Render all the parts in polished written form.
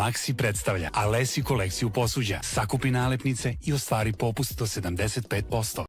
Maxi predstavlja Alessi kolekciju posuđa. Sakupi nalepnice i ostvari popust do 75%.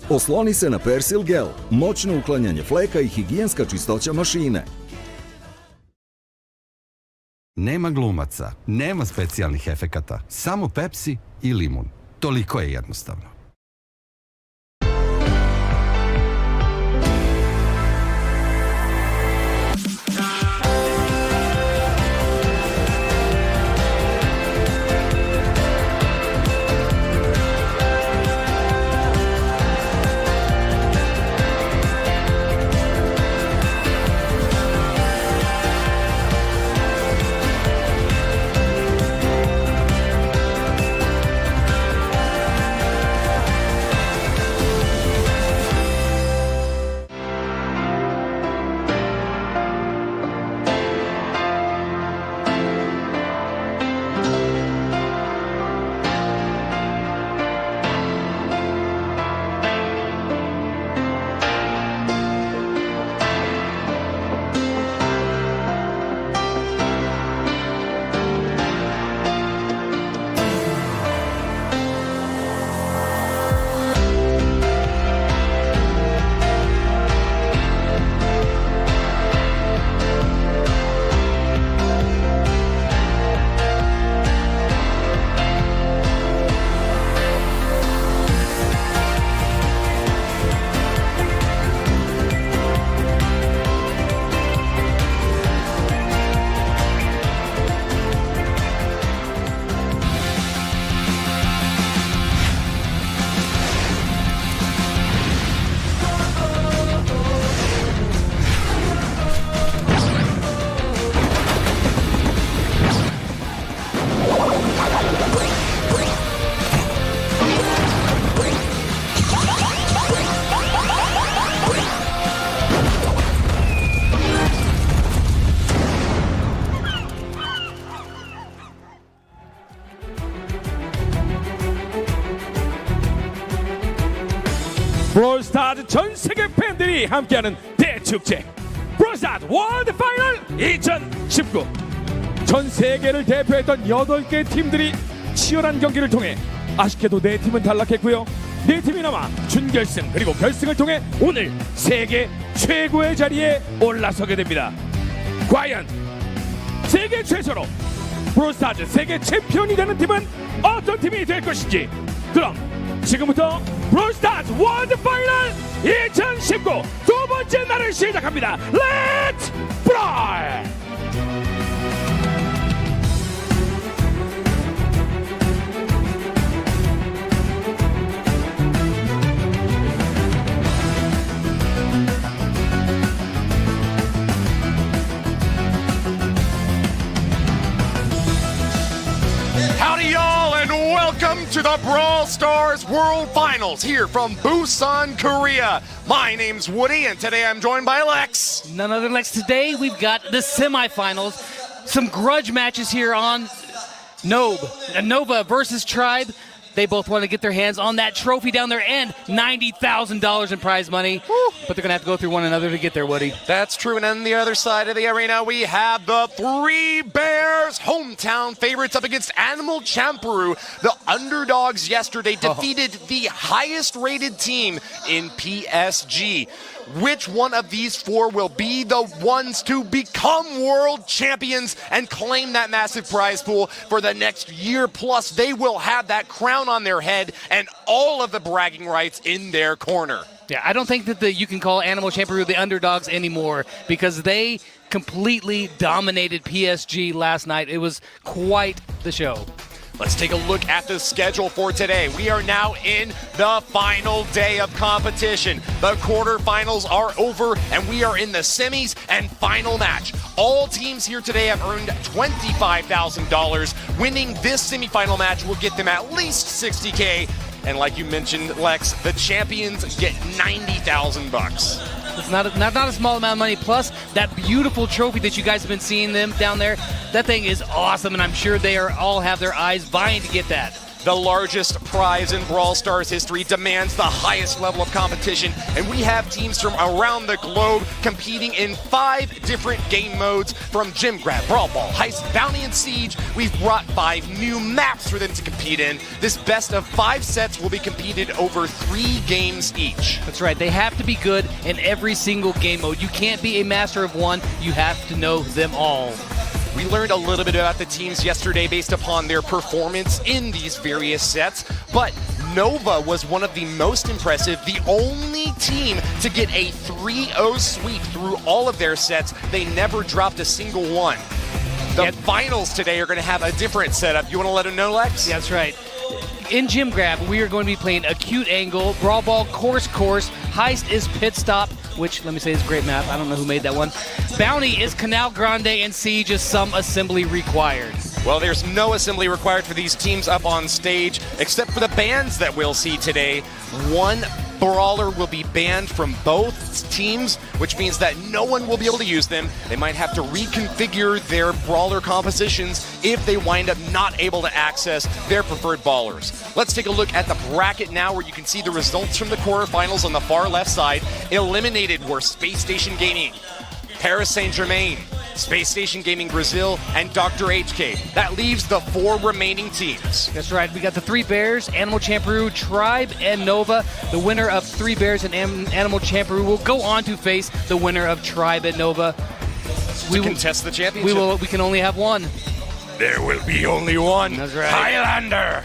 Osloni se na Persil Gel, moćno uklanjanje fleka i higijenska čistoća mašine. Nema glumaca, nema specijalnih efekata, samo Pepsi i limun. Toliko je jednostavno. 브롤스타즈 전 세계 팬들이 함께하는 대축제 브롤스타즈 월드 파이널 2019. 전 세계를 대표했던 8개 팀들이 치열한 경기를 통해 아쉽게도 4팀은 탈락했고요. 4팀이 남아 준결승 그리고 결승을 통해 오늘 세계 최고의 자리에 올라서게 됩니다. 과연 세계 최초로 브롤스타즈 세계 챔피언이 되는 팀은 어떤 팀이 될 것인지, 그럼 지금부터 브롤스타즈 월드 파이널 2019 두 번째 날을 시작합니다. 렛츠 브롤! Howdy, y'all, and welcome to the Brawl Stars World Finals here from Busan, Korea. My name's Woody, and today I'm joined by Lex. None other than Lex. Today we've got the semifinals. Some grudge matches here on Nova versus Tribe. They both want to get their hands on that trophy down there and $90,000 in prize money. Woo. But they're going to have to go through one another to get there, Woody. That's true, and on the other side of the arena, we have the Three Bears, hometown favorites, up against Animal Champeru. The underdogs yesterday defeated the highest-rated team in PSG. Which one of these four will be the ones to become world champions and claim that massive prize pool for the next year? Plus, they will have that crown on their head and all of the bragging rights in their corner. Yeah, I don't think that you can call Animal Champeru the underdogs anymore because they completely dominated PSG last night. It was quite the show. Let's take a look at the schedule for today. We are now in the final day of competition. The quarterfinals are over, and we are in the semis and final match. All teams here today have earned $25,000. Winning this semifinal match will get them at least $60K. And like you mentioned, Lex, the champions get $90,000. It's not a small amount of money. Plus, that beautiful trophy that you guys have been seeing them down there, that thing is awesome, and I'm sure they all have their eyes vying to get that. The largest prize in Brawl Stars history demands the highest level of competition, and we have teams from around the globe competing in 5 different game modes, from Gym Grab, Brawl Ball, Heist, Bounty, and Siege. We've brought 5 new maps for them to compete in. This best of 5 sets will be competed over 3 games each. That's right. They have to be good in every single game mode. You can't be a master of one. You have to know them all. We learned a little bit about the teams yesterday based upon their performance in these various sets, but Nova was one of the most impressive, the only team to get a 3-0 sweep through all of their sets. They never dropped a single one. The finals today are going to have a different setup. You want to let them know, Lex? That's right. In Gym Grab, we are going to be playing Acute Angle, Brawl Ball, Course, Heist is Pit Stop, which, let me say, is a great map. I don't know who made that one. Bounty is Canal Grande, and Siege is Some Assembly Required. Well, there's no assembly required for these teams up on stage, except for the bans that we'll see today. One brawler will be banned from both teams, which means that no one will be able to use them. They might have to reconfigure their brawler compositions if they wind up not able to access their preferred brawlers. Let's take a look at the bracket now, where you can see the results from the quarterfinals on the far left side. Eliminated were Space Station Gaming, Paris Saint-Germain, Space Station Gaming Brazil, and Dr. HK. That leaves the 4 remaining teams. That's right. We got the 3 Bears, Animal Champeroo, Tribe, and Nova. The winner of 3 Bears and Animal Champeroo will go on to face the winner of Tribe and Nova. We contest the championship. We can only have one. There will be only one. That's right. Highlander.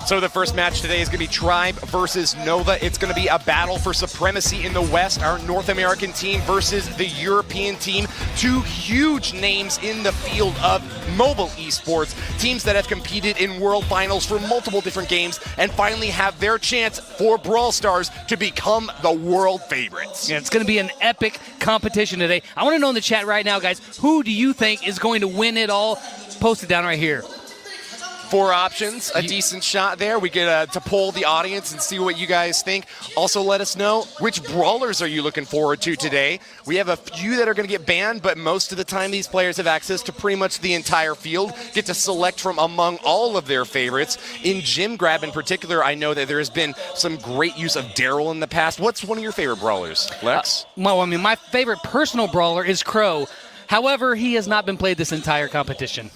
So the first match today is going to be Tribe versus Nova. It's going to be a battle for supremacy in the West. Our North American team versus the European team. 2 huge names in the field of mobile esports. Teams that have competed in World Finals for multiple different games and finally have their chance for Brawl Stars to become the world favorites. Yeah, it's going to be an epic competition today. I want to know in the chat right now, guys, who do you think is going to win it all? Post it down right here. 4 options, a decent shot there. We get to poll the audience and see what you guys think. Also, let us know which brawlers are you looking forward to today. We have a few that are going to get banned, but most of the time these players have access to pretty much the entire field, get to select from among all of their favorites. In Gym Grab in particular, I know that there has been some great use of Daryl in the past. What's one of your favorite brawlers, Lex? Well, I mean, my favorite personal brawler is Crow. However, he has not been played this entire competition.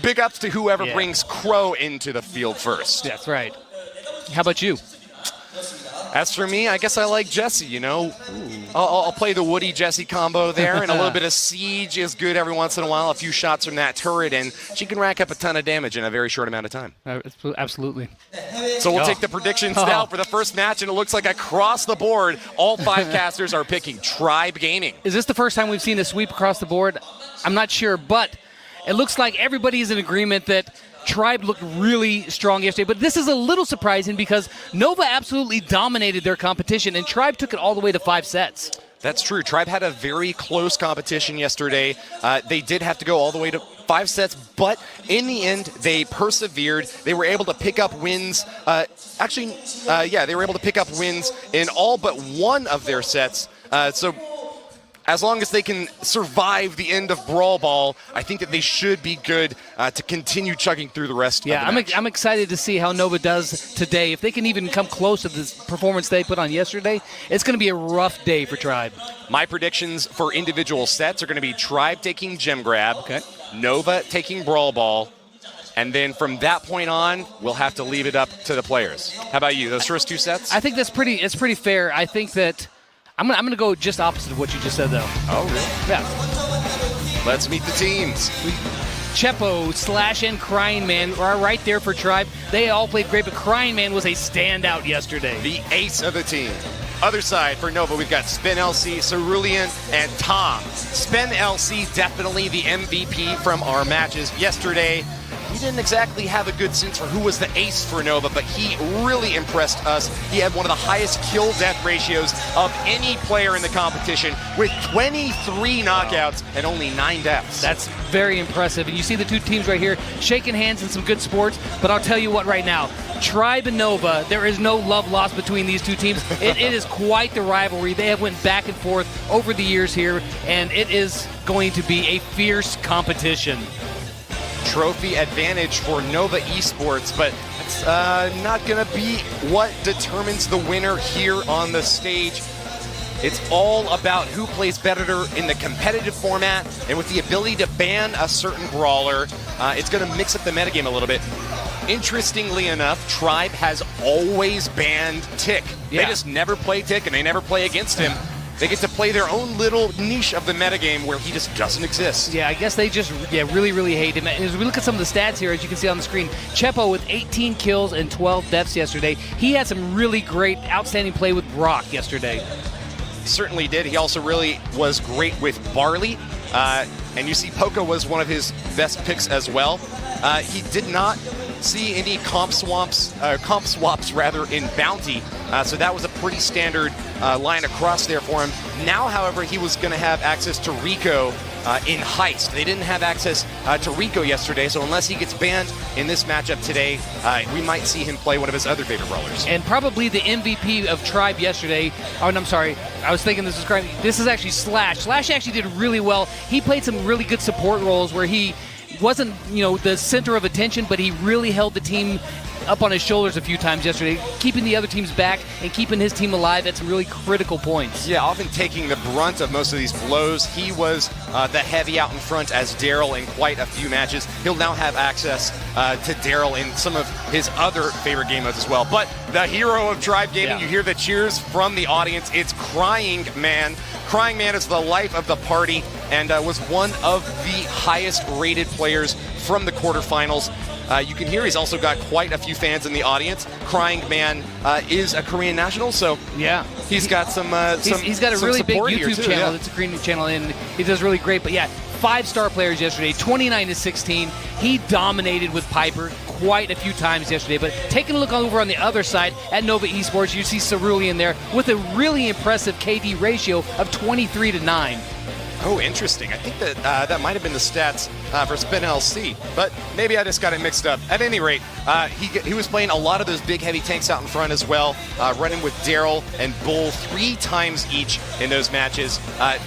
Big ups to whoever brings Crow into the field first. That's right. How about you? As for me, I guess I like Jesse, you know. I'll play the Woody-Jesse combo there, and a little bit of Siege is good every once in a while. A few shots from that turret, and she can rack up a ton of damage in a very short amount of time. Absolutely. So we'll take the predictions now for the first match, and it looks like across the board, all 5 casters are picking Tribe Gaming. Is this the first time we've seen a sweep across the board? I'm not sure, but it looks like everybody is in agreement that Tribe looked really strong yesterday, but this is a little surprising because Nova absolutely dominated their competition, and Tribe took it all the way to 5 sets. That's true. Tribe had a very close competition yesterday. They did have to go all the way to 5 sets, but in the end, they persevered. They were able to pick up wins. They were able to pick up wins in all but one of their sets. So as long as they can survive the end of Brawl Ball, I think that they should be good to continue chugging through the rest of the match. I'm excited to see how Nova does today. If they can even come close to this performance they put on yesterday, it's going to be a rough day for Tribe. My predictions for individual sets are going to be Tribe taking Gem Grab, Nova taking Brawl Ball, and then from that point on, we'll have to leave it up to the players. How about you? Those first 2 sets? I think it's pretty fair. I think that I'm gonna go just opposite of what you just said, though. Oh, really? Yeah. Let's meet the teams. Chepo, Slash, and Crying Man are right there for Tribe. They all played great, but Crying Man was a standout yesterday. The ace of the team. Other side for Nova, we've got Spin LC, Cerulean, and Tom. Spin LC definitely the MVP from our matches yesterday. We didn't exactly have a good sense for who was the ace for Nova, but he really impressed us. He had one of the highest kill-death ratios of any player in the competition with 23 knockouts and only 9 deaths. That's very impressive. And you see the 2 teams right here shaking hands in some good sports, but I'll tell you what right now, Tribe and Nova, there is no love lost between these 2 teams. It is quite the rivalry. They have went back and forth over the years here, and it is going to be a fierce competition. Trophy advantage for Nova Esports, but I That's not going to be what determines the winner here on the stage. It's all about who plays better in the competitive format, and with the ability to ban a certain brawler, it's going to mix up the metagame a little bit. Interestingly enough, Tribe has always banned Tick. Yeah. They just never play Tick, and they never play against him. They get to play their own little niche of the metagame where he just doesn't exist. Yeah, I guess they just really, really hate him. As we look at some of the stats here, as you can see on the screen, Chepo with 18 kills and 12 deaths yesterday. He had some really great, outstanding play with Brock yesterday. Certainly did. He also really was great with Barley. And you see Poco was one of his best picks as well. He did not see any comp swaps in Bounty. So that was a pretty standard line across there for him. Now, however, he was going to have access to Rico in Heist. They didn't have access to Rico yesterday, so unless he gets banned in this matchup today, we might see him play one of his other favorite brawlers. And probably the MVP of Tribe yesterday. Oh, and I'm sorry. I was thinking this was correct. This is actually Slash. Slash actually did really well. He played some really good support roles where he wasn't, the center of attention, but he really held the team up on his shoulders a few times yesterday, keeping the other teams back and keeping his team alive at some really critical points. Yeah, often taking the brunt of most of these blows. He was the heavy out in front as Daryl in quite a few matches. He'll now have access to Daryl in some of his other favorite game modes as well. But the hero of Tribe Gaming, You hear the cheers from the audience. It's Crying Man. Crying Man is the life of the party and was one of the highest rated players from the quarterfinals. You can hear he's also got quite a few fans in the audience. Crying Man is a Korean national, so yeah, he's got some. He's got a really big YouTube channel. Yeah. It's a Korean channel, and he does really great. But yeah, 5-star players yesterday, 29-16. He dominated with Piper quite a few times yesterday. But taking a look over on the other side at Nova Esports, you see Cerulean there with a really impressive KD ratio of 23-9. Oh, interesting. I think that that might have been the stats for Spin LC, but maybe I just got it mixed up. At any rate, he was playing a lot of those big heavy tanks out in front as well, running with Daryl and Bull 3 times each in those matches.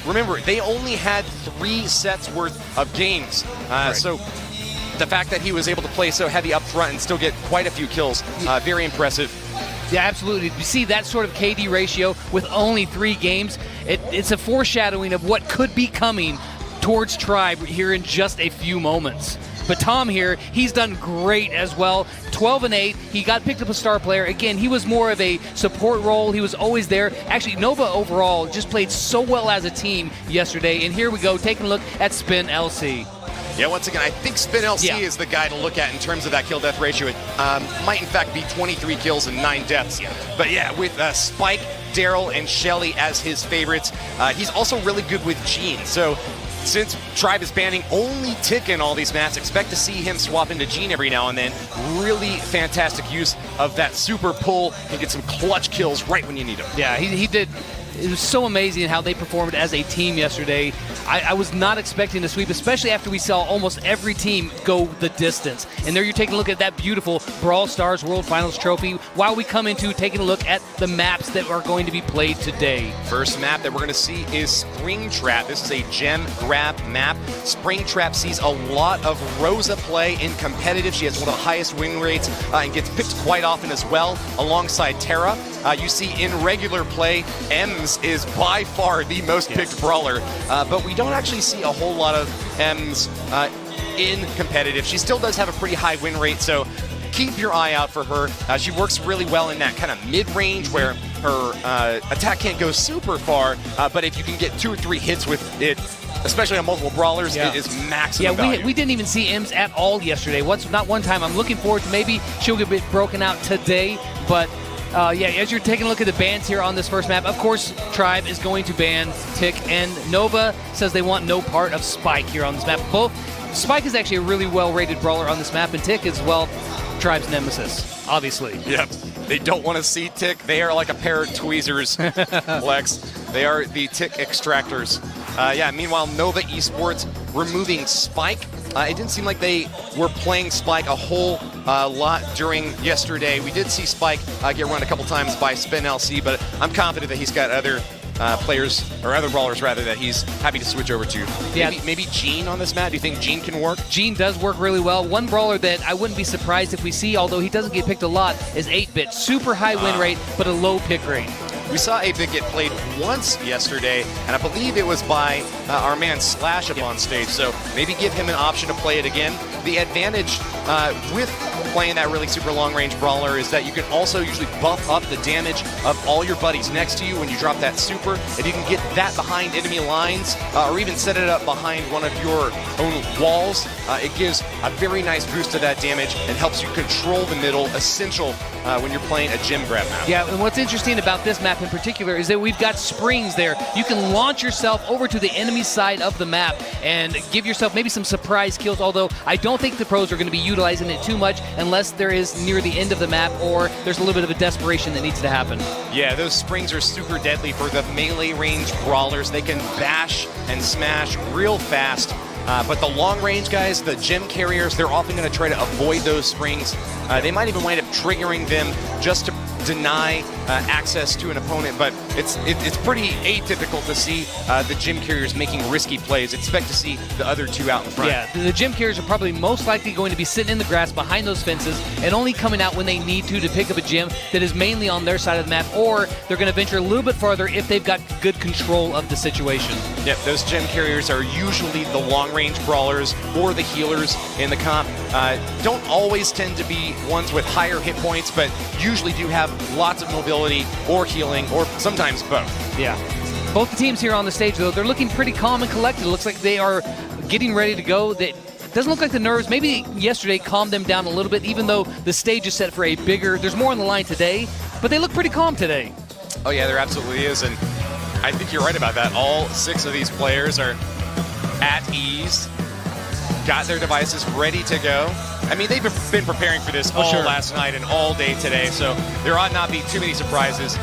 Remember, they only had 3 sets worth of games, so the fact that he was able to play so heavy up front and still get quite a few kills, very impressive. Yeah, absolutely. You see that sort of KD ratio with only 3 games, it's a foreshadowing of what could be coming towards Tribe here in just a few moments. But Tom here, he's done great as well. 12-8. He got picked up a star player. Again, he was more of a support role. He was always there. Actually, Nova overall just played so well as a team yesterday. And here we go, taking a look at Spin LC. Yeah, once again, I think Spin LC is the guy to look at in terms of that kill-death ratio. It might, in fact, be 23 kills and 9 deaths. But yeah, with Spike, Daryl, and Shelly as his favorites, he's also really good with Gene. So since Tribe is banning only Tick in all these maps, expect to see him swap into Gene every now and then. Really fantastic use of that super pull and get some clutch kills right when you need them. Yeah, he did. It was so amazing how they performed as a team yesterday. I was not expecting a sweep, especially after we saw almost every team go the distance. And there you're taking a look at that beautiful Brawl Stars World Finals trophy while we come into taking a look at the maps that are going to be played today. First map that we're going to see is Springtrap. This is a gem grab map. Springtrap sees a lot of Rosa play in competitive. She has one of the highest win rates and gets picked quite often as well, alongside Terra. You see in regular play, Ems is by far the most picked brawler, but we don't actually see a whole lot of Ems in competitive. She still does have a pretty high win rate, so keep your eye out for her. She works really well in that kind of mid-range where her attack can't go super far, but if you can get 2 or 3 hits with it, especially on multiple brawlers, it is maximum value. We didn't even see Ems at all yesterday. Not one time. I'm looking forward to maybe she'll get a bit broken out today, but as you're taking a look at the bans here on this first map, of course, Tribe is going to ban Tick, and Nova says they want no part of Spike here on this map. Spike is actually a really well-rated brawler on this map, and Tick is, well, Tribe's nemesis, obviously. Yep. They don't want to see Tick. They are like a pair of tweezers, Lex. They are the Tick extractors. Meanwhile, Nova Esports removing Spike. It didn't seem like they were playing Spike a whole lot during yesterday. We did see Spike get run a couple times by Spin LC, but I'm confident that he's got other players, or other brawlers rather, that he's happy to switch over to. Yeah. Maybe Gene on this map. Do you think Gene can work? Gene does work really well. One brawler that I wouldn't be surprised if we see, although he doesn't get picked a lot, is 8-Bit. Super high win rate, but a low pick rate. We saw 8-Bit get played once yesterday, and I believe it was by our man Slash up on stage, so maybe give him an option to play it again. The advantage with playing that really super long-range brawler is that you can also usually buff up the damage of all your buddies next to you when you drop that super. If you can get that behind enemy lines, or even set it up behind one of your own walls, it gives a very nice boost to that damage and helps you control the middle, essential when you're playing a gym grab map. Yeah, and what's interesting about this map in particular is that we've got springs there. You can launch yourself over to the enemy side of the map and give yourself maybe some surprise kills, although I don't think the pros are going to be utilizing it too much unless there is near the end of the map or there's a little bit of a desperation that needs to happen. Yeah, those springs are super deadly for the melee range brawlers. They can bash and smash real fast. But the long range guys, the gem carriers, they're often going to try to avoid those springs. They might even wind up triggering them just to deny access to an opponent, but it's pretty atypical to see the gym carriers making risky plays. Expect to see the other two out in front. Yeah, the gym carriers are probably most likely going to be sitting in the grass behind those fences and only coming out when they need to pick up a gym that is mainly on their side of the map, or they're going to venture a little bit farther if they've got good control of the situation. Yep, those gem carriers are usually the long-range brawlers or the healers in the comp. Don't always tend to be ones with higher hit points, but usually do have lots of mobility or healing, or sometimes both. Yeah. Both the teams here on the stage, though, they're looking pretty calm and collected. It looks like they are getting ready to go. It doesn't look like the nerves, maybe yesterday, calmed them down a little bit, even though the stage is set for a bigger, there's more on the line today, but they look pretty calm today. Oh yeah, there absolutely is, and I think you're right about that. All 6 of these players are at ease, got their devices ready to go. I mean, they've been preparing for this all last night and all day today, so there ought not be too many surprises.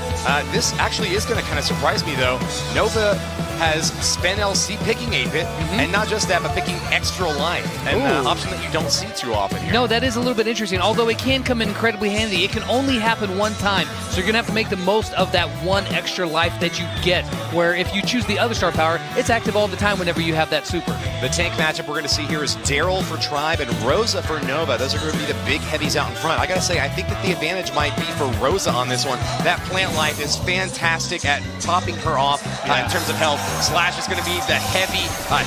This actually is going to kind of surprise me, though. Nova has Spen LC picking 8-Bit, and not just that, but picking extra life, an option that you don't see too often here. No, that is a little bit interesting, although it can come in incredibly handy. It can only happen one time, so you're going to have to make the most of that one extra life that you get, where if you choose the other star power, it's active all the time whenever you have that super. The tank matchup we're going to see here is Daryl for Tribe and Rosa for Nova. Those are going to be the big heavies out in front. I got to say, I think that the advantage might be for Rosa on this one. That plant life is fantastic at topping her off in terms of health. Slash is going to be the heavy,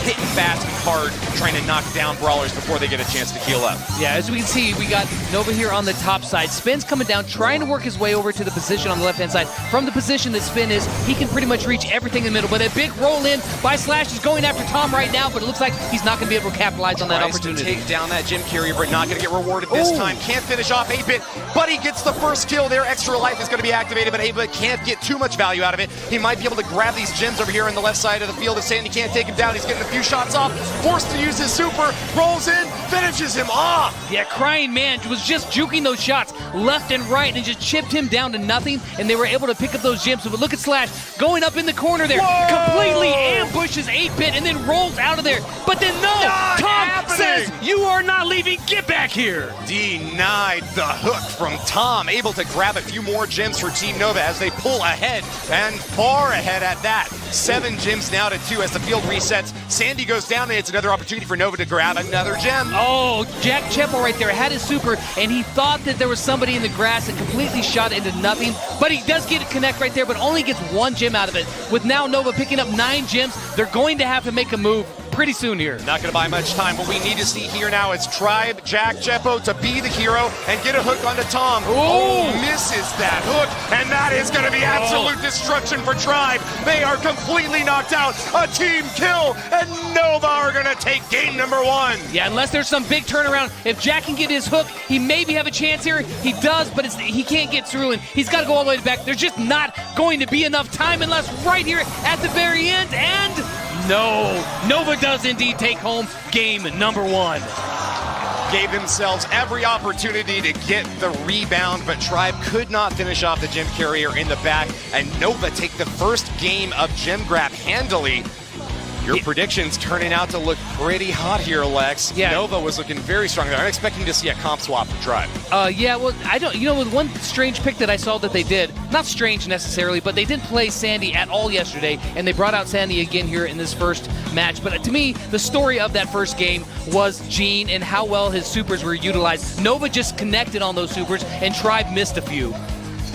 hitting fast and hard, trying to knock down brawlers before they get a chance to heal up. Yeah, as we can see, we got Nova here on the top side. Spen's coming down, trying to work his way over to the position on the left-hand side. From the position that Spen is, he can pretty much reach everything in the middle, but a big roll in by Slash is going after Tom right now, but it looks like he's not going to be able to capitalize on that opportunity. To take down that gym carrier, but not going to get rewarded this time. Can't finish off 8-Bit, but he gets the first kill. Their extra life is going to be activated, but 8-Bit can't get too much value out of it. He might be able to grab these gems over here on the left side of the field if Sandy can't take him down. He's getting a few shots off, forced to use his super, rolls in, finishes him off. Yeah, Crying Man was just juking those shots left and right and just chipped him down to nothing, and they were able to pick up those gems. But look at Slash going up in the corner there, completely ambushes 8-Bit and then rolls out of there. But then Tom says, "You are not leaving, get back here." Denied the hook from Tom, able to grab a few more gems for Team Nova as they pull ahead, and far ahead at that. 7 gems now to 2 as the field resets. Sandy goes down, and it's another opportunity for Nova to grab another gem. Oh, Jack Cheppel right there had his super, and he thought that there was somebody in the grass and completely shot it into nothing, but he does get a connect right there, but only gets 1 gem out of it. With now Nova picking up 9 gems, they're going to have to make a move pretty soon here. Not going to buy much time. What we need to see here now is Tribe Jack Jeppo to be the hero and get a hook onto Tom. Oh, misses that hook, and that is going to be absolute destruction for Tribe. They are completely knocked out. A team kill, and Nova are going to take game number 1. Yeah, unless there's some big turnaround. If Jack can get his hook, he maybe have a chance here. He does, but he can't get through, and he's got to go all the way back. There's just not going to be enough time unless right here at the very end, and no, Nova does indeed take home game number 1. Gave themselves every opportunity to get the rebound, but Tribe could not finish off the gem carrier in the back, and Nova take the first game of gem grab handily. Your prediction's turning out to look pretty hot here, Lex. Yeah. Nova was looking very strong there. I'm expecting to see a comp swap for Tribe. Yeah, well, I don't. You know, with one strange pick that I saw that they did, not strange necessarily, but they didn't play Sandy at all yesterday, and they brought out Sandy again here in this first match. But to me, the story of that first game was Gene and how well his supers were utilized. Nova just connected on those supers, and Tribe missed a few.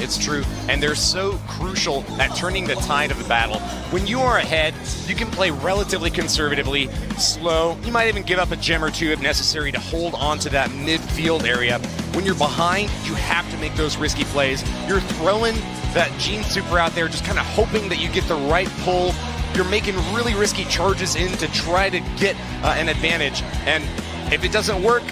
It's true, and they're so crucial at turning the tide of the battle. When you are ahead, you can play relatively conservatively, slow. You might even give up a gem or two if necessary to hold on to that midfield area. When you're behind, you have to make those risky plays. You're throwing that Gene super out there, just kind of hoping that you get the right pull. You're making really risky charges in to try to get an advantage, and if it doesn't work,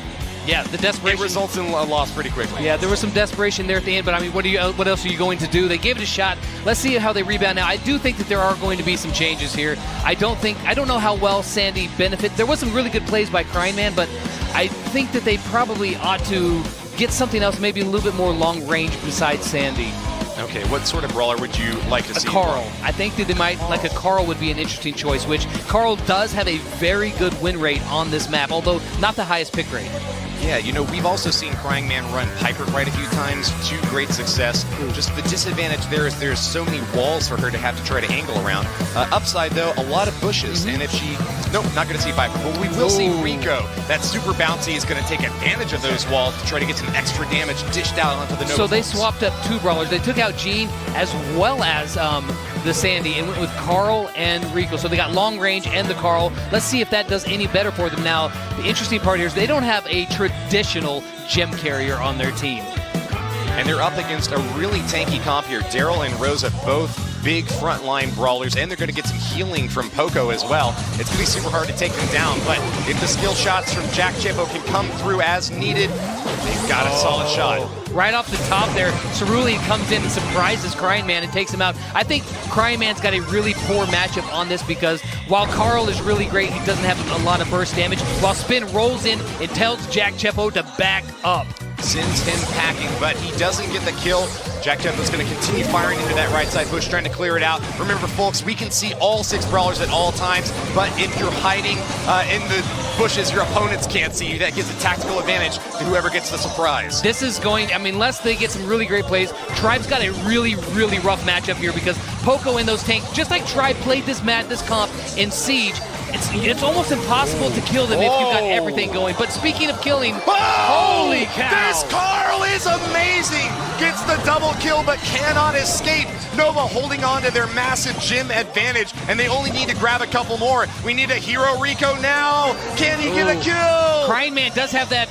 yeah, the desperation it results in a loss pretty quickly. Yeah, there was some desperation there at the end, but I mean, what else are you going to do? They gave it a shot. Let's see how they rebound now. I do think that there are going to be some changes here. I don't know how well Sandy benefit. There was some really good plays by Crying Man, but I think that they probably ought to get something else, maybe a little bit more long range besides Sandy. Okay, what sort of brawler would you like to see? A Carl. I think that they might, like a Carl would be an interesting choice, which Carl does have a very good win rate on this map, although not the highest pick rate. Yeah, you know, we've also seen Crying Man run Piper quite a few times to great success. Just the disadvantage there is there's so many walls for her to have to try to angle around. Upside, though, a lot of bushes, and if she... Nope, not going to see Piper, but we will see Rico. That super bouncy is going to take advantage of those walls to try to get some extra damage dished out onto the Nova. So they swapped up two brawlers. They took out Gene as well as the Sandy and went with Carl and Rico. So they got long range and the Carl. Let's see if that does any better for them. Now, the interesting part here is they don't have a traditional gem carrier on their team. And they're up against a really tanky comp here. Daryl and Rosa both big frontline brawlers, and they're going to get some healing from Poco as well. It's going to be super hard to take them down, but if the skill shots from Jack Chippo can come through as needed, they've got a solid shot. Right off the top there, Cerulean comes in and surprises Crying Man and takes him out. I think Crying Man's got a really poor matchup on this because while Carl is really great, he doesn't have a lot of burst damage. While Spin rolls in and tells Jack Chippo to back up. Sends him packing, but he doesn't get the kill. Jack Chippo's going to continue firing into that right side bush, trying to clear it out. Remember, folks, we can see all 6 brawlers at all times, but if you're hiding in the bushes, your opponents can't see you. That gives a tactical advantage to whoever gets the surprise. This is going, I mean, unless they get some really great plays, Tribe's got a really, really rough matchup here because Poco in those tanks, just like Tribe played this comp in Siege, it's almost impossible to kill them if you've got everything going. But speaking of killing, holy cow! This Carl is amazing! Gets the double kill but cannot escape. Nova holding on to their massive gym advantage, and they only need to grab a couple more. We need a hero Rico now. Can he get a kill? Crying Man does have that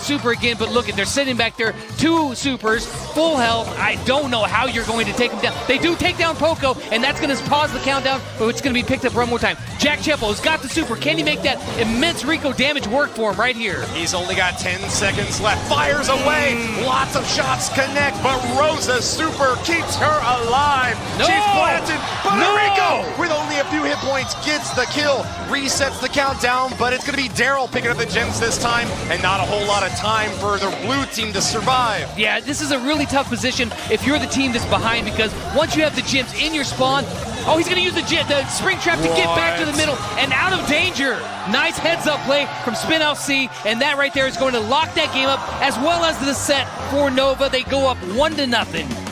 super again, but look, they're sitting back there, 2 supers, full health. I don't know how you're going to take them down. They do take down Poco, and that's going to pause the countdown, but it's going to be picked up one more time. Jack Chippo's got the super. Can he make that immense Rico damage work for him right here? He's only got 10 seconds left. Fires away. Lots of shots connect, but Rosa's super keeps her alive. No! She's planted, but No! Rico, with only a few hit points, gets the kill. Resets the countdown, but it's going to be Daryl picking up the gems this time, and not a whole lot of time for the blue team to survive. Yeah, this is a really tough position if you're the team that's behind because once you have the gems in your spawn, oh, he's going to use the spring trap to get back to the middle and out of danger. Nice heads-up play from Spin LC, and that right there is going to lock that game up as well as the set for Nova. They go up 1-0.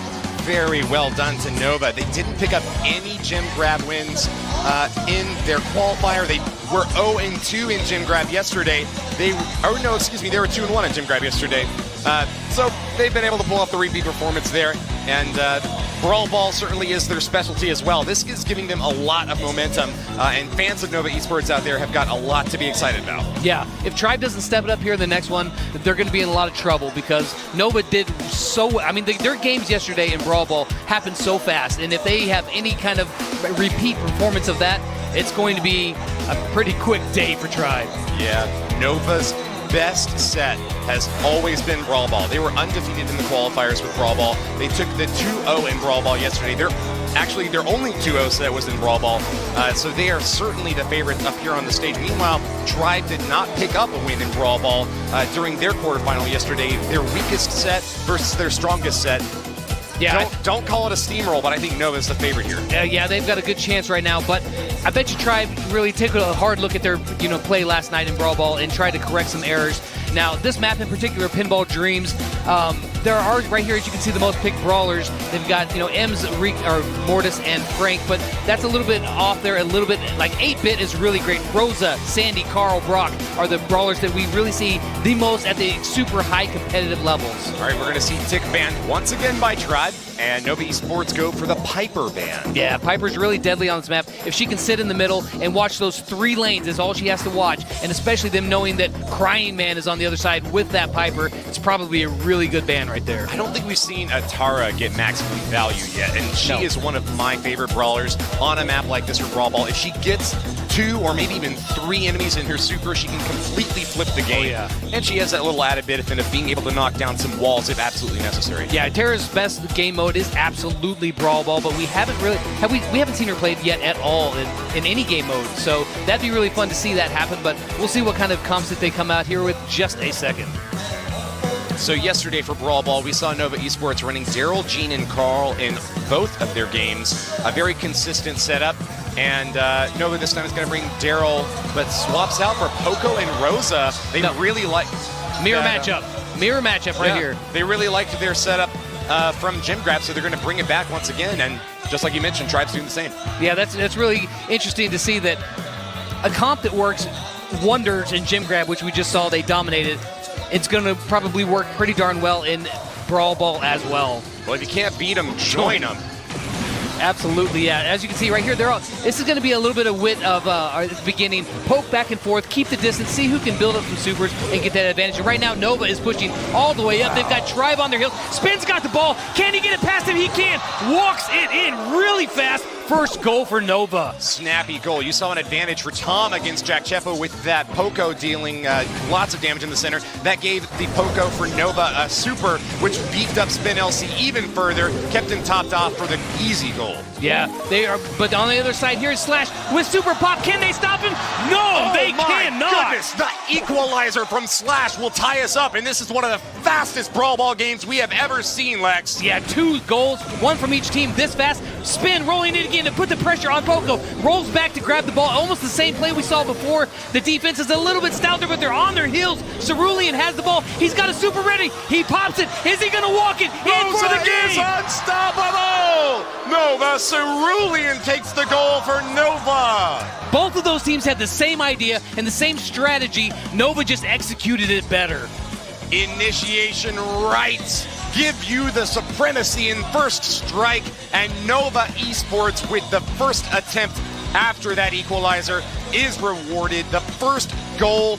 Very well done to Nova. They didn't pick up any gem grab wins in their qualifier. They were 0-2 in gem grab yesterday. They were 2-1 in gem grab yesterday. So they've been able to pull off the repeat performance there, and Brawl Ball certainly is their specialty as well. This is giving them a lot of momentum, and fans of Nova Esports out there have got a lot to be excited about. Yeah, if Tribe doesn't step it up here in the next one, they're going to be in a lot of trouble because Nova did so, I mean, their games yesterday in Brawl Ball happened so fast, and if they have any kind of repeat performance of that, it's going to be a pretty quick day for Tribe. Yeah, Nova's best set has always been Brawl Ball. They were undefeated in the qualifiers with Brawl Ball. They took the 2-0 in Brawl Ball yesterday. Their only 2-0 set was in Brawl Ball, so they are certainly the favorites up here on the stage. Meanwhile, Tribe did not pick up a win in Brawl Ball during their quarterfinal yesterday. Their weakest set versus their strongest set. Yeah, Don't call it a steamroll, but I think Nova's the favorite here. yeah, they've got a good chance right now, but I bet you Tribe really took a hard look at their play last night in Brawl Ball and tried to correct some errors. Now, this map in particular, Pinball Dreams, there are right here, as you can see, the most picked brawlers. They've got Ems, Mortis, and Frank, but that's a little bit off there. A little bit like 8-bit is really great. Rosa, Sandy, Carl, Brock are the brawlers that we really see the most at the super high competitive levels. All right, we're going to see Tick banned once again by Tribe, and Nova Esports go for the Piper ban. Yeah, Piper's really deadly on this map. If she can sit in the middle and watch those 3 lanes is all she has to watch, and especially them knowing that Crying Man is on the other side with that Piper, it's probably a really good ban right there. I don't think we've seen a Tara get maximum value yet, and she is one of my favorite brawlers on a map like this for Brawl Ball. If she gets 2 or maybe even 3 enemies in her super, she can completely flip the game. yeah. And she has that little added benefit of being able to knock down some walls if absolutely necessary. Yeah, Tara's best game mode is absolutely Brawl Ball, but we haven't really we haven't seen her played yet at all in any game mode. So that'd be really fun to see that happen, but we'll see what kind of comps that they come out here with just a second. So yesterday for Brawl Ball, we saw Nova Esports running Daryl, Gene, and Carl in both of their games. A very consistent setup. And Nova this time is going to bring Daryl, but swaps out for Poco and Rosa. They really like... Mirror matchup right here. They really liked their setup from Gem Grab, so they're going to bring it back once again. And just like you mentioned, Tribe's doing the same. Yeah, that's really interesting to see that a comp that works wonders in Gem Grab, which we just saw they dominated, it's going to probably work pretty darn well in Brawl Ball as well. Well, if you can't beat them, join them. Absolutely, yeah. As you can see right here, this is going to be a little bit of wit of at the beginning. Poke back and forth, keep the distance, see who can build up some supers and get that advantage. And right now, Nova is pushing all the way up. They've got Tribe on their heels. Spin's got the ball. Can he get it past him? He can. Walks it in really fast. First goal for Nova. Snappy goal. You saw an advantage for Tom against Jack Cheffo with that Poco dealing lots of damage in the center. That gave the Poco for Nova a super, which beefed up Spin LC even further, kept him topped off for the easy goal. Yeah, they are, but on the other side here is Slash with Super Pop. Can they stop him? No, they cannot. Goodness, the equalizer from Slash will tie us up, and this is one of the fastest Brawl Ball games we have ever seen, Lex. Yeah, 2 goals, 1 from each team this fast. Spin rolling it again to put the pressure on Poco. Rolls back to grab the ball. Almost the same play we saw before. The defense is a little bit stouter, but they're on their heels. Cerulean has the ball. He's got a super ready. He pops it. Is he going to walk it in for the game? Is unstoppable. Nova Cerulean takes the goal for Nova. Both of those teams had the same idea and the same strategy. Nova just executed it better. Initiation rights give you the supremacy in first strike, and Nova Esports with the first attempt after that equalizer is rewarded. The first goal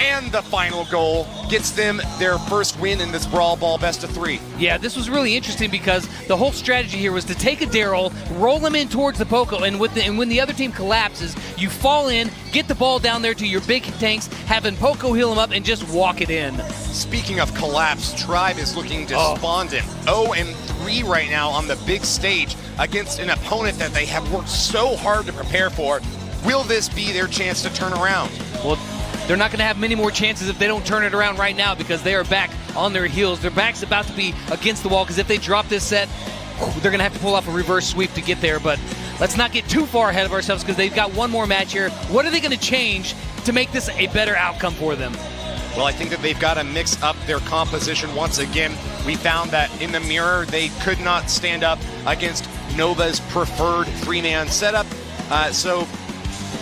and the final goal gets them their first win in this Brawl Ball best of 3. Yeah, this was really interesting because the whole strategy here was to take a Daryl, roll him in towards the Poco, and when the other team collapses, you fall in, get the ball down there to your big tanks, having Poco heal him up, and just walk it in. Speaking of collapse, Tribe is looking despondent. 0-3 right now on the big stage against an opponent that they have worked so hard to prepare for. Will this be their chance to turn around? Well, they're not going to have many more chances if they don't turn it around right now because they are back on their heels. Their back's about to be against the wall because if they drop this set, they're going to have to pull off a reverse sweep to get there. But let's not get too far ahead of ourselves because they've got one more match here. What are they going to change to make this a better outcome for them? Well, I think that they've got to mix up their composition once again. We found that in the mirror, they could not stand up against Nova's preferred 3-man setup. So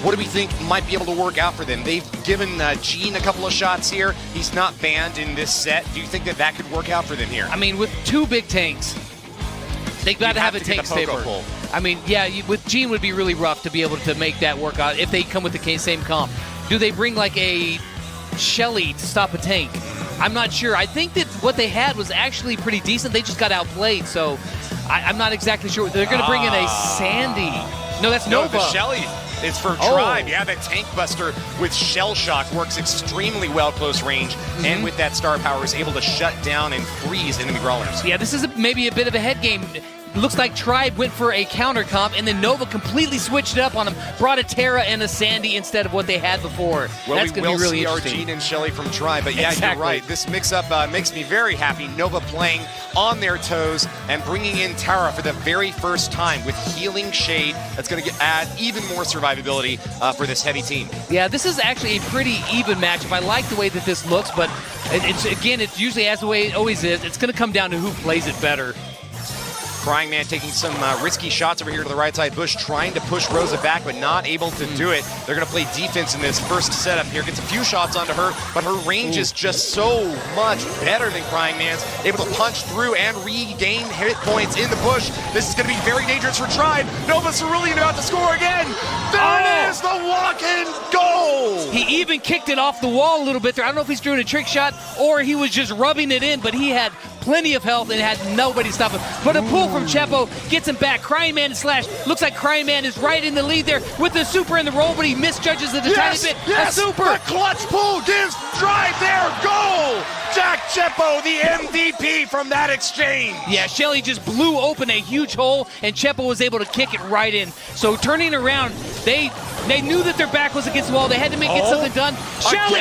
what do we think might be able to work out for them? They've given Gene a couple of shots here. He's not banned in this set. Do you think that could work out for them here? I mean, with 2 big tanks, they've got to have a tank stable. I mean, yeah, with Gene would be really rough to be able to make that work out if they come with the same comp. Do they bring like a Shelly to stop a tank? I'm not sure. I think that what they had was actually pretty decent. They just got outplayed, so I'm not exactly sure. They're going to bring in a Sandy. No, that's Nova. The Shelly is for Tribe. Yeah, the Tank Buster with Shell Shock works extremely well close range, and with that star power is able to shut down and freeze enemy brawlers. Yeah, this is maybe a bit of a head game. looks like Tribe went for a counter comp, and then Nova completely switched it up on him, brought a Terra and a Sandy instead of what they had before. Well, That's we going will to be really see interesting. Argene and Shelly from Tribe, but yeah, Exactly. you're right. This mix-up makes me very happy. Nova playing on their toes and bringing in Tara for the very first time with Healing Shade. That's going to add even more survivability for this heavy team. Yeah, this is actually a pretty even matchup. I like the way that this looks, but it's usually as the way it always is. It's going to come down to who plays it better. Crying Man taking some risky shots over here to the right side bush, trying to push Rosa back, but not able to do it. They're going to play defense in this first setup here. Gets a few shots onto her, but her range is just so much better than Crying Man's. Able to punch through and regain hit points in the bush. This is going to be very dangerous for Tribe. Nova Cerulean about to score again. There it is, the walk-in goal. He even kicked it off the wall a little bit there. I don't know if he's doing a trick shot or he was just rubbing it in, but he had plenty of health and had nobody stop him. But a pull from Chepo gets him back. Crying Man and Slash. Looks like Crying Man is right in the lead there with the super in the roll, but he misjudges it a tiny bit. Yes, a super. The clutch pull gives Tribe their goal. Jack Chepo, the MVP from that exchange. Yeah, Shelly just blew open a huge hole, and Chepo was able to kick it right in. So turning around, they knew that their back was against the wall. They had to get something done. Shelly,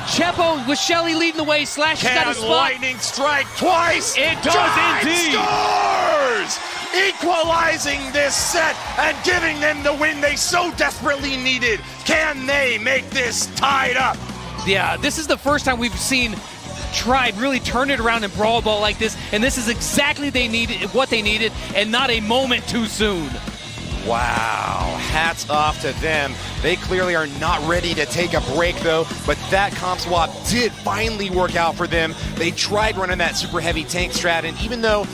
Chepo with Shelly leading the way. Slash has got his spot. Lightning strike twice? It does indeed. Scores! Equalizing this set and giving them the win they so desperately needed. Can they make this tied up? Yeah, this is the first time we've seen Tribe really turn it around and Brawl ball like this, and this is exactly what they needed, and not a moment too soon. Wow, hats off to them. They clearly are not ready to take a break though, but that comp swap did finally work out for them. They tried running that super heavy tank strat, and even though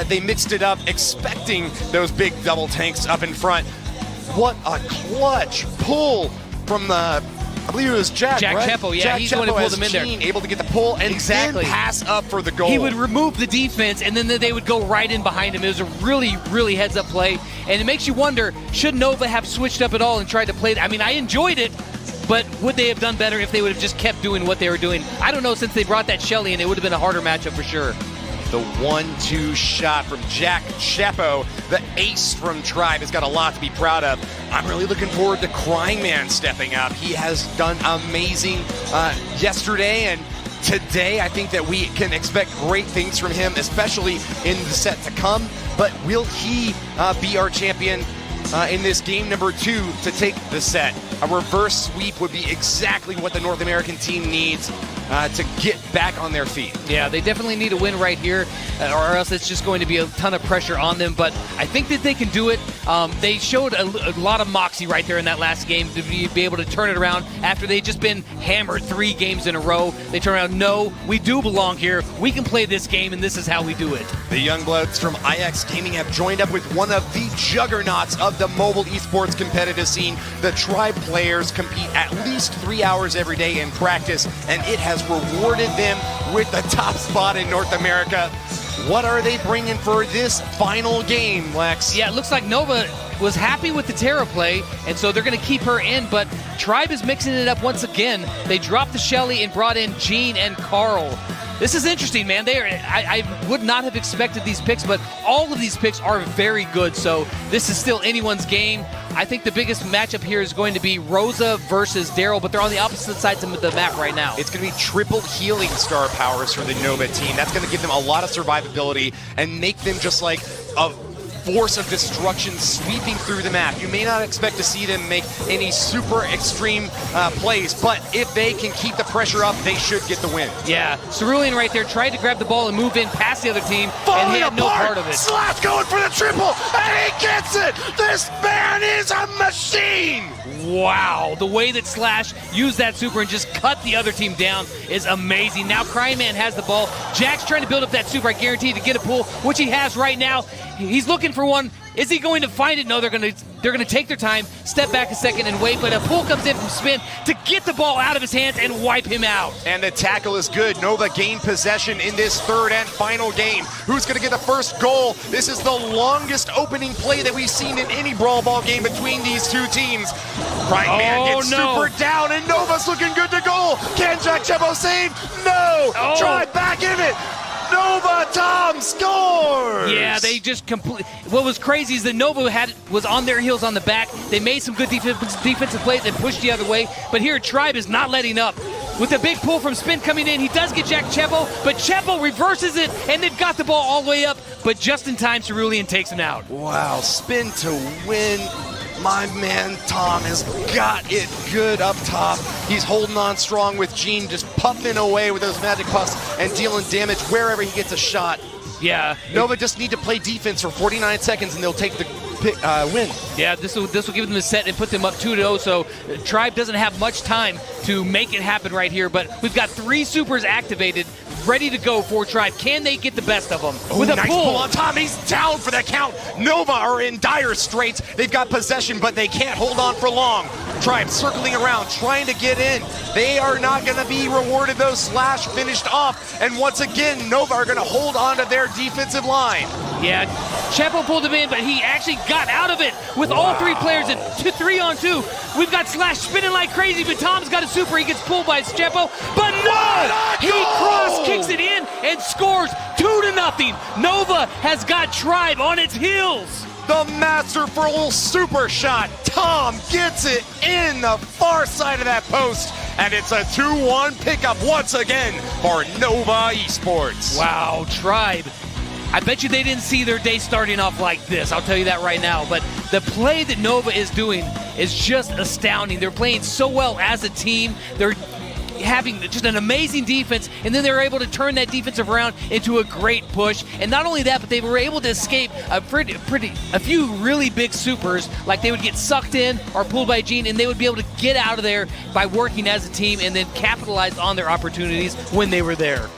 they mixed it up expecting those big double tanks up in front, what a clutch pull from the, I believe it was Jack, right? Chepo, yeah, Jack he's the one who pulled him in there. Able to get the pull and then pass up for the goal. He would remove the defense, and then they would go right in behind him. It was a really, really heads-up play, and it makes you wonder, should Nova have switched up at all and tried to play? I mean, I enjoyed it, but would they have done better if they would have just kept doing what they were doing? I don't know, since they brought that Shelly in, it would have been a harder matchup for sure. The 1-2 shot from Jack Chepo, the ace from Tribe, has got a lot to be proud of. I'm really looking forward to Crying Man stepping up. He has done amazing yesterday and today. I think that we can expect great things from him, especially in the set to come. But will he be our champion in this game number 2 to take the set? A reverse sweep would be exactly what the North American team needs to get back on their feet. Yeah, they definitely need a win right here, or else it's just going to be a ton of pressure on them. But I think that they can do it. They showed a lot of moxie right there in that last game to be able to turn it around after they'd just been hammered 3 games in a row. They turn around, no, we do belong here. We can play this game, and this is how we do it. The Youngbloods from IX Gaming have joined up with one of the juggernauts of the mobile esports competitive scene. The Tribe players compete at least 3 hours every day in practice, and it has rewarded them with the top spot in North America. What are they bringing for this final game, Lex? Yeah, it looks like Nova was happy with the Terra play, and so they're going to keep her in, but Tribe is mixing it up once again. They dropped the Shelly and brought in Jean and Carl. This is interesting, man. I would not have expected these picks, but all of these picks are very good, so this is still anyone's game. I think the biggest matchup here is going to be Rosa versus Daryl, but they're on the opposite sides of the map right now. It's going to be triple healing star powers for the Nova team. That's going to give them a lot of survivability and make them just like a force of destruction sweeping through the map. You may not expect to see them make any super extreme plays, but if they can keep the pressure up, they should get the win. Yeah, Cerulean right there tried to grab the ball and move in past the other team, and he had no part of it. Slash going for the triple, and he gets it! This man is a machine! Wow, the way that Slash used that super and just cut the other team down is amazing. Now Crying Man has the ball. Jack's trying to build up that super, I guarantee, to get a pull, which he has right now. He's looking for one. Is he going to find it? No, they're going to take their time, step back a second and wait, but a pull comes in from Spin to get the ball out of his hands and wipe him out. And the tackle is good. Nova gained possession in this third and final game. Who's going to get the first goal? This is the longest opening play that we've seen in any Brawl Ball game between these two teams. Crying Man gets super down, and Nova's looking good to goal. Can Jack Chepo save? No! Try back in it. No Nova Tom scores! Yeah, they just what was crazy is that Nova was on their heels on the back. They made some good defensive plays and pushed the other way, but here Tribe is not letting up. With a big pull from Spin coming in, he does get Jack Chepo, but Chepo reverses it, and they've got the ball all the way up, but just in time, Cerulean takes him out. Wow, Spin to win. My man Tom has got it good up top. He's holding on strong with Gene, just puffing away with those magic puffs and dealing damage wherever he gets a shot. Yeah. Nova just need to play defense for 49 seconds and they'll take the win. Yeah, this will give them the set and put them up 2-0, so Tribe doesn't have much time to make it happen right here, but we've got 3 supers activated, ready to go for Tribe. Can they get the best of them? With a nice pull on Tom. He's down for the count. Nova are in dire straits. They've got possession, but they can't hold on for long. Tribe circling around, trying to get in. They are not going to be rewarded, though. Slash finished off, and once again, Nova are going to hold on to their defensive line. Yeah, Chepo pulled him in, but he actually got out of it with all 3 players in 3-on-2. We've got Slash spinning like crazy, but Tom's got a super. He gets pulled by Chepo, but no! He cross kicks it in and scores 2-0. Nova has got Tribe on its heels. The masterful super shot. Tom gets it in the far side of that post, and it's a 2-1 pickup once again for Nova Esports. Wow, Tribe. I bet you they didn't see their day starting off like this. I'll tell you that right now. But the play that Nova is doing is just astounding. They're playing so well as a team. They're having just an amazing defense, and then they're able to turn that defensive around into a great push. And not only that, but they were able to escape a few really big supers, like they would get sucked in or pulled by Gene, and they would be able to get out of there by working as a team and then capitalize on their opportunities when they were there.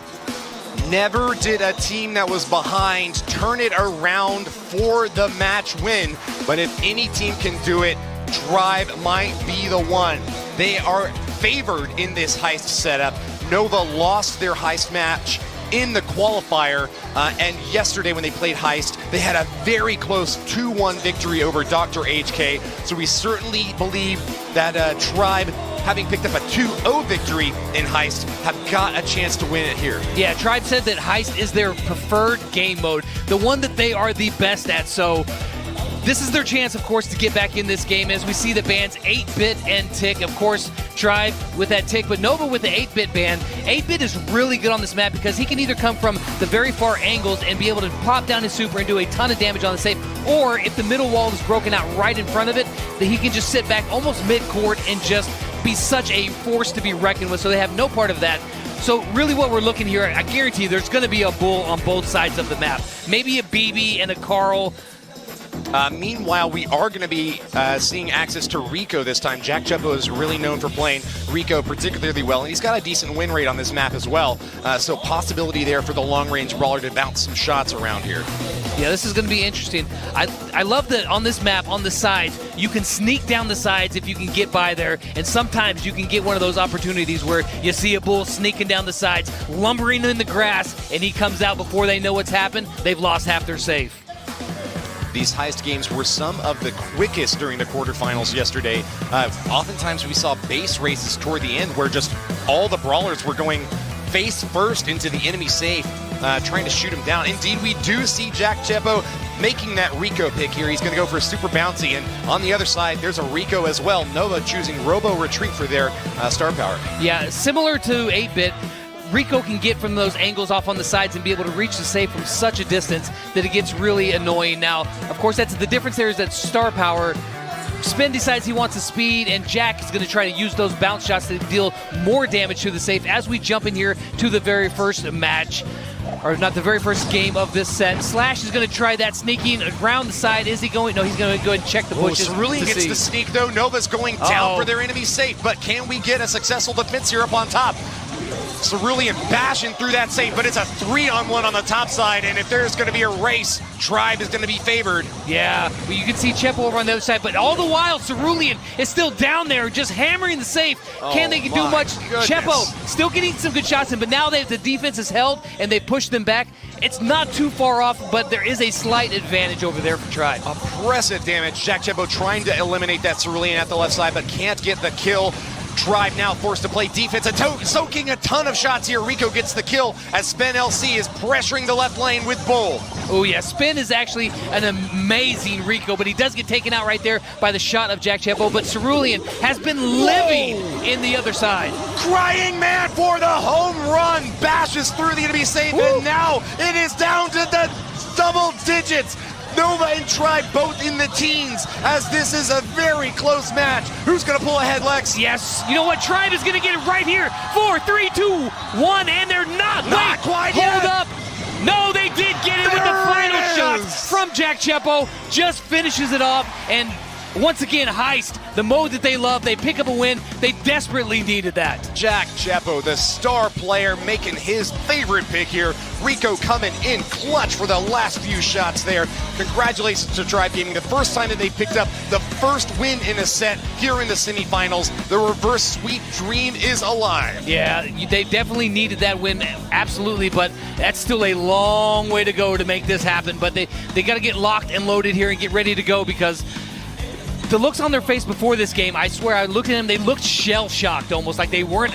Never did a team that was behind turn it around for the match win, but if any team can do it, Tribe might be the one. They are favored in this heist setup. Nova lost their heist match in the qualifier, and yesterday when they played heist, they had a very close 2-1 victory over Dr. HK, so we certainly believe that Tribe, having picked up a 2-0 victory in Heist, have got a chance to win it here. Yeah, Tribe said that Heist is their preferred game mode, the one that they are the best at, so this is their chance, of course, to get back in this game as we see the bans 8-Bit and Tick. Of course, Tribe with that Tick, but Nova with the 8-Bit ban. 8-Bit is really good on this map because he can either come from the very far angles and be able to pop down his super and do a ton of damage on the safe, or if the middle wall is broken out right in front of it, that he can just sit back almost mid-court and just be such a force to be reckoned with, so they have no part of that. So really what we're looking here, I guarantee you there's going to be a bull on both sides of the map. Maybe a BB and a Carl. Meanwhile, we are going to be seeing access to Rico this time. Jack Chepo is really known for playing Rico particularly well, and he's got a decent win rate on this map as well. So possibility there for the long-range brawler to bounce some shots around here. Yeah, this is going to be interesting. I love that on this map, on the sides, you can sneak down the sides if you can get by there, and sometimes you can get one of those opportunities where you see a bull sneaking down the sides, lumbering in the grass, and he comes out before they know what's happened. They've lost half their safe. These heist games were some of the quickest during the quarterfinals yesterday. Oftentimes we saw base races toward the end where just all the brawlers were going face first into the enemy safe, trying to shoot him down. Indeed, we do see Jack Chepo making that Rico pick here. He's going to go for a super bouncy, and on the other side, there's a Rico as well. Nova choosing Robo Retreat for their star power. Yeah, similar to 8-Bit, Rico can get from those angles off on the sides and be able to reach the safe from such a distance that it gets really annoying. Now, of course, that's the difference there is that star power. Spin decides he wants the speed, and Jack is going to try to use those bounce shots to deal more damage to the safe as we jump in here to the very first match. Or not the very first game of this set. Slash is going to try that sneaking around the side. Is he going? No, he's going to go ahead and check the bushes. Cerulean gets the sneak, though. Nova's going down for their enemy safe, but can we get a successful defense here up on top? Cerulean bashing through that safe, but it's a 3-on-1 on the top side, and if there's going to be a race, Tribe is going to be favored. Yeah, well, you can see Chepo over on the other side, but all the while, Cerulean is still down there, just hammering the safe. Can they do much? Goodness. Chepo still getting some good shots in, but now the defense is held, and they push them back. It's not too far off, but there is a slight advantage over there for Tribe. Impressive damage. Jack Chepo trying to eliminate that Cerulean at the left side, but can't get the kill. Tribe now forced to play defense, soaking a ton of shots here. Rico gets the kill as Spen LC is pressuring the left lane with Bull. Oh yeah, Spin is actually an amazing Rico, but he does get taken out right there by the shot of Jack Chepo, but Cerulean has been living in the other side. Crying Man for the home run, bashes through the enemy safe, and now it is down to the double digits. Nova and Tribe both in the teens, as this is a very close match. Who's gonna pull ahead, Lex? Yes, you know what? Tribe is gonna get it right here. 4, 3, 2, 1, and they're not. Not quite hold yet. up. No, they did get it with the There final it shot is. from Jack Chepo. Just finishes it off, and once again, Heist, the mode that they love, they pick up a win. They desperately needed that. Jack Chepo, the star player, making his favorite pick here. Rico coming in clutch for the last few shots there. Congratulations to Tribe Gaming. The first time that they picked up the first win in a set here in the semifinals. The reverse sweep dream is alive. Yeah, they definitely needed that win, absolutely, but that's still a long way to go to make this happen. But they got to get locked and loaded here and get ready to go, because the looks on their face before this game, I swear, I looked at them, they looked shell-shocked almost, like they were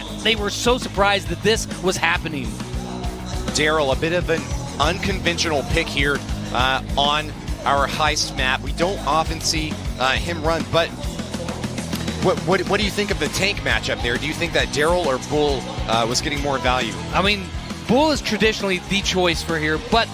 so surprised that this was happening. Daryl, a bit of an unconventional pick here on our Heist map. We don't often see him run, but what do you think of the tank matchup there? Do you think that Daryl or Bull was getting more value? I mean, Bull is traditionally the choice for here, but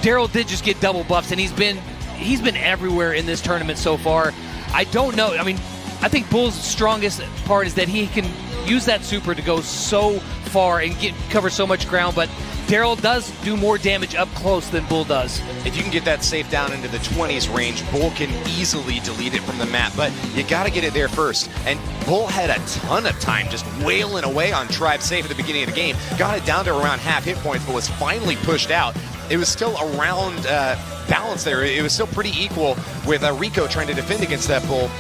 Daryl did just get double buffs, and he's been everywhere in this tournament so far. I don't know. I mean, I think Bull's strongest part is that he can use that super to go so far and cover so much ground, but Daryl does do more damage up close than Bull does. If you can get that safe down into the 20s range, Bull can easily delete it from the map, but you got to get it there first. And Bull had a ton of time just wailing away on Tribe safe at the beginning of the game. Got it down to around half hit points, but was finally pushed out. It was still around balance there. It was still pretty equal with Rico trying to defend against that Bull.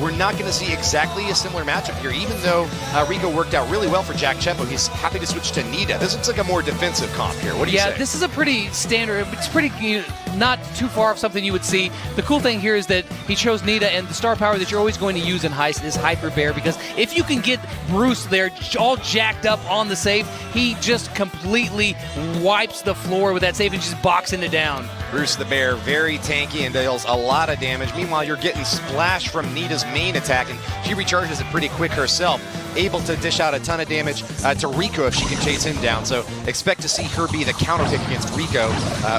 We're not going to see exactly a similar matchup here, even though Rico worked out really well for Jack Chepo. He's happy to switch to Nita. This looks like a more defensive comp here. What do you say? Yeah, this is a pretty standard, it's pretty not too far off something you would see. The cool thing here is that he chose Nita, and the star power that you're always going to use in Heist is Hyper Bear, because if you can get Bruce there all jacked up on the safe, he just completely wipes the floor with that safe and just boxing it down. Bruce the Bear, very tanky and deals a lot of damage. Meanwhile, you're getting splashed from Nita's main attack, and she recharges it pretty quick herself. Able to dish out a ton of damage to Rico if she can chase him down. So expect to see her be the counter pick against Rico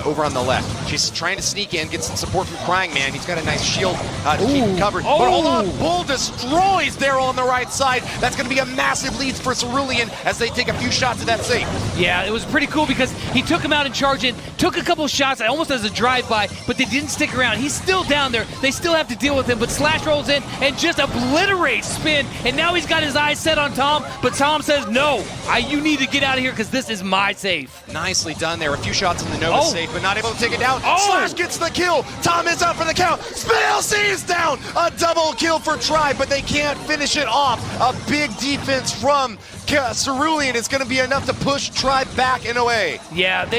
over on the left. She's trying to sneak in, get some support from Crying Man. He's got a nice shield to keep him covered. But hold on, Bull destroys Daryl on the right side. That's going to be a massive lead for Cerulean as they take a few shots at that safe. Yeah, it was pretty cool because he took him out and charged in, took a couple shots almost as a drive-by, but they didn't stick around. He's still down there. They still have to deal with him, but Slash rolls in and just obliterates Spin, and now he's got his eyes set on Tom, but Tom says, no, you need to get out of here because this is my safe. Nicely done there. A few shots in the Nova safe, but not able to take it down. Slash gets the kill. Tom is up for the count. Spin LC is down. A double kill for Tribe, but they can't finish it off. A big defense from Cerulean is going to be enough to push Tribe back and away. Yeah,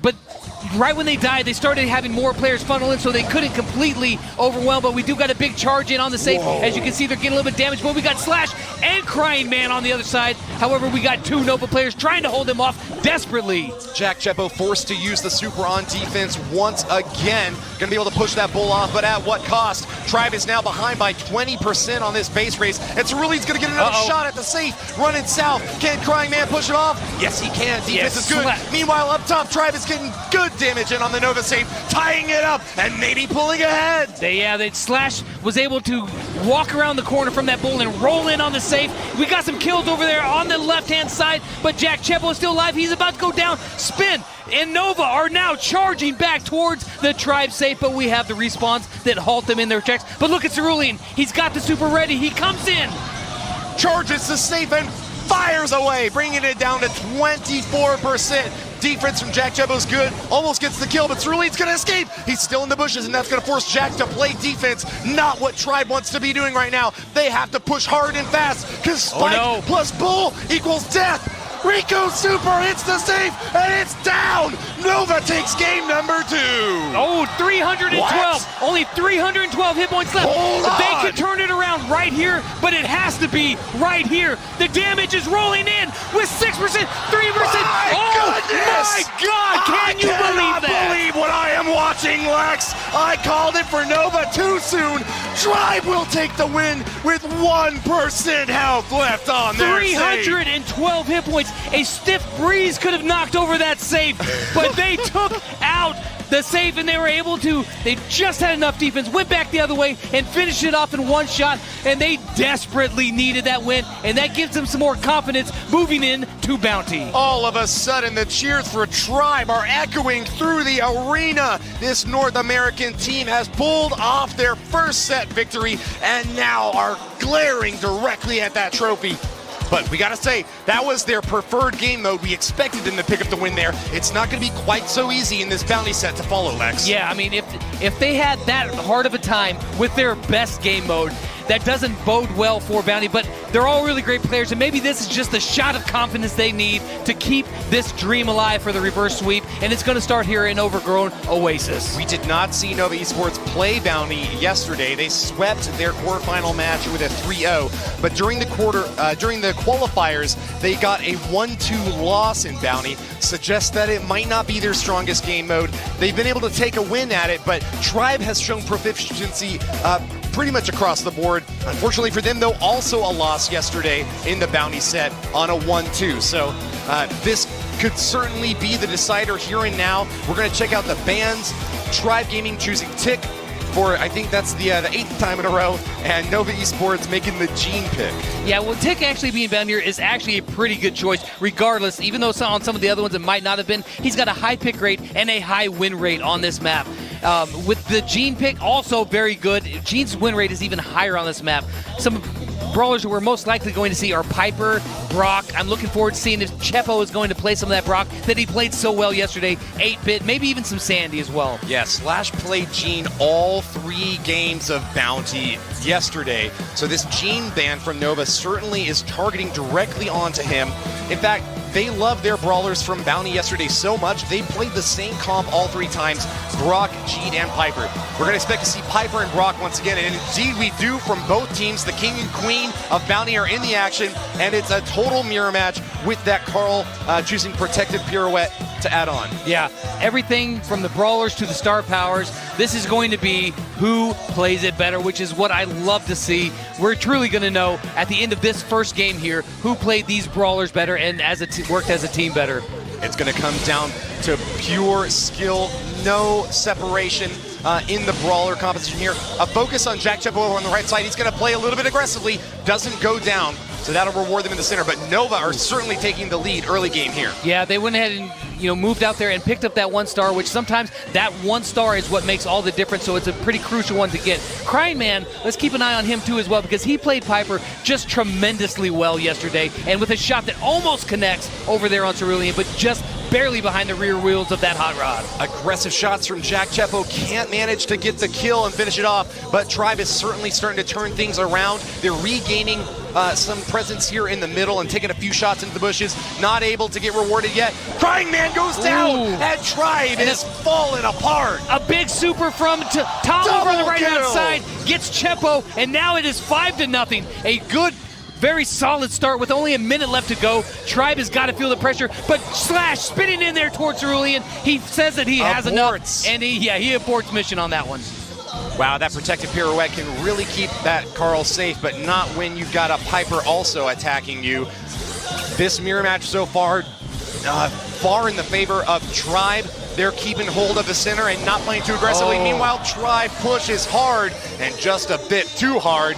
but right when they died, they started having more players funnel in, so they couldn't completely overwhelm, but we do got a big charge in on the safe. Whoa. As you can see, they're getting a little bit damaged, but we got Slash and Crying Man on the other side. However, we got two Nova players trying to hold them off desperately. Jack Chepo forced to use the super on defense once again. Going to be able to push that Bull off, but at what cost? Tribe is now behind by 20% on this base race, and Cerulean's going to get another shot at the safe. Running south. Can Crying Man push it off? Yes, he can. Defense is good. Meanwhile, up top, Tribe is getting good damage in on the Nova safe, tying it up and maybe pulling ahead. Slash was able to walk around the corner from that Bull and roll in on the safe. We got some kills over there on the left-hand side, but Jack Chepo is still alive. He's about to go down. Spin and Nova are now charging back towards the Tribe safe, but we have the respawns that halt them in their checks. But look at Cerulean. He's got the super ready. He comes in. Charges the safe and fires away, bringing it down to 24%. Defense from Jack Chepo's good, almost gets the kill, but Cerulean's going to escape. He's still in the bushes, and that's going to force Jack to play defense, not what Tribe wants to be doing right now. They have to push hard and fast, because Spike plus Bull equals death. Rico Super hits the save, and it's down. Nova takes game number 2. Oh, 312. What? Only 312 hit points left. Hold They on. could turn it around right here, but it has to be right here. The damage is rolling in with 6%, 3%. My Oh goodness! my God! Can you believe that? Believe what I am watching, Lex. I called it for Nova too soon. Tribe will take the win with 1% health left on their save. 312 hit points. A stiff breeze could have knocked over that safe, but they took out the safe and they were able to. They just had enough defense, went back the other way and finished it off in one shot, and they desperately needed that win, and that gives them some more confidence moving in to Bounty. All of a sudden, the cheers for Tribe are echoing through the arena. This North American team has pulled off their first set victory and now are glaring directly at that trophy. But we gotta say, that was their preferred game mode. We expected them to pick up the win there. It's not gonna be quite so easy in this Bounty set to follow, Lex. Yeah, I mean, if they had that hard of a time with their best game mode, that doesn't bode well for Bounty, but they're all really great players, and maybe this is just the shot of confidence they need to keep this dream alive for the reverse sweep, and it's going to start here in Overgrown Oasis. We did not see Nova Esports play Bounty yesterday. They swept their quarterfinal match with a 3-0, but during the qualifiers, they got a 1-2 loss in Bounty. Suggests that it might not be their strongest game mode. They've been able to take a win at it, but Tribe has shown proficiency pretty much across the board. Unfortunately for them, though, also a loss yesterday in the Bounty set on a 1-2. So this could certainly be the decider here and now. We're going to check out the bans. Tribe Gaming choosing Tick for, I think that's the 8th time in a row, and Nova Esports making the Gene pick. Yeah, well, Tick actually being down here is actually a pretty good choice, regardless, even though on some of the other ones it might not have been. He's got a high pick rate and a high win rate on this map. With the Gene pick, also very good. Gene's win rate is even higher on this map. Some brawlers who we're most likely going to see are Piper, Brock. I'm looking forward to seeing if Chepo is going to play some of that Brock that he played so well yesterday. 8-bit, maybe even some Sandy as well. Yeah, Slash played Gene all 3 games of Bounty yesterday. So this Gene ban from Nova certainly is targeting directly onto him. In fact, they love their brawlers from Bounty yesterday so much, they played the same comp all 3 times, Brock, Gene, and Piper. We're going to expect to see Piper and Brock once again, and indeed we do from both teams. The King and Queen of Bounty are in the action, and it's a total mirror match with that Carl choosing Protective Pirouette to add on. Yeah, everything from the brawlers to the star powers, this is going to be who plays it better, which is what I love to see. We're truly going to know at the end of this first game here who played these brawlers better and worked as a team better. It's going to come down to pure skill, no separation in the brawler competition here. A focus on Jack Chepo on the right side. He's going to play a little bit aggressively, doesn't go down, so that'll reward them in the center. But Nova are certainly taking the lead early game here. Yeah, they went ahead and moved out there and picked up that 1 star, which sometimes that 1 star is what makes all the difference, so it's a pretty crucial one to get. Crying Man, let's keep an eye on him too as well, because he played Piper just tremendously well yesterday, and with a shot that almost connects over there on Cerulean, but just barely behind the rear wheels of that hot rod. Aggressive shots from Jack Chepo, can't manage to get the kill and finish it off, but Tribe is certainly starting to turn things around. They're regaining some presence here in the middle and taking a few shots into the bushes, not able to get rewarded yet. Crying Man goes down, and Tribe is falling apart. A big super from Tom over on the right-hand side, gets Chepo, and now it is 5-0. A good, very solid start with only a minute left to go. Tribe has got to feel the pressure, but Slash spinning in there towards Cerulean. He says that he has enough, and he aborts mission on that one. Wow, that Protective Pirouette can really keep that Carl safe, but not when you've got a Piper also attacking you. This mirror match so far, far in the favor of Tribe. They're keeping hold of the center and not playing too aggressively. Meanwhile, Tribe pushes hard and just a bit too hard.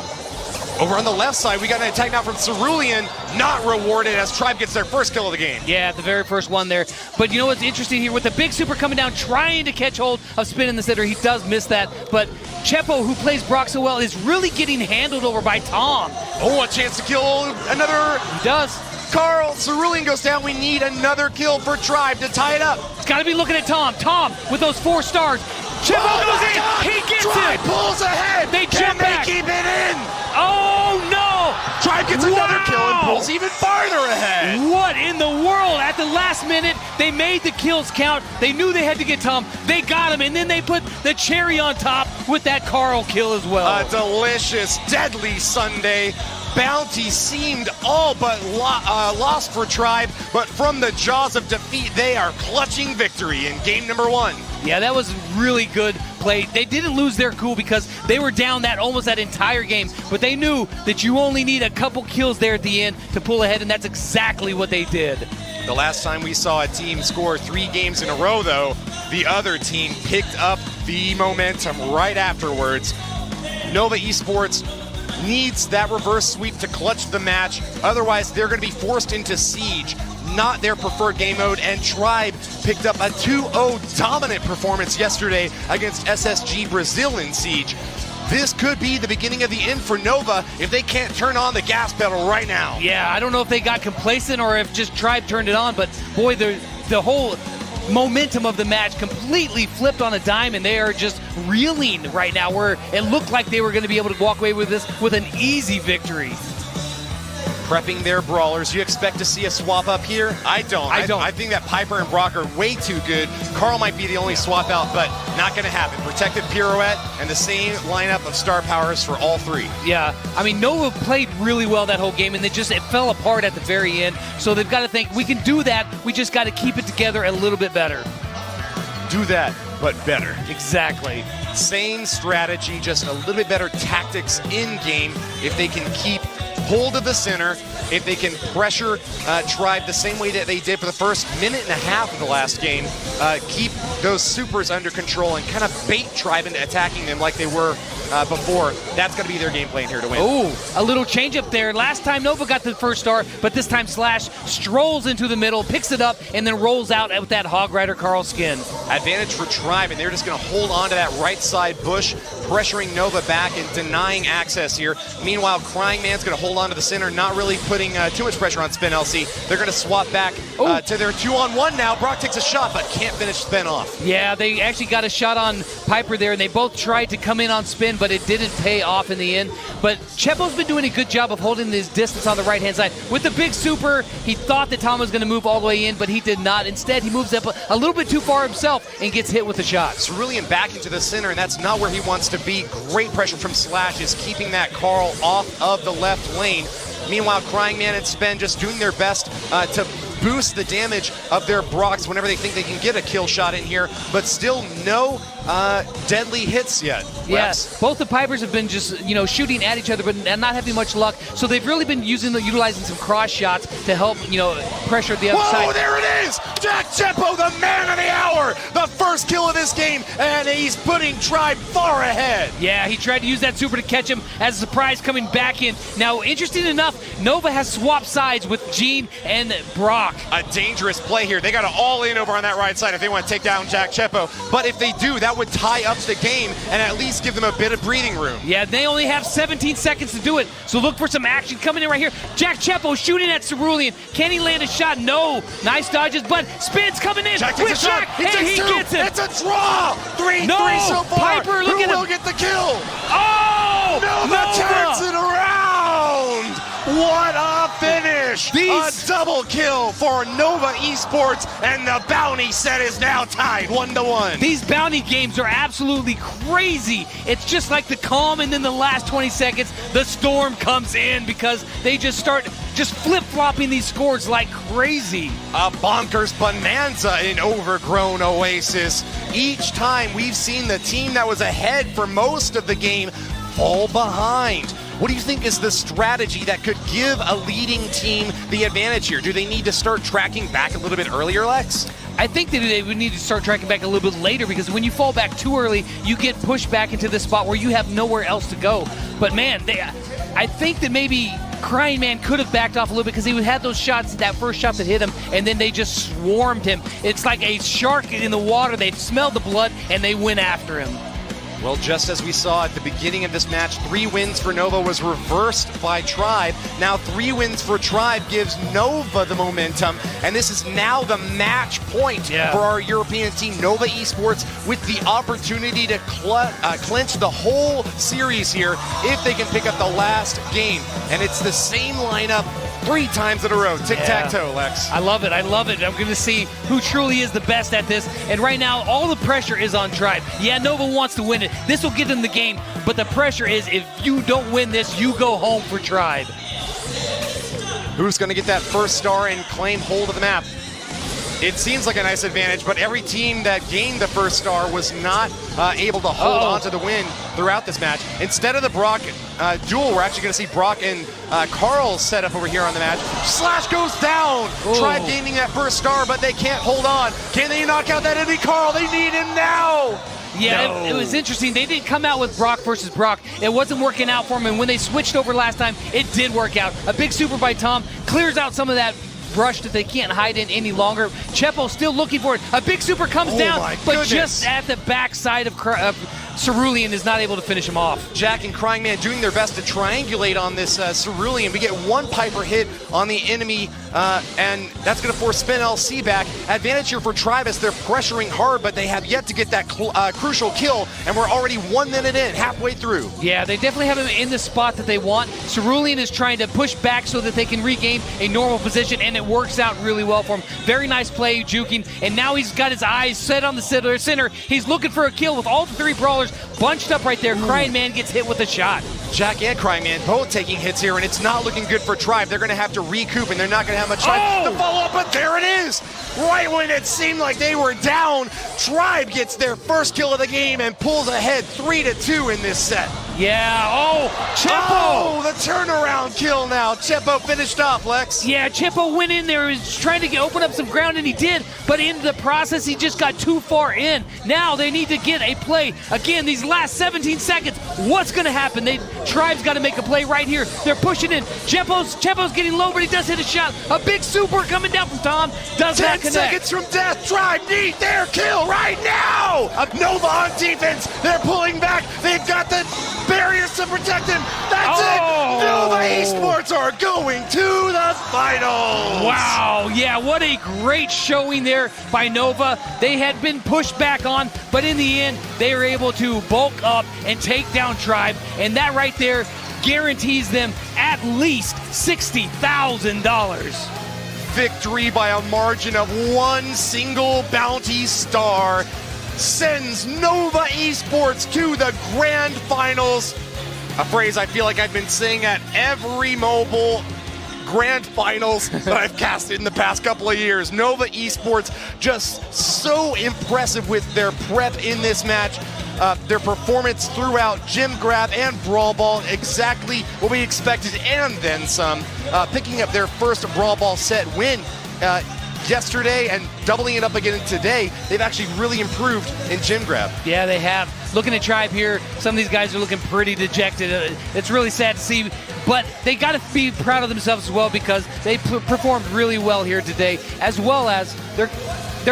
Over on the left side, we got an attack now from Cerulean, not rewarded as Tribe gets their first kill of the game. Yeah, the very first one there. But you know what's interesting here? With the big super coming down, trying to catch hold of Spin in the center, he does miss that. But Chepo, who plays Brock so well, is really getting handled over by Tom. Oh, a chance to kill another. He does. Carl, Cerulean goes down. We need another kill for Tribe to tie it up. It's got to be looking at Tom. Tom with those 4 stars. Chepo goes in. God. He gets Tribe it. pulls ahead. They jump back. Keep it in. Oh, no. Tribe gets gets another kill and pulls even farther ahead. What in the world? At the last minute, they made the kills count. They knew they had to get Tom. They got him, and then they put the cherry on top with that Carl kill as well. A delicious, deadly Sunday. Bounty seemed all but lost for Tribe, but from the jaws of defeat, they are clutching victory in game number 1. Yeah, that was really good play. They didn't lose their cool because they were down almost that entire game, but they knew that you only need a couple kills there at the end to pull ahead, and that's exactly what they did. The last time we saw a team score 3 games in a row, though, the other team picked up the momentum right afterwards. Nova Esports needs that reverse sweep to clutch the match. Otherwise, they're going to be forced into Siege, not their preferred game mode, and Tribe picked up a 2-0 dominant performance yesterday against SSG Brazil in Siege. This could be the beginning of the end for Nova if they can't turn on the gas pedal right now. Yeah, I don't know if they got complacent or if just Tribe turned it on, but boy, the whole momentum of the match completely flipped on a dime, and they are just reeling right now, where it looked like they were going to be able to walk away with this with an easy victory. Prepping their brawlers. You expect to see a swap up here? I don't. I think that Piper and Brock are way too good. Carl might be the only swap out, but not going to happen. Protected pirouette and the same lineup of star powers for all 3. Yeah, I mean, Nova played really well that whole game, and it fell apart at the very end. So they've got to think, we can do that. We just got to keep it together a little bit better. Do that, but better. Exactly. Same strategy, just a little bit better tactics in game if they can keep hold of the center, if they can pressure Tribe the same way that they did for the first minute and a half of the last game, keep those supers under control and kind of bait Tribe into attacking them like they were before. That's going to be their game plan here to win. Oh, a little change up there. Last time Nova got the first star, but this time Slash strolls into the middle, picks it up, and then rolls out with that Hog Rider Carl skin. Advantage for Tribe, and they're just going to hold on to that right side bush, pressuring Nova back and denying access here. Meanwhile, Crying Man's going to hold on to the center, not really putting too much pressure on Spin LC. They're going to swap back to their 2-on-1 now. Brock takes a shot, but can't finish Spin off. Yeah, they actually got a shot on Piper there, and they both tried to come in on Spin, but it didn't pay off in the end. But Chepo's been doing a good job of holding his distance on the right-hand side. With the big super, he thought that Tom was going to move all the way in, but he did not. Instead, he moves up a little bit too far himself and gets hit with a shot. Cerulean back into the center, and that's not where he wants to be. Great pressure from Slash is keeping that Carl off of the left lane. Meanwhile, Crying Man and Spen just doing their best to boost the damage of their Brocks whenever they think they can get a kill shot in here, but still no deadly hits yet. Yes, both the Pipers have been just, shooting at each other, but not having much luck. So they've really been utilizing some cross shots to help, pressure the other side. Oh, there it is! Jack Chepo, the man of the hour! The first kill of this game, and he's putting Tribe far ahead. Yeah, he tried to use that super to catch him as a surprise coming back in. Now, interesting enough, Nova has swapped sides with Gene and Brock. A dangerous play here. They got to all in over on that right side if they want to take down Jack Chepo. But if they do, that would tie up the game and at least give them a bit of breathing room. Yeah, they only have 17 seconds to do it, so look for some action coming in right here. Jack Chepo shooting at Cerulean. Can he land a shot? No. Nice dodges, but Spin's coming in. Jack takes a shot. And he gets it. It's a draw. 3-3 so far. Piper, look at him. Who will get the kill? Oh! Nova turns it around. What a finish! A double kill for Nova Esports, and the bounty set is now tied 1-1. These bounty games are absolutely crazy. It's just like the calm, and then the last 20 seconds, the storm comes in because they just start flip-flopping these scores like crazy. A bonkers bonanza in Overgrown Oasis. Each time we've seen the team that was ahead for most of the game fall behind. What do you think is the strategy that could give a leading team the advantage here? Do they need to start tracking back a little bit earlier, Lex? I think that they would need to start tracking back a little bit later, because when you fall back too early, you get pushed back into this spot where you have nowhere else to go. But man, I think that maybe Crying Man could have backed off a little bit because he had those shots, that first shot that hit him, and then they just swarmed him. It's like a shark in the water. They smelled the blood, and they went after him. Well, just as we saw at the beginning of this match, 3 wins for Nova was reversed by Tribe. Now 3 wins for Tribe gives Nova the momentum, and this is now the match point for our European team, Nova Esports, with the opportunity to clinch the whole series here if they can pick up the last game. And it's the same lineup 3 times in a row. Tic-tac-toe, Lex. I love it. I love it. I'm going to see who truly is the best at this. And right now, all the pressure is on Tribe. Yeah, Nova wants to win it. This will get them the game. But the pressure is, if you don't win this, you go home for Tribe. Who's going to get that first star and claim hold of the map? It seems like a nice advantage, but every team that gained the first star was not able to hold on to the win throughout this match. Instead of the Brock duel, we're actually going to see Brock and Carl's set up over here on the match. Slash goes down. Tribe gaining that first star, but they can't hold on. Can they knock out that enemy Carl? They need him now. Yeah, it was interesting. They didn't come out with Brock versus Brock. It wasn't working out for them, and when they switched over last time, it did work out. A big super by Tom clears out some of that brush that they can't hide in any longer. Chepo still looking for it. A big super comes down, but just at the backside of Cerulean is not able to finish him off. Jack and Crying Man doing their best to triangulate on this Cerulean. We get 1 Piper hit on the enemy, and that's going to force Spin LC back. Advantage here for Tribe as they're pressuring hard, but they have yet to get that crucial kill, and we're already 1 minute in, halfway through. Yeah, they definitely have him in the spot that they want. Cerulean is trying to push back so that they can regain a normal position, and it works out really well for him. Very nice play, juking, and now he's got his eyes set on the center. He's looking for a kill with all the 3 brawlers bunched up right there. Crying Man gets hit with a shot. Jack and Crying Man both taking hits here, and it's not looking good for Tribe. They're going to have to recoup, and they're not going to have much time to follow up, but there it is! Right when it seemed like they were down, Tribe gets their first kill of the game and pulls ahead 3-2 in this set. Yeah, Chepo! Oh, the turnaround kill now. Chepo finished off, Lex. Yeah, Chepo went in there, he was trying to open up some ground, and he did, but in the process, he just got too far in. Now they need to get a play. Again, these last 17 seconds, what's going to happen? Tribe's got to make a play right here. They're pushing in. Chepo's getting low, but he does hit a shot. A big super coming down from Tom. Does not 10 connect. seconds from death. Tribe need their kill right now. Nova on defense. They're pulling back. They've got the barriers to protect him. That's it. Nova Esports are going to the finals. Wow. Yeah, what a great showing there by Nova. They had been pushed back on, but in the end, they were able to bulk up and take down Tribe. And that right there guarantees them at least $60,000. Victory by a margin of 1 single bounty star sends Nova Esports to the grand finals. A phrase I feel like I've been saying at every mobile grand finals that I've casted in the past couple of years. Nova Esports just so impressive with their prep in this match. Their performance throughout Gym Grab and Brawl Ball, exactly what we expected and then some. Picking up their first Brawl Ball set win yesterday and doubling it up again today. They've actually really improved in Gym Grab. Yeah, they have. Looking at Tribe here, some of these guys are looking pretty dejected. It's really sad to see, but they got to be proud of themselves as well because they performed really well here today, as well as they're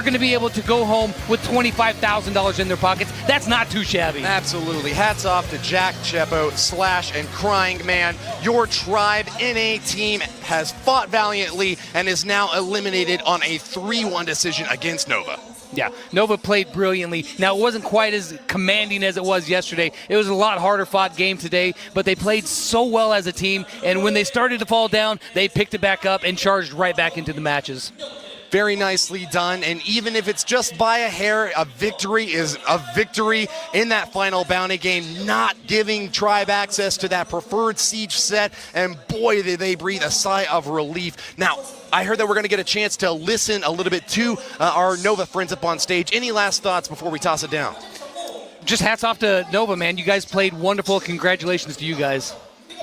going to be able to go home with $25,000 in their pockets. That's not too shabby. Absolutely. Hats off to Jack, Chepo, Slash, and Crying Man. Your Tribe NA team has fought valiantly and is now eliminated on a 3-1 decision against Nova. Yeah, Nova played brilliantly. Now, it wasn't quite as commanding as it was yesterday. It was a lot harder fought game today, but they played so well as a team, and when they started to fall down, they picked it back up and charged right back into the matches. Very nicely done, and even if it's just by a hair, a victory is a victory in that final bounty game, not giving Tribe access to that preferred siege set, and boy, did they breathe a sigh of relief. Now, I heard that we're going to get a chance to listen a little bit to our Nova friends up on stage. Any last thoughts before we toss it down? Just hats off to Nova, man. You guys played wonderful. Congratulations to you guys.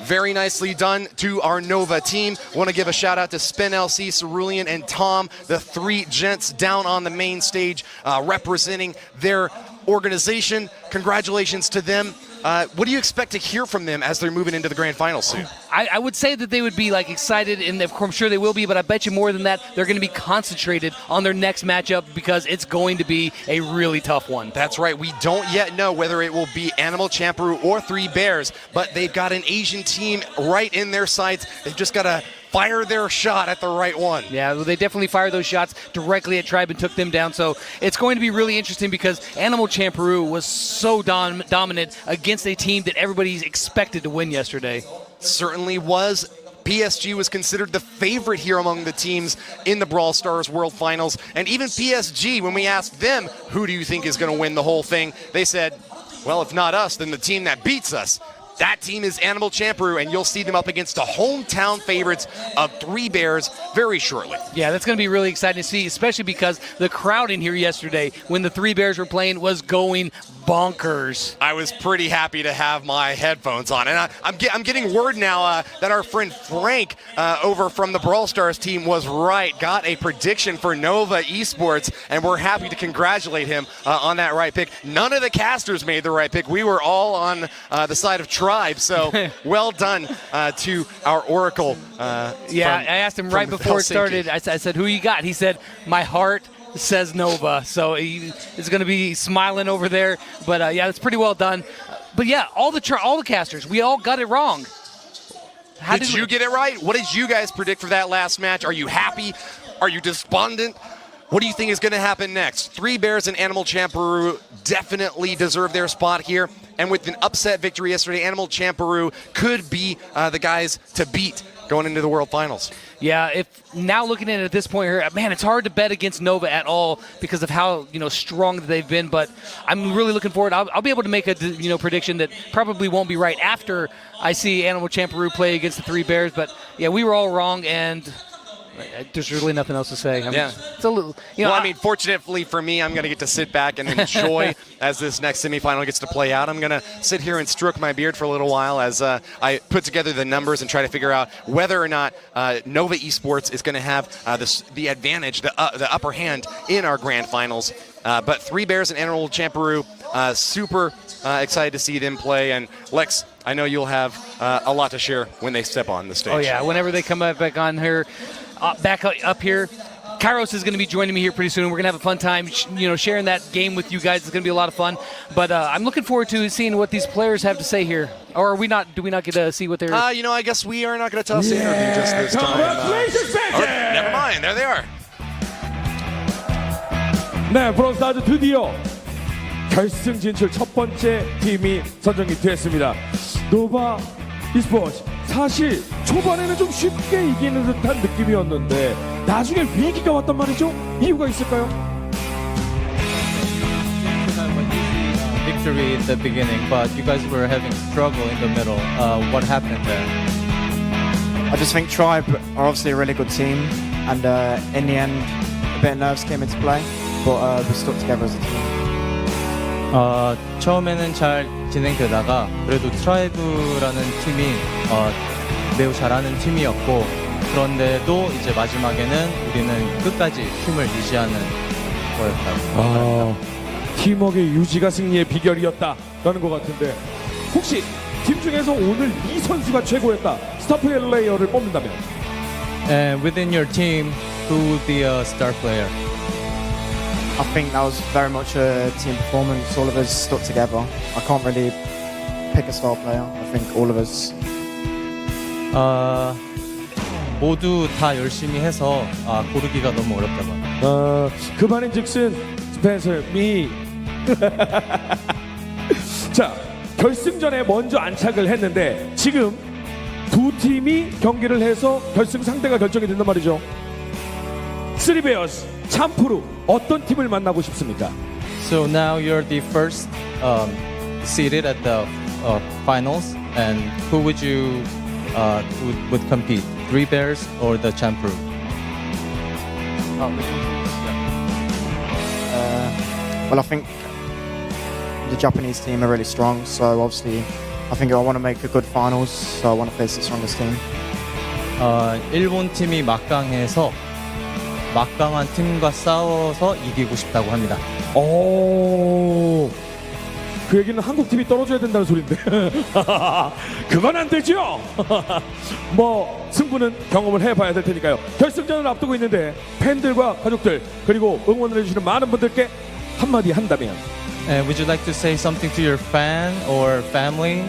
Very nicely done to our Nova team. Want to give a shout out to Spin LC, Cerulean, and Tom, the 3 gents down on the main stage representing their organization. Congratulations to them. what do you expect to hear from them as they're moving into the grand finals soon? I would say that they would be like excited, and I'm sure they will be, but I bet you more than that, they're going to be concentrated on their next matchup because it's going to be a really tough one. That's right. We don't yet know whether it will be Animal Champeroo or Three Bears, but they've got an Asian team right in their sights. They've just got to fire their shot at the right one. Yeah, well, they definitely fired those shots directly at Tribe and took them down. So it's going to be really interesting because Animal Champeroo was so dominant against a team that everybody's expected to win yesterday. Certainly was. PSG was considered the favorite here among the teams in the Brawl Stars World Finals. And even PSG, when we asked them, who do you think is going to win the whole thing, they said, well, if not us, then the team that beats us. That team is Animal Champeroo, and you'll see them up against the hometown favorites of Three Bears very shortly. Yeah, that's going to be really exciting to see, especially because the crowd in here yesterday when the Three Bears were playing was going bonkers. I was pretty happy to have my headphones on, and I'm getting word now that our friend Frank over from the Brawl Stars team was right, got a prediction for Nova Esports, and we're happy to congratulate him on that right pick. None of the casters made the right pick. We were all on the side of Tribe, so well done to our Oracle. Yeah, I asked him right before it started, I said, who you got? He said, my heart says Nova, so he is going to be smiling over there. But yeah, that's pretty well done. But yeah, all the casters, we all got it wrong. How did you get it right? What did you guys predict for that last match? Are you happy? Are you despondent? What do you think is going to happen next? Three Bears and Animal Champeroo definitely deserve their spot here. And with an upset victory yesterday, Animal Champeroo could be the guys to beat going into the World Finals. Yeah, if now looking at it at this point here, man, it's hard to bet against Nova at all because of how strong that they've been. But I'm really looking forward. I'll be able to make a prediction that probably won't be right after I see Animal Champeroo play against the Three Bears. But yeah, we were all wrong, and there's really nothing else to say. It's a little, well, I mean, fortunately for me, I'm going to get to sit back and enjoy as this next semifinal gets to play out. I'm going to sit here and stroke my beard for a little while as I put together the numbers and try to figure out whether or not Nova Esports is going to have the advantage, the upper hand in our grand finals. But Three Bears and Animal Champeroo, super excited to see them play. And Lex, I know you'll have a lot to share when they step on the stage. Oh yeah, whenever they come back on here. Back up here, Kairos is going to be joining me here pretty soon. We're going to have a fun time, sharing that game with you guys. It's going to be a lot of fun. But I'm looking forward to seeing what these players have to say here. Or are we not? Do we not get to see what they're? I guess we are not going to tell us the interview just this time. Congratulations, Never mind. There they are. 네, 브론스타즈 드디어 결승 진출 첫 번째 팀이 선정이 됐습니다. 노바 e스포츠. 사실 초반에는 좀 쉽게 이기는 듯한 느낌이었는데 나중에 위기가 왔단 말이죠. 이유가 있을까요? Victory in the beginning, but you guys were having struggle in the middle. What happened there? I just think Tribe are obviously a really good team, and in the end, a bit of nerves came into play, but we stuck together as a team. 처음에는 잘 진행되다가 그래도 트라이브라는 팀이 매우 잘하는 팀이었고 그런데도 이제 마지막에는 우리는 끝까지 팀을 유지하는 거였다고. 팀워크의 유지가 승리의 비결이었다라는 것 같은데 혹시 팀 중에서 오늘 이 선수가 최고였다 스타 플레이어를 뽑는다면? And within your team, who would be a star player? I think that was very much a team performance. All of us stuck together. I can't really pick a star player. I think all of us. 모두 다 열심히 해서 고르기가 너무 어렵다고 합니다. 그 말인즉슨 스펜서 미. 자, 결승전에 먼저 안착을 했는데 지금 두 팀이 경기를 해서 결승 상대가 결정이 된단 말이죠. 쓰리베어스, 참프루 어떤 팀을 만나고 싶습니까? So now you're the first seeded at the finals, and who would you would compete? Three Bears or the Champroo? Well, I think the Japanese team are really strong, so obviously I think I want to make a good finals, so I want to face the strongest team. 일본 팀이 막강해서 막강한 팀과 싸워서 이기고 싶다고 합니다. 오, 그 얘기는 한국 팀이 떨어져야 된다는 소린데. 그건 안 되죠. 뭐 승부는 경험을 해봐야 될 테니까요. 결승전을 앞두고 있는데 팬들과 가족들 그리고 응원을 해주시는 많은 분들께 한마디 한다면. Would you like to say something to your fan or family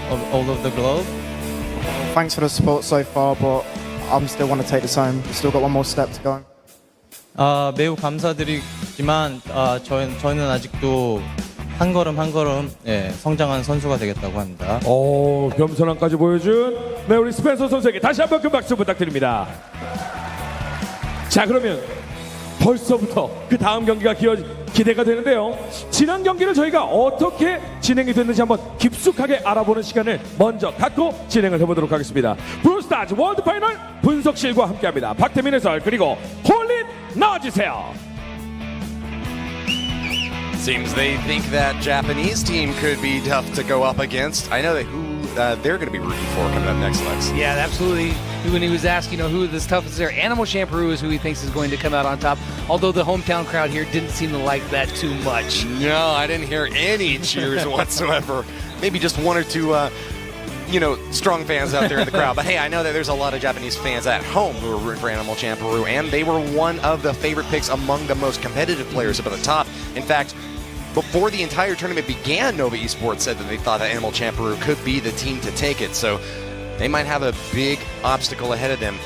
of all over the globe? Thanks for the support so far, but I'm still want to take this home. We've still got one more step to go. 매우 감사드리지만 저희는 아직도 한 걸음 한 걸음 성장한 선수가 되겠다고 합니다. 겸손함까지 보여준 네, 우리 스펜서 선수에게 다시 한번 큰 박수 부탁드립니다. 자, 그러면 벌써부터 그 다음 경기가 기대가 되는데요. 지난 경기를 저희가 어떻게 진행이 됐는지 한번 깊숙하게 알아보는 시간을 먼저 갖고 진행을 해보도록 하겠습니다. 브롤스타즈 월드 파이널 분석실과 함께합니다. 박태민 해설 그리고 홀린 나와주세요. Seems they think that Japanese team could be tough to go up against. I know that who they're going to be rooting for coming up next, Lex. Yeah, absolutely. When he was asked, who the toughest there, Animal Shampoo is who he thinks is going to come out on top. Although the hometown crowd here didn't seem to like that too much. No, I didn't hear any cheers whatsoever. Maybe just one or two, strong fans out there in the crowd. But hey, I know that there's a lot of Japanese fans at home who are rooting for Animal Champeroo, and they were one of the favorite picks among the most competitive players up at the top. In fact, before the entire tournament began, Nova Esports said that they thought that Animal Champeroo could be the team to take it. So they might have a big obstacle ahead of them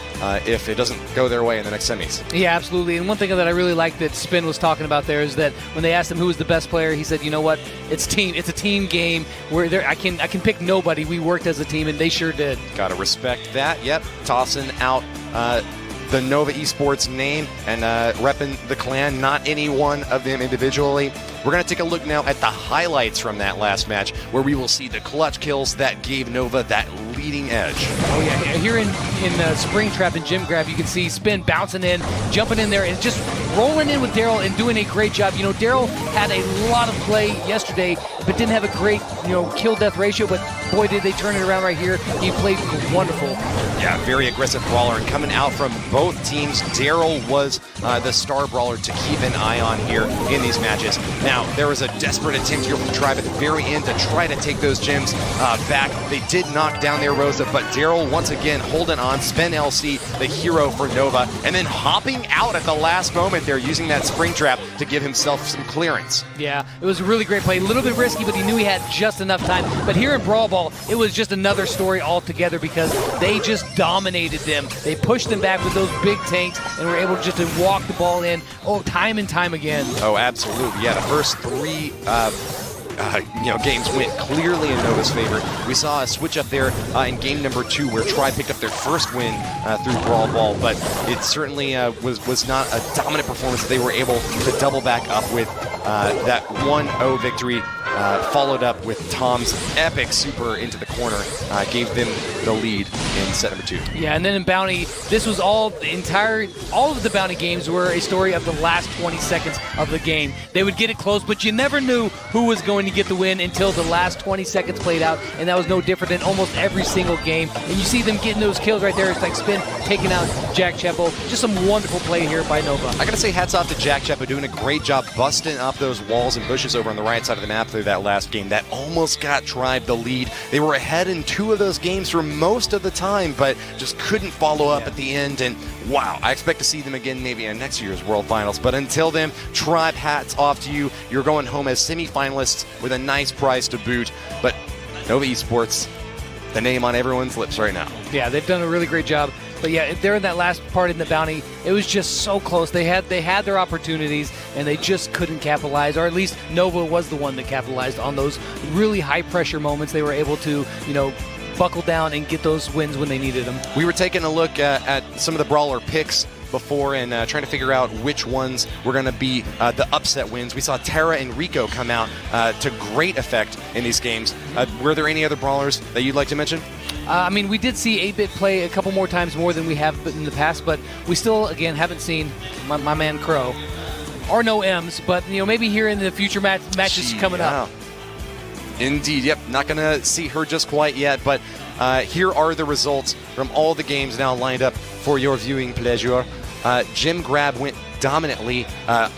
if it doesn't go their way in the next semis. Yeah, absolutely. And one thing that I really like that Spin was talking about there is that when they asked him who was the best player, he said, "You know what? It's team. It's a team game. Where I can pick nobody. We worked as a team, and they sure did." Gotta respect that. Yep, tossing out the Nova Esports name and repping the clan, not any one of them individually. We're going to take a look now at the highlights from that last match, where we will see the clutch kills that gave Nova that leading edge. Oh yeah, here in Springtrap and Gym Grab, you can see Spin bouncing in, jumping in there, and just rolling in with Daryl and doing a great job. Daryl had a lot of play yesterday, but didn't have a great, kill-death ratio, but boy, did they turn it around right here. He played wonderful. Yeah, very aggressive brawler, and coming out from both teams, Daryl was the star brawler to keep an eye on here in these matches. Now, there was a desperate attempt here from Tribe at the very end to try to take those gems back. They did knock down their Rosa, but Daryl once again holding on. Spen LC, the hero for Nova, and then hopping out at the last moment there, using that spring trap to give himself some clearance. Yeah, it was a really great play. A little bit risky, but he knew he had just enough time. But here in Brawl Ball, it was just another story altogether because they just dominated them. They pushed them back with those big tanks and were able just to walk the ball in time and time again. Oh, absolutely. Yeah, the first three games went clearly in Nova's favor. We saw a switch up there in game number 2 where Tribe picked up their first win through Brawl Ball, but it certainly was not a dominant performance. They were able to double back up with that 1-0 victory, followed up with Tom's epic super into the corner, gave them the lead in set number 2. Yeah, and then in Bounty, this was all of the Bounty games were a story of the last 20 seconds of the game. They would get it close, but you never knew who was going to get the win until the last 20 seconds played out, and that was no different in almost every single game. And you see them getting those kills right there. It's like Spin taking out Jack Chepo. Just some wonderful play here by Nova. I gotta say hats off to Jack Chepo, doing a great job busting up those walls and bushes over on the right side of the map through that last game. That almost got Tribe the lead. They were ahead in 2 of those games for most of the time, but just couldn't follow up at the end. And wow, I expect to see them again maybe in next year's World Finals. But until then, Tribe, hats off to you. You're going home as semi-finalists with a nice prize to boot. But Nova Esports, the name on everyone's lips right now. Yeah, they've done a really great job. But yeah, they're in that last part in the Bounty. It was just so close. They had their opportunities, and they just couldn't capitalize. Or at least Nova was the one that capitalized on those really high-pressure moments. They were able to, buckle down and get those wins when they needed them. We were taking a look at some of the brawler picks before and trying to figure out which ones were going to be the upset wins. We saw Terra and Rico come out to great effect in these games. Were there any other brawlers that you'd like to mention? We did see 8-Bit play a couple more times more than we have in the past, but we still, again, haven't seen my man Crow. Or no M's, but maybe here in the future matches coming up. Indeed, yep. Not going to see her just quite yet, but here are the results from all the games now lined up for your viewing pleasure. Gem Grab went dominantly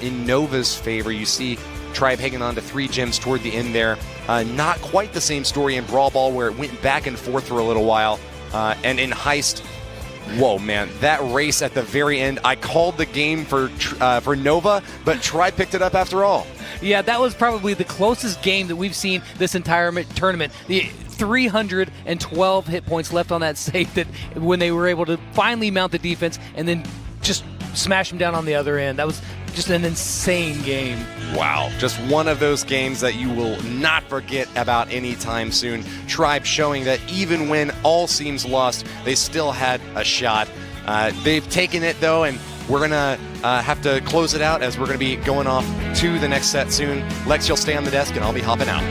in Nova's favor. You see Tribe hanging on to 3 gems toward the end there. Not quite the same story in Brawl Ball, where it went back and forth for a little while. And in Heist, whoa, man, that race at the very end, I called the game for Nova, but Tribe picked it up after all. Yeah, that was probably the closest game that we've seen this entire tournament. The 312 hit points left on that save, that when they were able to finally mount the defense and then just smash them down on the other end. That was just an insane game. Wow, just one of those games that you will not forget about anytime soon. Tribe showing that even when all seems lost, they still had a shot. They've taken it though, and we're gonna have to close it out as we're gonna be going off to the next set soon. Lex, you'll stay on the desk and I'll be hopping out.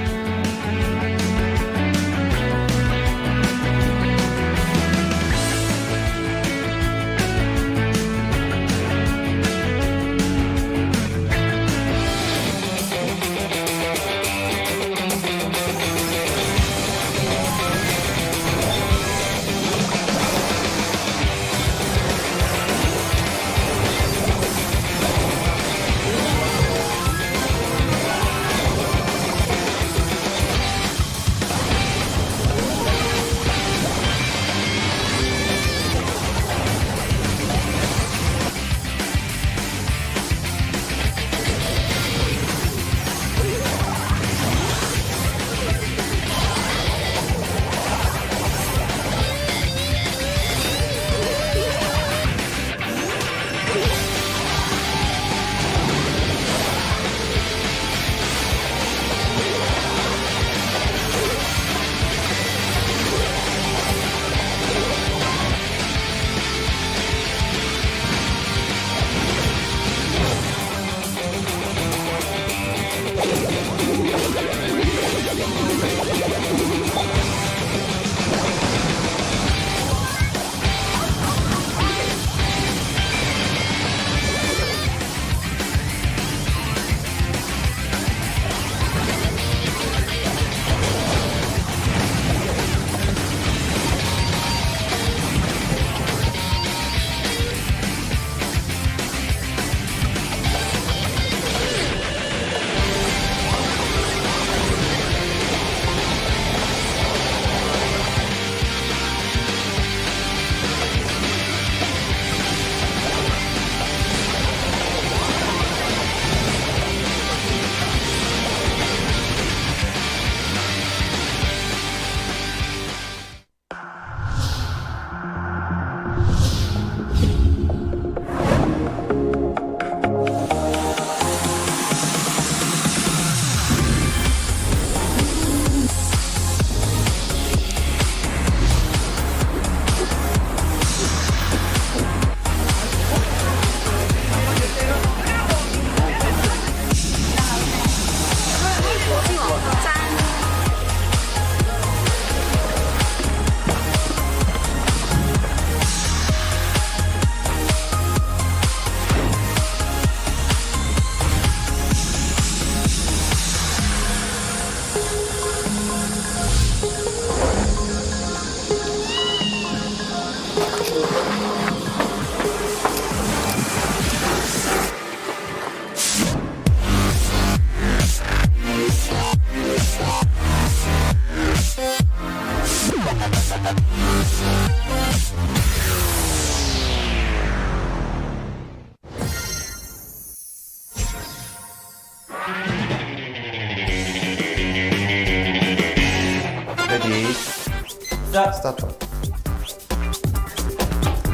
스타트.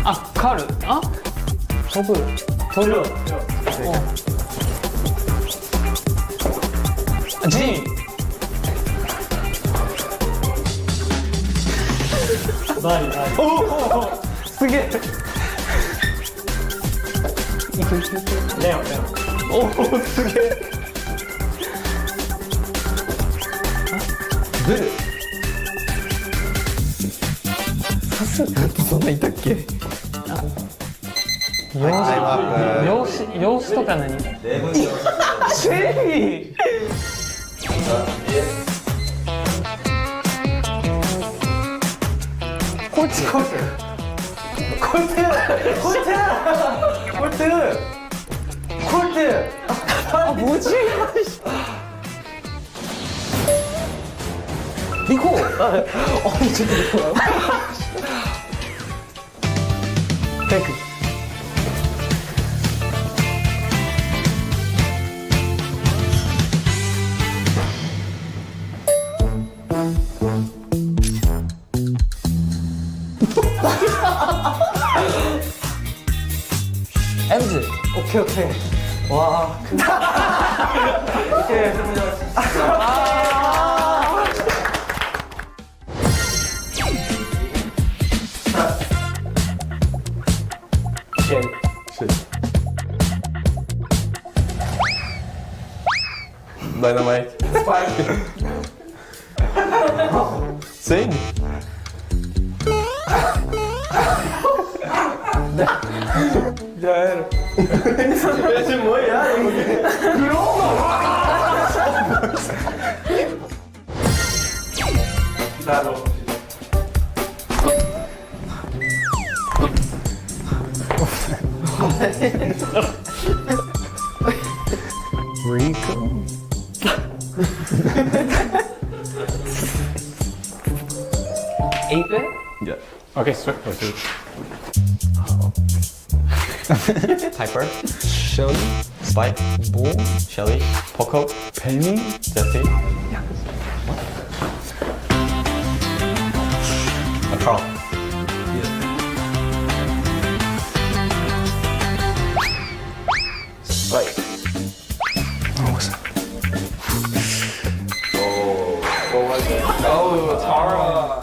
아, 카르. 어? 더블. 더블. G. 나이. 오! すげえ。レオ。おお、すげえ。ブル。さすがってそんないたっけ？用紙とか何？シェリー。こっち。あ、50円。 니코! 진짜 니코야? 탱크. 엠즈. 오케이. 와. 오케이. Dynamite. Sing. Já era. Esse molhar, Tá bom. Rico. 8-bit? Yeah. Okay, sweet. Piper. Shelly. Spike. Bull. Shelly. Poco. Penny. Jesse. A Carl. Spike. What was it? Oh, Tara.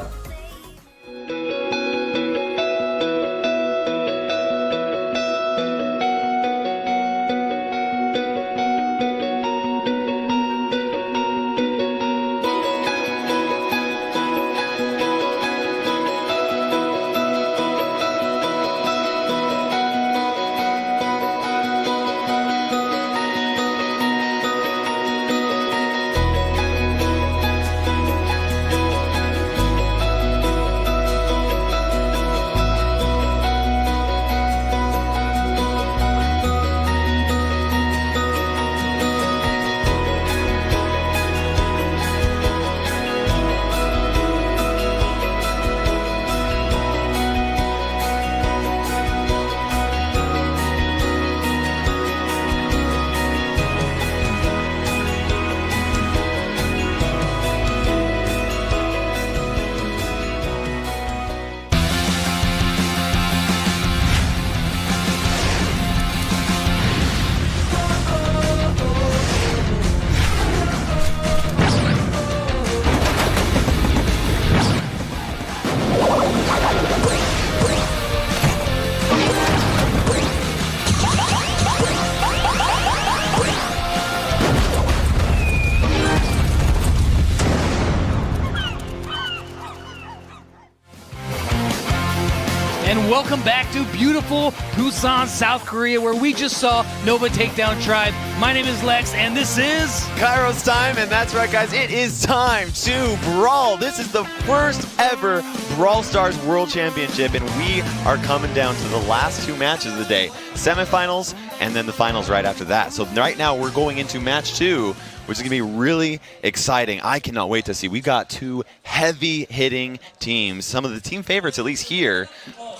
And welcome back to beautiful Busan, South Korea, where we just saw Nova take down Tribe. My name is Lex, and this is Kairos time, and that's right, guys. It is time to Brawl. This is the first ever Brawl Stars World Championship, and we are coming down to the last two matches of the day. Semifinals, and then the finals right after that. So right now, we're going into match 2, which is going to be really exciting. I cannot wait to see. We've got two heavy-hitting teams, some of the team favorites, at least here.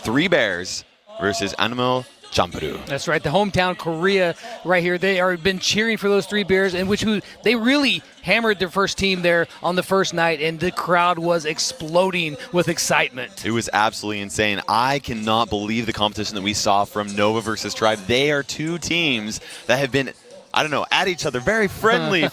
3 Bears versus Animal Champuru. That's right, the hometown Korea right here. They are been cheering for those 3 Bears, in which they really hammered their first team there on the first night, and the crowd was exploding with excitement. It was absolutely insane. I cannot believe the competition that we saw from Nova versus Tribe. They are two teams that have been, I don't know, at each other. Very friendly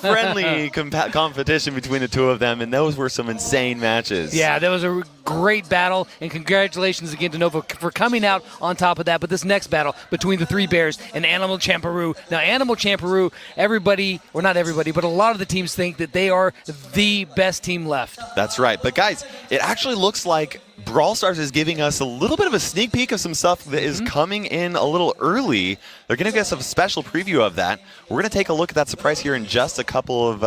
competition between the two of them, and those were some insane matches. Yeah, that was a great battle, and congratulations again to Nova for coming out on top of that. But this next battle between the 3 Bears and Animal Champuru. Now, Animal Champuru, everybody, or not everybody, but a lot of the teams think that they are the best team left. That's right. But guys, it actually looks like Brawl Stars is giving us a little bit of a sneak peek of some stuff that is coming in a little early. They're going to give us a special preview of that. We're going to take a look at that surprise here in just a couple of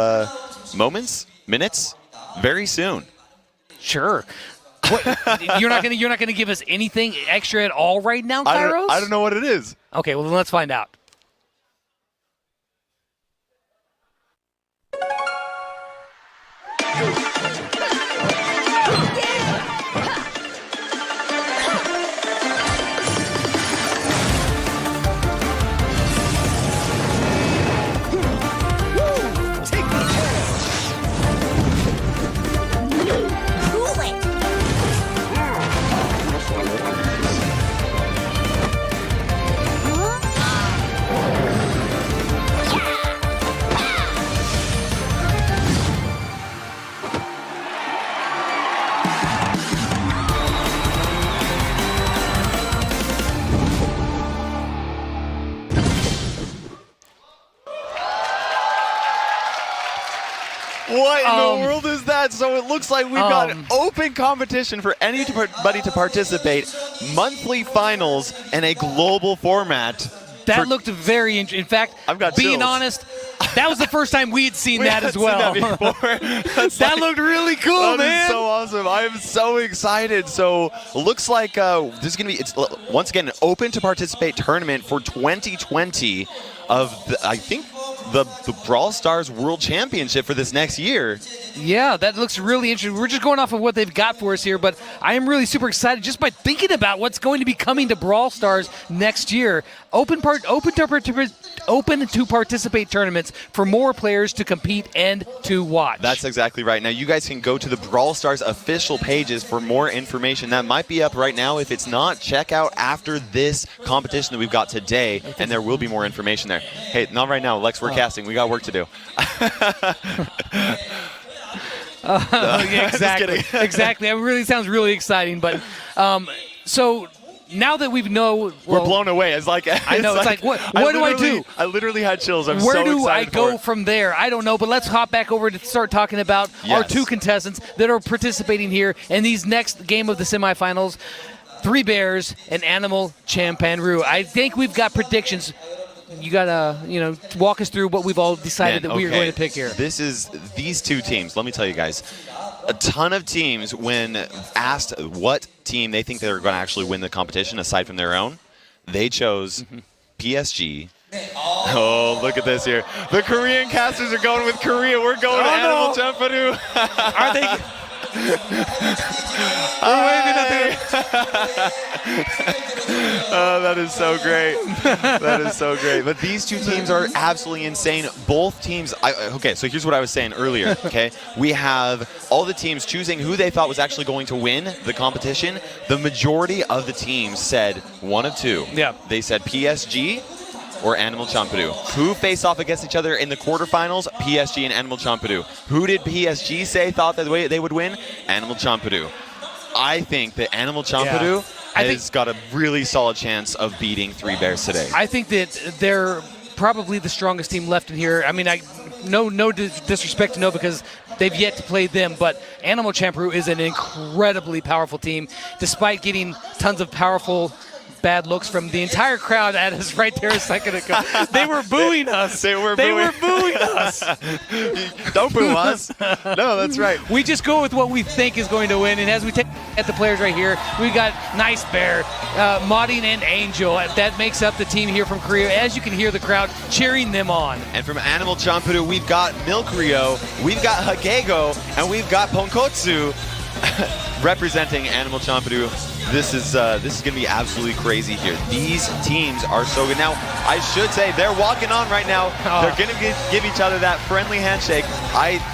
minutes, very soon. Sure. What, you're not gonna give us anything extra at all right now, Kairos? I don't know what it is. Okay, well then let's find out. What in the world is that? So it looks like we've got an open competition for anybody to participate, monthly finals, and a global format. That looked very interesting. In fact, being chills. honest, that was the first time we had seen that as well. Seen that before. That looked really cool, man. That is so awesome. I am so excited. So looks like this is going to be, once again, an open to participate tournament for 2020 of, I think, the Brawl Stars World Championship for this next year. Yeah, that looks really interesting. We're just going off of what they've got for us here, but I am really super excited just by thinking about what's going to be coming to Brawl Stars next year. Open to participate tournaments for more players to compete and to watch. That's exactly right. Now you guys can go to the Brawl Stars official pages for more information. That might be up right now. If it's not, check out after this competition that we've got today, and there will be more information there. Hey, not right now, Lex. We're casting. We got work to do. Yeah, exactly. Exactly. It really sounds really exciting. But so now that we know, we're blown away. It's like I know. It's like what do I do? I literally had chills. I'm Where so do I excited go from there? I don't know. But let's hop back over to start talking about our two contestants that are participating here in these next game of the semifinals. 3 Bears and Animal Champanru. I think we've got predictions. You gotta, walk us through what we've all decided that we are going to pick here. These two teams. Let me tell you guys, a ton of teams, when asked what team they think they're going to actually win the competition aside from their own, they chose PSG. Oh, look at this here. The Korean casters are going with Korea. We're going to Animal Champanru. Are they? Oh, that is so great. That is so great. But these two teams are absolutely insane. Both teams, okay, so here's what I was saying earlier, okay? We have all the teams choosing who they thought was actually going to win the competition. The majority of the teams said one of two. Yeah. They said PSG or Animal Champanru. Who face off against each other in the quarterfinals? PSG and Animal Champanru. Who did PSG say thought that they would win? Animal Champanru. I think that Animal Champanru has got a really solid chance of beating 3 Bears today. I think that they're probably the strongest team left in here. I mean, no disrespect to Nova because they've yet to play them, but Animal Champanru is an incredibly powerful team, despite getting tons of powerful bad looks from the entire crowd at us right there a second ago. They were booing us. They were booing us. Don't boo us. No, that's right. We just go with what we think is going to win, and as we take at the players right here, we got Nice Bear, Modding, and Angel. That makes up the team here from Korea. As you can hear the crowd cheering them on. And from Animal Champanru, we've got Milk Rio, we've got Hagego, and we've got Ponkotsu representing Animal Champanru. This is going to be absolutely crazy here. These teams are so good. Now, I should say they're walking on right now. They're going to give each other that friendly handshake.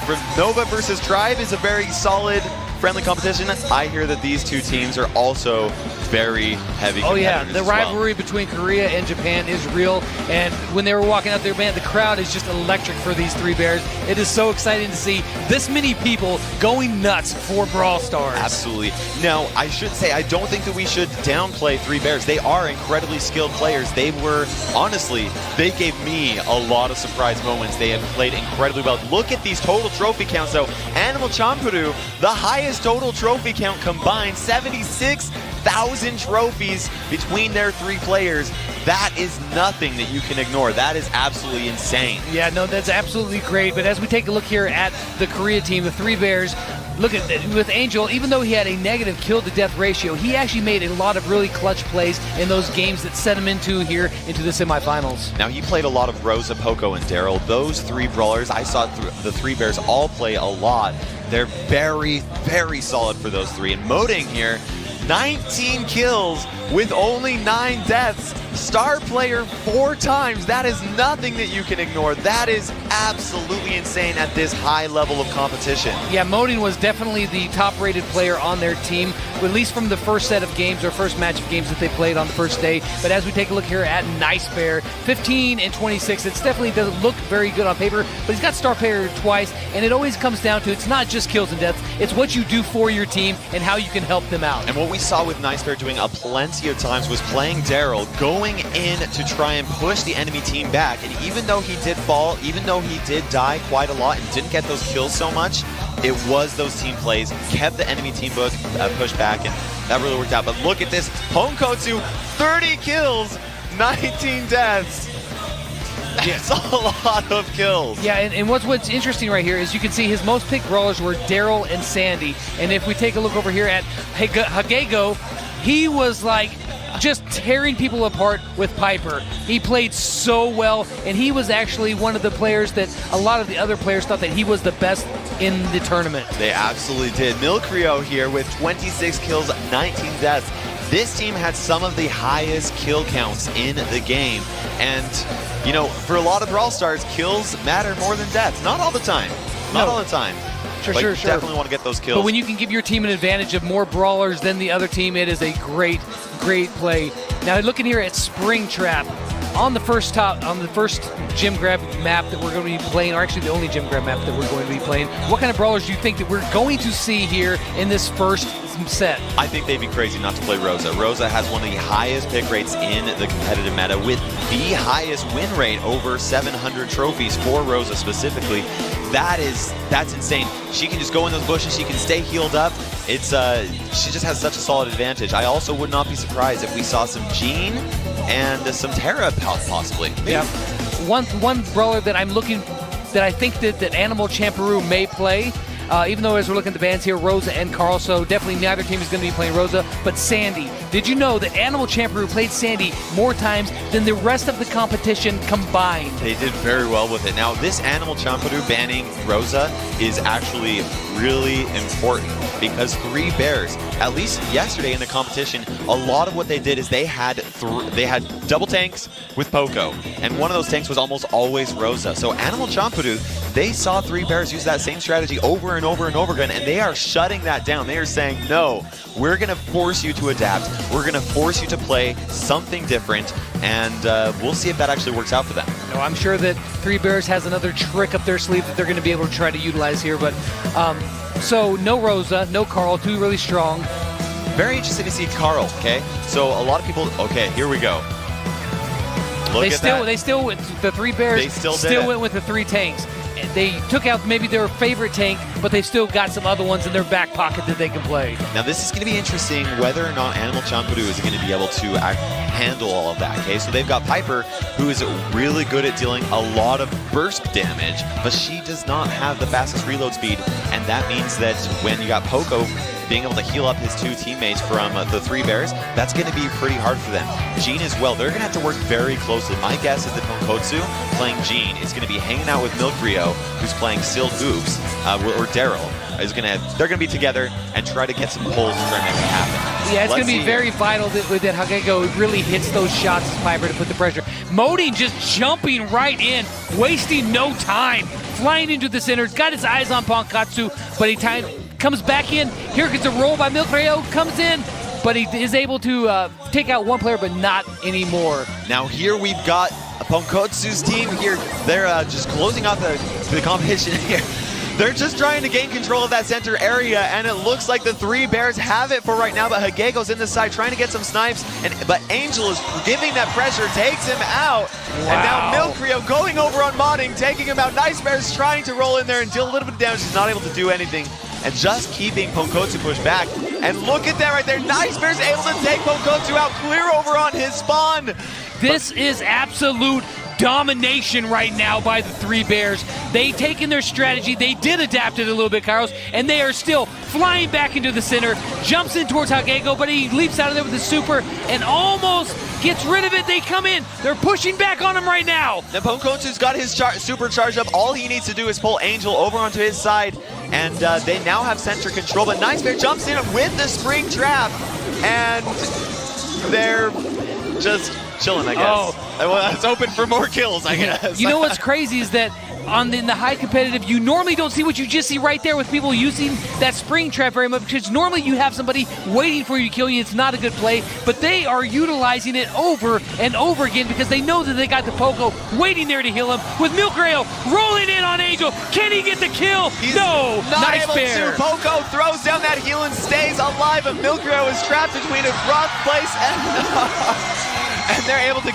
From Nova versus Tribe is a very solid, friendly competition. I hear that these two teams are also very heavy competitors. Oh yeah, the rivalry between Korea and Japan is real, and when they were walking out there, man, the crowd is just electric for these 3 Bears. It is so exciting to see this many people going nuts for Brawl Stars. Absolutely. Now, I should say, I don't think that we should downplay 3 Bears. They are incredibly skilled players. They were, honestly, they gave me a lot of surprise moments. They have played incredibly well. Look at these total trophy counts, though. Animal Champanru, the highest total trophy count combined, 76,000 trophies between their 3 players. That is nothing that you can ignore. That is absolutely insane. Yeah, no, that's absolutely great. But as we take a look here at the Korea team, the 3 Bears, look at with Angel, even though he had a negative kill-to-death ratio, he actually made a lot of really clutch plays in those games that set him into the semifinals. Now, he played a lot of Rosa, Poco, and Daryl. Those 3 brawlers, I saw the 3 Bears all play a lot. They're very, very solid for those 3. And Moding here, 19 kills with only 9 deaths. Star player 4 times. That is nothing that you can ignore. That is absolutely insane at this high level of competition. Yeah, Moding was definitely the top-rated player on their team, at least from the first set of games or first match of games that they played on the first day. But as we take a look here at Nice Bear, 15 and 26, it definitely doesn't look very good on paper, but he's got star player twice, and it always comes down to it's not just kills and deaths, it's what you do for your team and how you can help them out. And what we saw with Nice Bear doing plenty of times was playing Daryl, going going in to try and push the enemy team back. And even though he did fall, even though he did die quite a lot and didn't get those kills so much, it was those team plays, kept the enemy team pushed back, and that really worked out. But look at this, Ponkotsu, 30 kills, 19 deaths. That's a lot of kills. Yeah, and what's interesting right here is you can see his most picked brawlers were Daryl and Sandy. And if we take a look over here at Hagego, he was like just tearing people apart with Piper. He played so well, and he was actually one of the players that a lot of the other players thought that he was the best in the tournament. They absolutely did. Milkrio here with 26 kills, 19 deaths. This team had some of the highest kill counts in the game. And, you know, for a lot of Brawl Stars, kills matter more than deaths. Not all the time. Not all the time. Sure. Definitely want to get those kills. But when you can give your team an advantage of more brawlers than the other team, it is a great play. Now looking here at Springtrap, on the first gym grab map that we're going to be playing, or actually the only gym grab map that we're going to be playing, what kind of brawlers do you think that we're going to see here in this first set? I think they'd be crazy not to play Rosa. Rosa has one of the highest pick rates in the competitive meta, with the highest win rate, over 700 trophies for Rosa specifically. That's insane. She can just go in those bushes, she can stay healed up. It's she just has such a solid advantage. I also would not be surprised if we saw some Jean and some Terra possibly. Maybe. Yeah. One brawler that I'm looking, that I think that Animal Champeroo may play, even though as we're looking at the bans here, Rosa and Carl, so definitely neither team is going to be playing Rosa, but Sandy. Did you know that Animal Champeroo played Sandy more times than the rest of the competition combined? They did very well with it. Now, this Animal Champeroo banning Rosa is actually really important because 3 Bears, at least yesterday in the competition, a lot of what they did is they had double tanks with Poco, and one of those tanks was almost always Rosa. So Animal Champeroo, they saw 3 Bears use that same strategy over and over and over again, and they are shutting that down. They are saying, no, we're going to force you to adapt. We're going to force you to play something different, and we'll see if that actually works out for them. No, I'm sure that 3 Bears has another trick up their sleeve that they're going to be able to try to utilize here, but so no Rosa, no Carl, 2 really strong. Very interested to see Carl, okay? So a lot of people, okay, here we go. Look at that. They still went, the 3 Bears They still went with the 3 tanks. They took out maybe their favorite tank, but they've still got some other ones in their back pocket that they can play. Now this is going to be interesting whether or not Animal Champeroo is going to be able to handle all of that, okay? So they've got Piper, who is really good at dealing a lot of burst damage, but she does not have the fastest reload speed, and that means that when you got Poco being able to heal up his 2 teammates from the 3 Bears, that's going to be pretty hard for them. Jean as well, they're going to have to work very closely. My guess is that Ponkotsu playing Jean is going to be hanging out with Milkrio, who's playing Sealed Hoops, or Daryl. They're going to be together and try to get some pulls and try to make it happen. Yeah, it's going to be very vital that Hagego really hits those shots as Piper to put the pressure. Modine just jumping right in, wasting no time, flying into the center, got his eyes on Ponkotsu, but he comes back in. Here comes a roll by Milkrio, comes in, but he is able to take out one player, but not anymore. Now here we've got Ponkotsu's team here. They're just closing out the competition here. They're just trying to gain control of that center area, and it looks like the 3 Bears have it for right now, but Hagego's in the side trying to get some snipes, but Angel is giving that pressure, takes him out. Wow. And now Milkrio going over on Modding, taking him out. Nice Bears trying to roll in there and deal a little bit of damage. He's not able to do anything, and just keeping Ponkotsu pushed back. And look at that right there. Nice Bears able to take Ponkotsu out, clear over on his spawn. This is absolute domination right now by the 3 Bears. They taken their strategy, they did adapt it a little bit, Carlos, and they are still flying back into the center, jumps in towards Hagego, but he leaps out of there with the super and almost gets rid of it. They come in, they're pushing back on him right now. Now Ponkotsu's got his super charged up. All he needs to do is pull Angel over onto his side, and they now have center control, but Nice Bear jumps in with the spring trap, and they're just chilling, I guess. Oh. Well, it's open for more kills, I guess. You know what's crazy is that in the high competitive, you normally don't see what you just see right there with people using that spring trap very much, because normally you have somebody waiting for you to kill you. It's not a good play, but they are utilizing it over and over again because they know that they got the Poco waiting there to heal him, with Milkrio rolling in on Angel. Can he get the kill? He's no. Not Nice able Bear. to. Poco throws down that heal and stays alive, and Milkrio is trapped between a rough place and and they're able to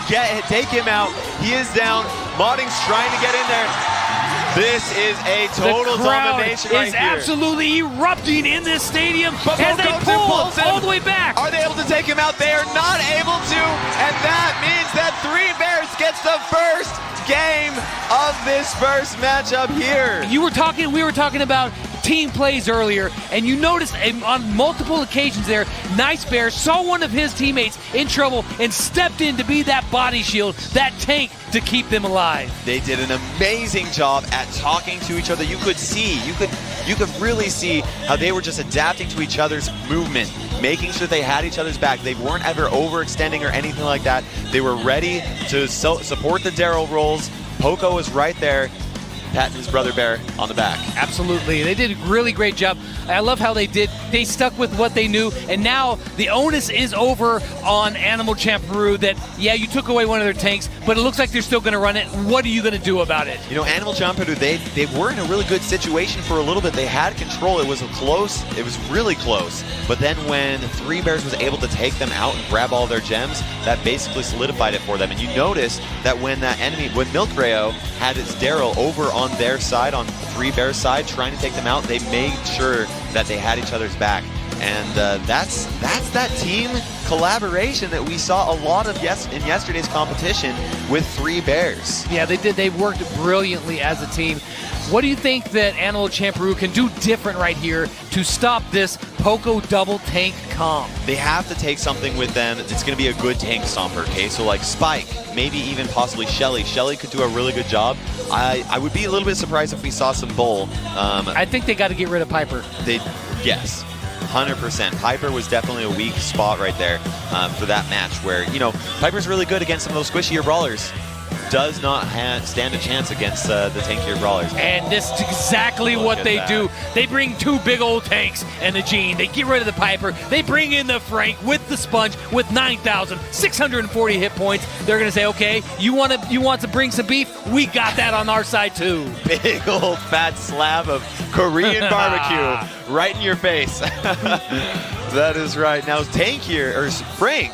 take him out. He is down. Modding's trying to get in there. This is a total domination right is here. absolutely erupting in this stadium But as they Pulls pull all the way back. Are they able to take him out? They are not able to, and that means that 3 Bears gets the first game of this first matchup here. We were talking about team plays earlier, and you noticed on multiple occasions there, Nice Bear saw one of his teammates in trouble and stepped in to be that body shield, that tank to keep them alive. They did an amazing job at talking to each other. You could really see how they were just adapting to each other's movement, making sure they had each other's back. They weren't ever overextending or anything like that. They were ready to support the Daryl rolls. Poco was right there, patting his brother Bear on the back. Absolutely. They did a really great job. I love how they stuck with what they knew, and now the onus is over on Animal Champ Peru that, yeah, you took away one of their tanks, but it looks like they're still going to run it. What are you going to do about it? You know, Animal Champ Peru, they were in a really good situation for a little bit. They had control. It was close. It was really close. But then when 3 Bears was able to take them out and grab all their gems, that basically solidified it for them. And you notice that when Milk Rayo had its Daryl over on their side, on 3 Bears' side, trying to take them out, they made sure that they had each other's back. And that's that team collaboration that we saw a lot of in yesterday's competition with 3 Bears. Yeah, they did. They worked brilliantly as a team. What do you think that Animal Champ Peru can do different right here to stop this Poco double tank comp? They have to take something with them. It's going to be a good tank stomper, okay? So like Spike, maybe even possibly Shelly. Shelly could do a really good job. I would be a little bit surprised if we saw some Bull. I think they got to get rid of Piper. Yes. 100%. Piper was definitely a weak spot right there for that match where, you know, Piper's really good against some of those squishier brawlers. Does not stand a chance against the tankier brawlers. And this is exactly what they do. They bring 2 big old tanks and the Gene. They get rid of the Piper. They bring in the Frank with the Sponge with 9,640 hit points. They're going to say, okay, you want to bring some beef? We got that on our side too. Big old fat slab of Korean barbecue right in your face. That is right. Now Frank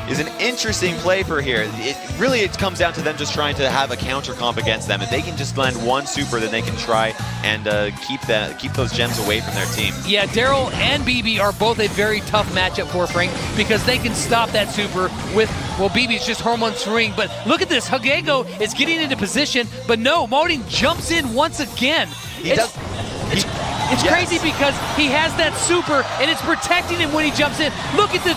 is an interesting play for here. It comes down to them just trying to have a counter comp against them. If they can just land one super, then they can try and keep those gems away from their team. Yeah, Daryl and BB are both a very tough matchup for Frank because they can stop that super with, well, BB's just hormone swing. But look at this, Hagego is getting into position, but no, Modding jumps in once again. It's crazy because he has that super and it's protecting him when he jumps in. Look at the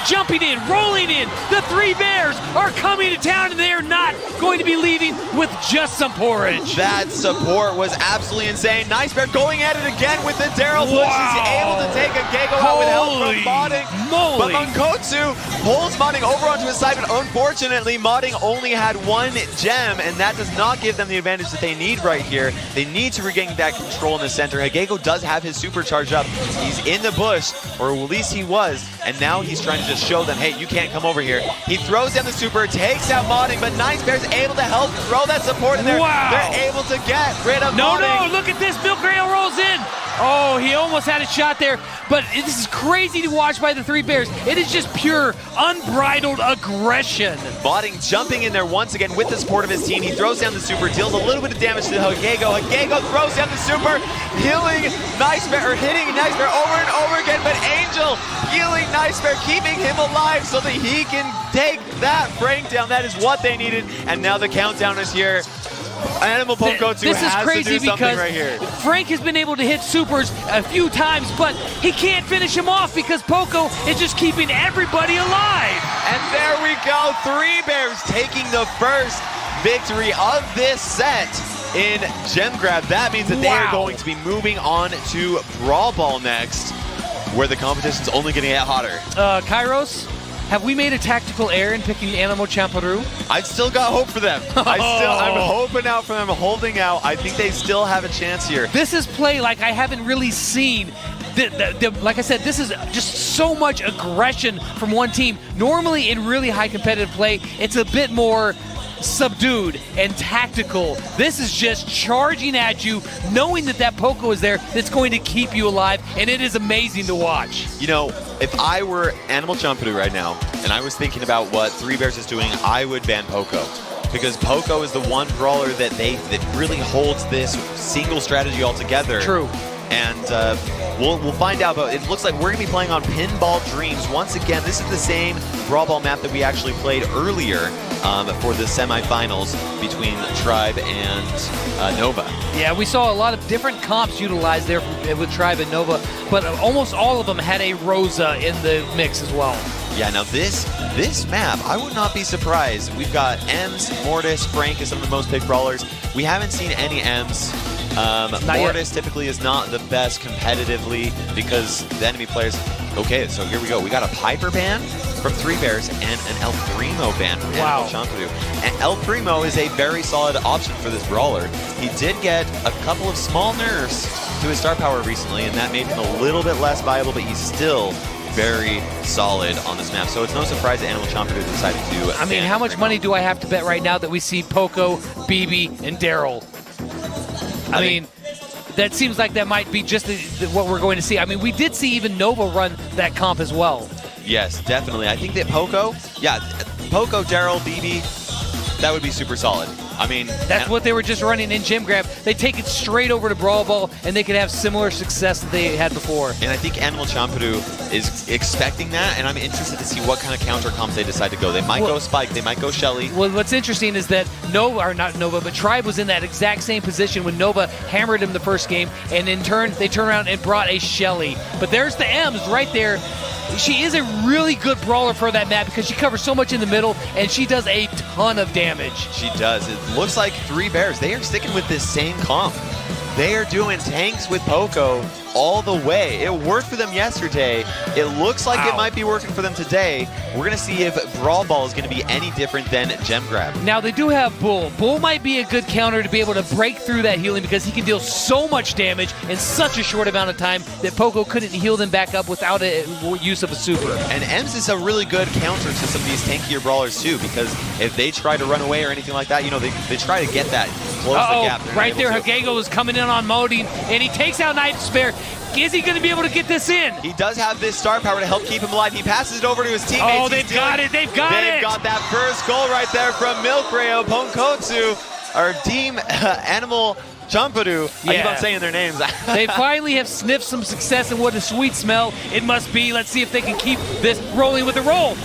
jumping in, rolling in. The 3 Bears are coming to town and they are not going to be leaving with just some porridge. That support was absolutely insane. Nice Bear going at it again with the Daryl push. He's able to take a Gego out with help from Modding. But Mankotsu pulls Modding over onto his side, but unfortunately Modding only had 1 gem, and that does not give them the advantage that they need right here. They need to regain that control in the center. Hagego does have his super charged up. He's in the bush, or at least he was, and now he's trying to just show them, hey, you can't come over here. He throws down the super, takes out Modding, but Nice Bear's able to help throw that support in there. Wow. They're able to get rid of No, Modding. look at this. Milk Rail rolls in. Oh, he almost had a shot there, but this is crazy to watch by the 3 Bears. It is just pure, unbridled aggression. Modding jumping in there once again with the support of his team. He throws down the super, deals a little bit of damage to Hagego. Hagego throws down the super, healing Nice Bear, or hitting Nice Bear over and over again, but Angel healing Nice Bear, keeping him alive so that he can take that Frank down. That is what they needed, and now the countdown is here. Animal Ponkotsu has to do something right here. Frank has been able to hit supers a few times, but he can't finish him off because Poco is just keeping everybody alive. And there we go, 3 Bears taking the first victory of this set in Gem Grab. That means that they are going to be moving on to Brawl Ball next, where the competition's only going to get hotter. Kairos, have we made a tactical error in picking Animal Champ Peru? I've still got hope for them. I'm hoping out for them, holding out. I think they still have a chance here. This is play like I haven't really seen. Like I said, this is just so much aggression from one team. Normally in really high competitive play, it's a bit more subdued and tactical. This is just charging at you, knowing that that Poco is there that's going to keep you alive, and it is amazing to watch. You know, if I were Animal Champadu right now, and I was thinking about what Three Bears is doing, I would ban Poco. Because Poco is the one brawler that really holds this single strategy all together. True. And we'll find out, but it looks like we're going to be playing on Pinball Dreams. Once again, this is the same Brawl Ball map that we actually played earlier for the semifinals between Tribe and Nova. Yeah, we saw a lot of different comps utilized there with Tribe and Nova, but almost all of them had a Rosa in the mix as well. Yeah, now this map, I would not be surprised. We've got Ems, Mortis, Frank as some of the most picked brawlers. We haven't seen any Ems. Mortis typically is not the best competitively because the enemy players... Okay, so here we go. We got a Piper ban from Three Bears and an El Primo ban from Animal Champadu. And El Primo is a very solid option for this brawler. He did get a couple of small nerfs to his star power recently, and that made him a little bit less viable, but he's still very solid on this map. So it's no surprise that Animal Champadu decided to... I mean, how much money do I have to bet right now that we see Poco, BB, and Daryl? I mean, that seems like that might be just what we're going to see. I mean, we did see even Nova run that comp as well. Yes, definitely. I think that Poco, Daryl, BB, that would be super solid. I mean, that's what they were just running in Gym Grab. They take it straight over to Brawl Ball, and they could have similar success that they had before. And I think Animal Champadu is expecting that, and I'm interested to see what kind of counter comps they decide to go. They might go Spike, they might go Shelly. Well, what's interesting is that Tribe was in that exact same position when Nova hammered him the first game, and in turn, they turned around and brought a Shelly. But there's the M's right there. She is a really good brawler for that map because she covers so much in the middle, and she does a ton of damage. She does. It looks like Three Bears, they are sticking with this same comp. They are doing tanks with Poco all the way. It worked for them yesterday. It looks like it might be working for them today. We're going to see if Brawl Ball is going to be any different than Gem Grab. Now, they do have Bull. Bull might be a good counter to be able to break through that healing because he can deal so much damage in such a short amount of time that Poco couldn't heal them back up without a use of a super. And Ems is a really good counter to some of these tankier brawlers too, because if they try to run away or anything like that, you know, they try to get that, close the gap. Right there, Hagego is coming in on Modine, and he takes out Knife Spare. Is he going to be able to get this in? He does have this star power to help keep him alive. He passes it over to his teammates. Oh, they've got it. They've got that first goal right there from Milkreo, Ponkotsu, our team Animal Champadu. I keep on saying their names. They finally have sniffed some success, and what a sweet smell it must be. Let's see if they can keep this rolling with the roll.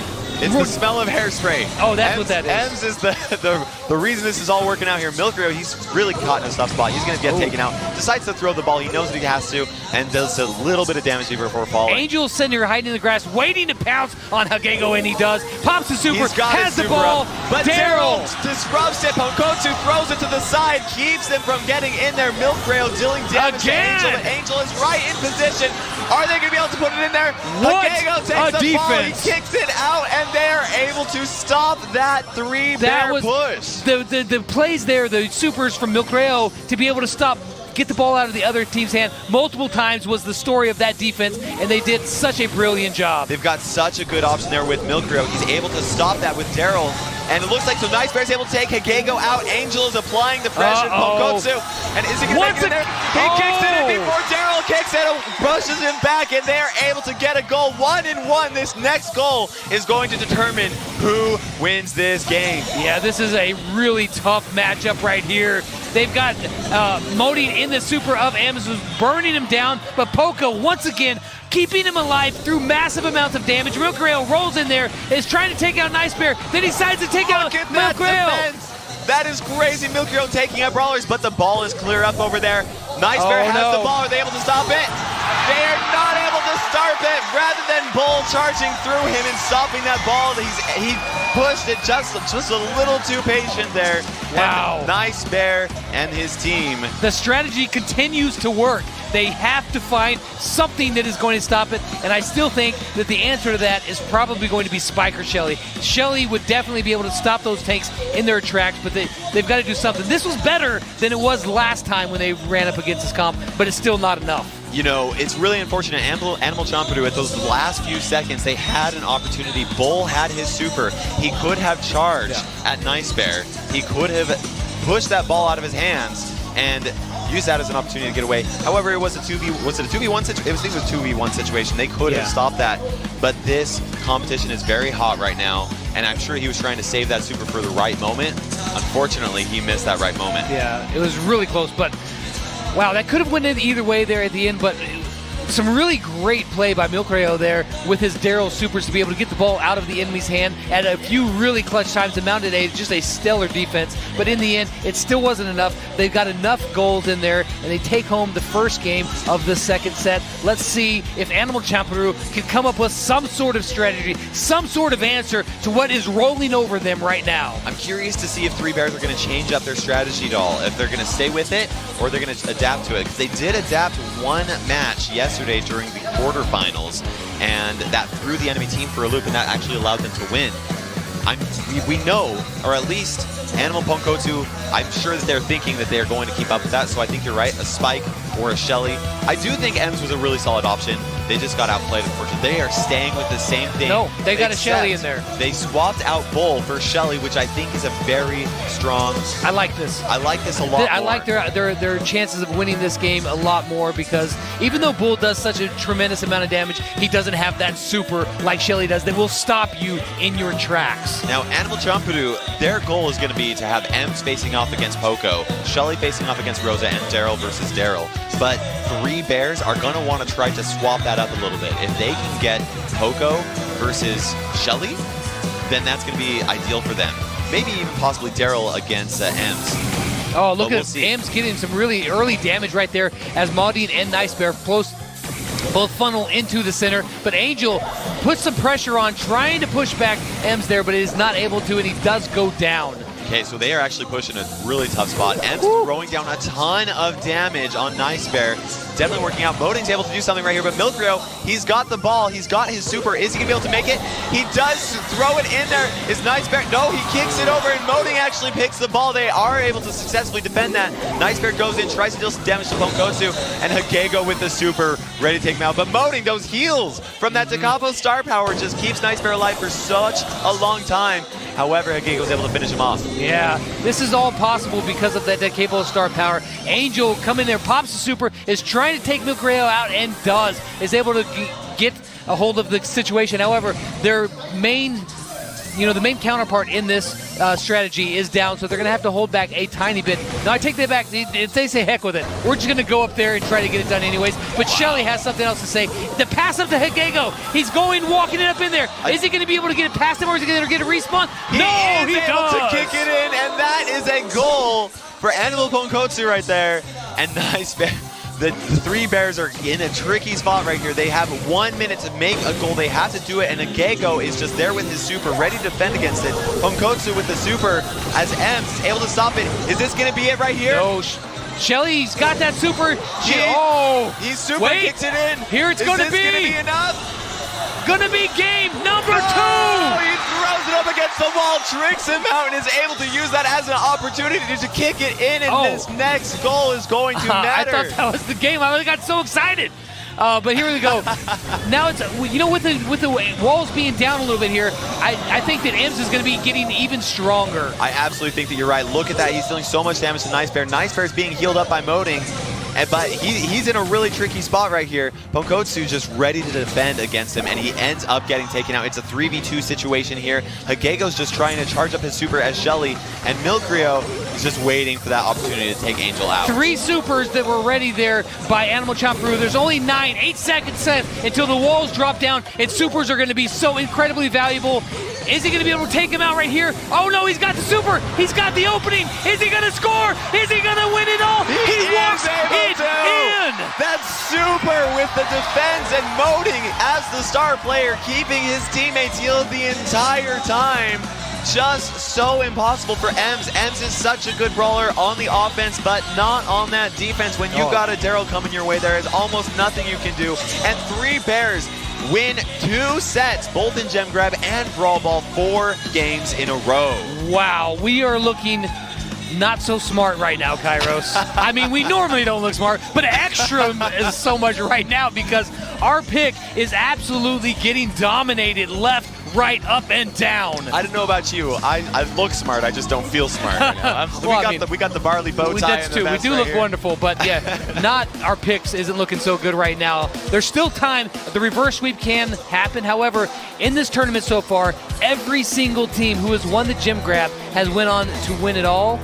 It's the smell of hairspray. Oh, that's what that is. Ems is the reason this is all working out here. Milkreo, he's really caught in a tough spot. He's going to get taken out. Decides to throw the ball. He knows what he has to, and does a little bit of damage before falling. Angel's sitting here hiding in the grass, waiting to pounce on Hagego, and he does. Pops the super, has the ball. But Daryl disrupts it. Ponkotsu throws it to the side, keeps them from getting in there. Milkreo dealing damage to Angel, but Angel is right in position. Are they going to be able to put it in there? Hagego takes the ball, he kicks it out, and they're able to stop that three-bear push. The plays there, the supers from Milkreo to be able to get the ball out of the other team's hand multiple times was the story of that defense, and they did such a brilliant job. They've got such a good option there with Milkreo. He's able to stop that with Daryl. And it looks like some Nice Bear's able to take Hagego out. Angel is applying the pressure. Ponkotsu. And is he going to make it in there? He kicks it in before Daryl kicks it, pushes him back, and they're able to get a goal. 1-1. This next goal is going to determine who wins this game. Yeah, this is a really tough matchup right here. They've got Modine in the super of Ems, who's burning him down, but Poco once again keeping him alive through massive amounts of damage. Milkreo rolls in there, is trying to take out Nice Bear, then he decides to take out Milkreo. That is crazy. Milkreo taking out brawlers, but the ball is clear up over there. Nice Bear has the ball. Are they able to stop it? They are not able to stop it. Rather than Bull charging through him and stopping that ball, he pushed it just a little too patient there. Wow. And Nice Bear and his team. The strategy continues to work. They have to find something that is going to stop it, and I still think that the answer to that is probably going to be Spike or Shelly. Shelly would definitely be able to stop those tanks in their tracks, but they've got to do something. This was better than it was last time when they ran up against this comp, but it's still not enough. you know, it's really unfortunate. Animal Champadu, at those last few seconds, they had an opportunity. Bull had his super. He could have charged at Nice Bear. He could have pushed that ball out of his hands and use that as an opportunity to get away. However, it was a 2v1 situation? It was a 2v1 situation. They could have stopped that. But this competition is very hot right now, and I'm sure he was trying to save that super for the right moment. Unfortunately, he missed that right moment. Yeah, it was really close, but wow, that could have went in either way there at the end, but some really great play by Milcreo there with his Daryl supers to be able to get the ball out of the enemy's hand at a few really clutch times and mounted just a stellar defense. But in the end, it still wasn't enough. They've got enough goals in there, and they take home the first game of the second set. Let's see if Animal Champuru can come up with some sort of strategy, some sort of answer to what is rolling over them right now. I'm curious to see if Three Bears are going to change up their strategy at all, if they're going to stay with it or they're going to adapt to it. Because they did adapt one match yesterday during the quarterfinals, and that threw the enemy team for a loop, and that actually allowed them to win. We know, or at least Animal Ponkotsu, I'm sure that they're thinking that they're going to keep up with that, so I think you're right, a Spike or a Shelly. I do think Ems was a really solid option. They just got outplayed, unfortunately. They are staying with the same thing. No, they got a Shelly in there. They swapped out Bull for Shelly, which I think is a very strong... I like this. I like this a lot more. I like their chances of winning this game a lot more, because even though Bull does such a tremendous amount of damage, he doesn't have that super like Shelly does that will stop you in your tracks. Now, Animal Champuru, their goal is going to be to have Ems facing off against Poco, Shelly facing off against Rosa, and Daryl versus Daryl. But Three Bears are going to want to try to swap that up a little bit. If they can get Poco versus Shelly, then that's going to be ideal for them. Maybe even possibly Daryl against Ems. Oh, look at Ems getting some really early damage right there as Maudine and Nice Bear both funnel into the center, but Angel puts some pressure on, trying to push back Ems there, but is not able to, and he does go down. Okay, so they are actually pushing a really tough spot. Ems throwing down a ton of damage on Nice Bear. Definitely working out. Modine's able to do something right here, but Milcreo, he's got the ball. He's got his super. Is he going to be able to make it? He does throw it in there. Is Nice Bear? No, he kicks it over, and Modine actually picks the ball. They are able to successfully defend that. Nice Bear goes in, tries to deal some damage to Ponkotsu, and Hagego with the super, ready to take him out. But Modine, those heals from that Takapo star power just keeps Nice Bear alive for such a long time. However, Hagego was able to finish him off. Yeah, this is all possible because of that Takapo star power. Angel come in there, pops the super, is trying to take Milcreo out, and is able to get a hold of the situation. However, their main counterpart in this strategy is down, so they're going to have to hold back a tiny bit. Now, I take that back. They say heck with it. We're just going to go up there and try to get it done anyways. But Shelly has something else to say. The pass up to Hagego. He's walking it up in there. Is he going to be able to get it past him, or is he going to get a respawn? He is able to kick it in, and that is a goal for Animal Ponkotsu right there. And Nice Bear. The Three Bears are in a tricky spot right here. They have 1 minute to make a goal. They have to do it, and Hagego is just there with his super, ready to defend against it. Ponkotsu with the super as Ems is able to stop it. Is this going to be it right here? No. Shelly's got that super. He's super kicks it in. Here it's going to be. Is this going to be enough? Gonna be game number 2. He throws it up against the wall, tricks him out, and is able to use that as an opportunity to kick it in, and this next goal is going to matter. I thought that was the game. I got so excited. But here we go. Now it's, with the walls being down a little bit here, I think that Ems is going to be getting even stronger. I absolutely think that you're right. Look at that. He's dealing so much damage to Nice Bear. Nice Bear is being healed up by Modine. But he's in a really tricky spot right here. Ponkotsu just ready to defend against him, and he ends up getting taken out. It's a 3v2 situation here. Hagego's just trying to charge up his super as Shelly, and Milcreo is just waiting for that opportunity to take Angel out. 3 supers that were ready there by Animal Champuru. There's only 8 seconds left until the walls drop down, and supers are going to be so incredibly valuable. Is he going to be able to take him out right here? Oh no, he's got the super. He's got the opening. Is he going to score? Is he going to win it all? He walks it in. That's super with the defense, and Modine as the star player, keeping his teammates healed the entire time. Just so impossible for Ems. Ems is such a good brawler on the offense, but not on that defense. When you got a Daryl coming your way, there is almost nothing you can do. And Three Bears win 2 sets, both in Gem Grab and Brawl Ball, 4 games in a row. Wow, we are looking not so smart right now, Kairos. I mean, we normally don't look smart, but extra is so much right now because our pick is absolutely getting dominated left, right, up, and down. I don't know about you. I look smart. I just don't feel smart right now. Well, we got the barley bow tie. That's true. We do look wonderful, but yeah, not our picks isn't looking so good right now. There's still time. The reverse sweep can happen. However, in this tournament so far, every single team who has won the gym grab has went on to win it all.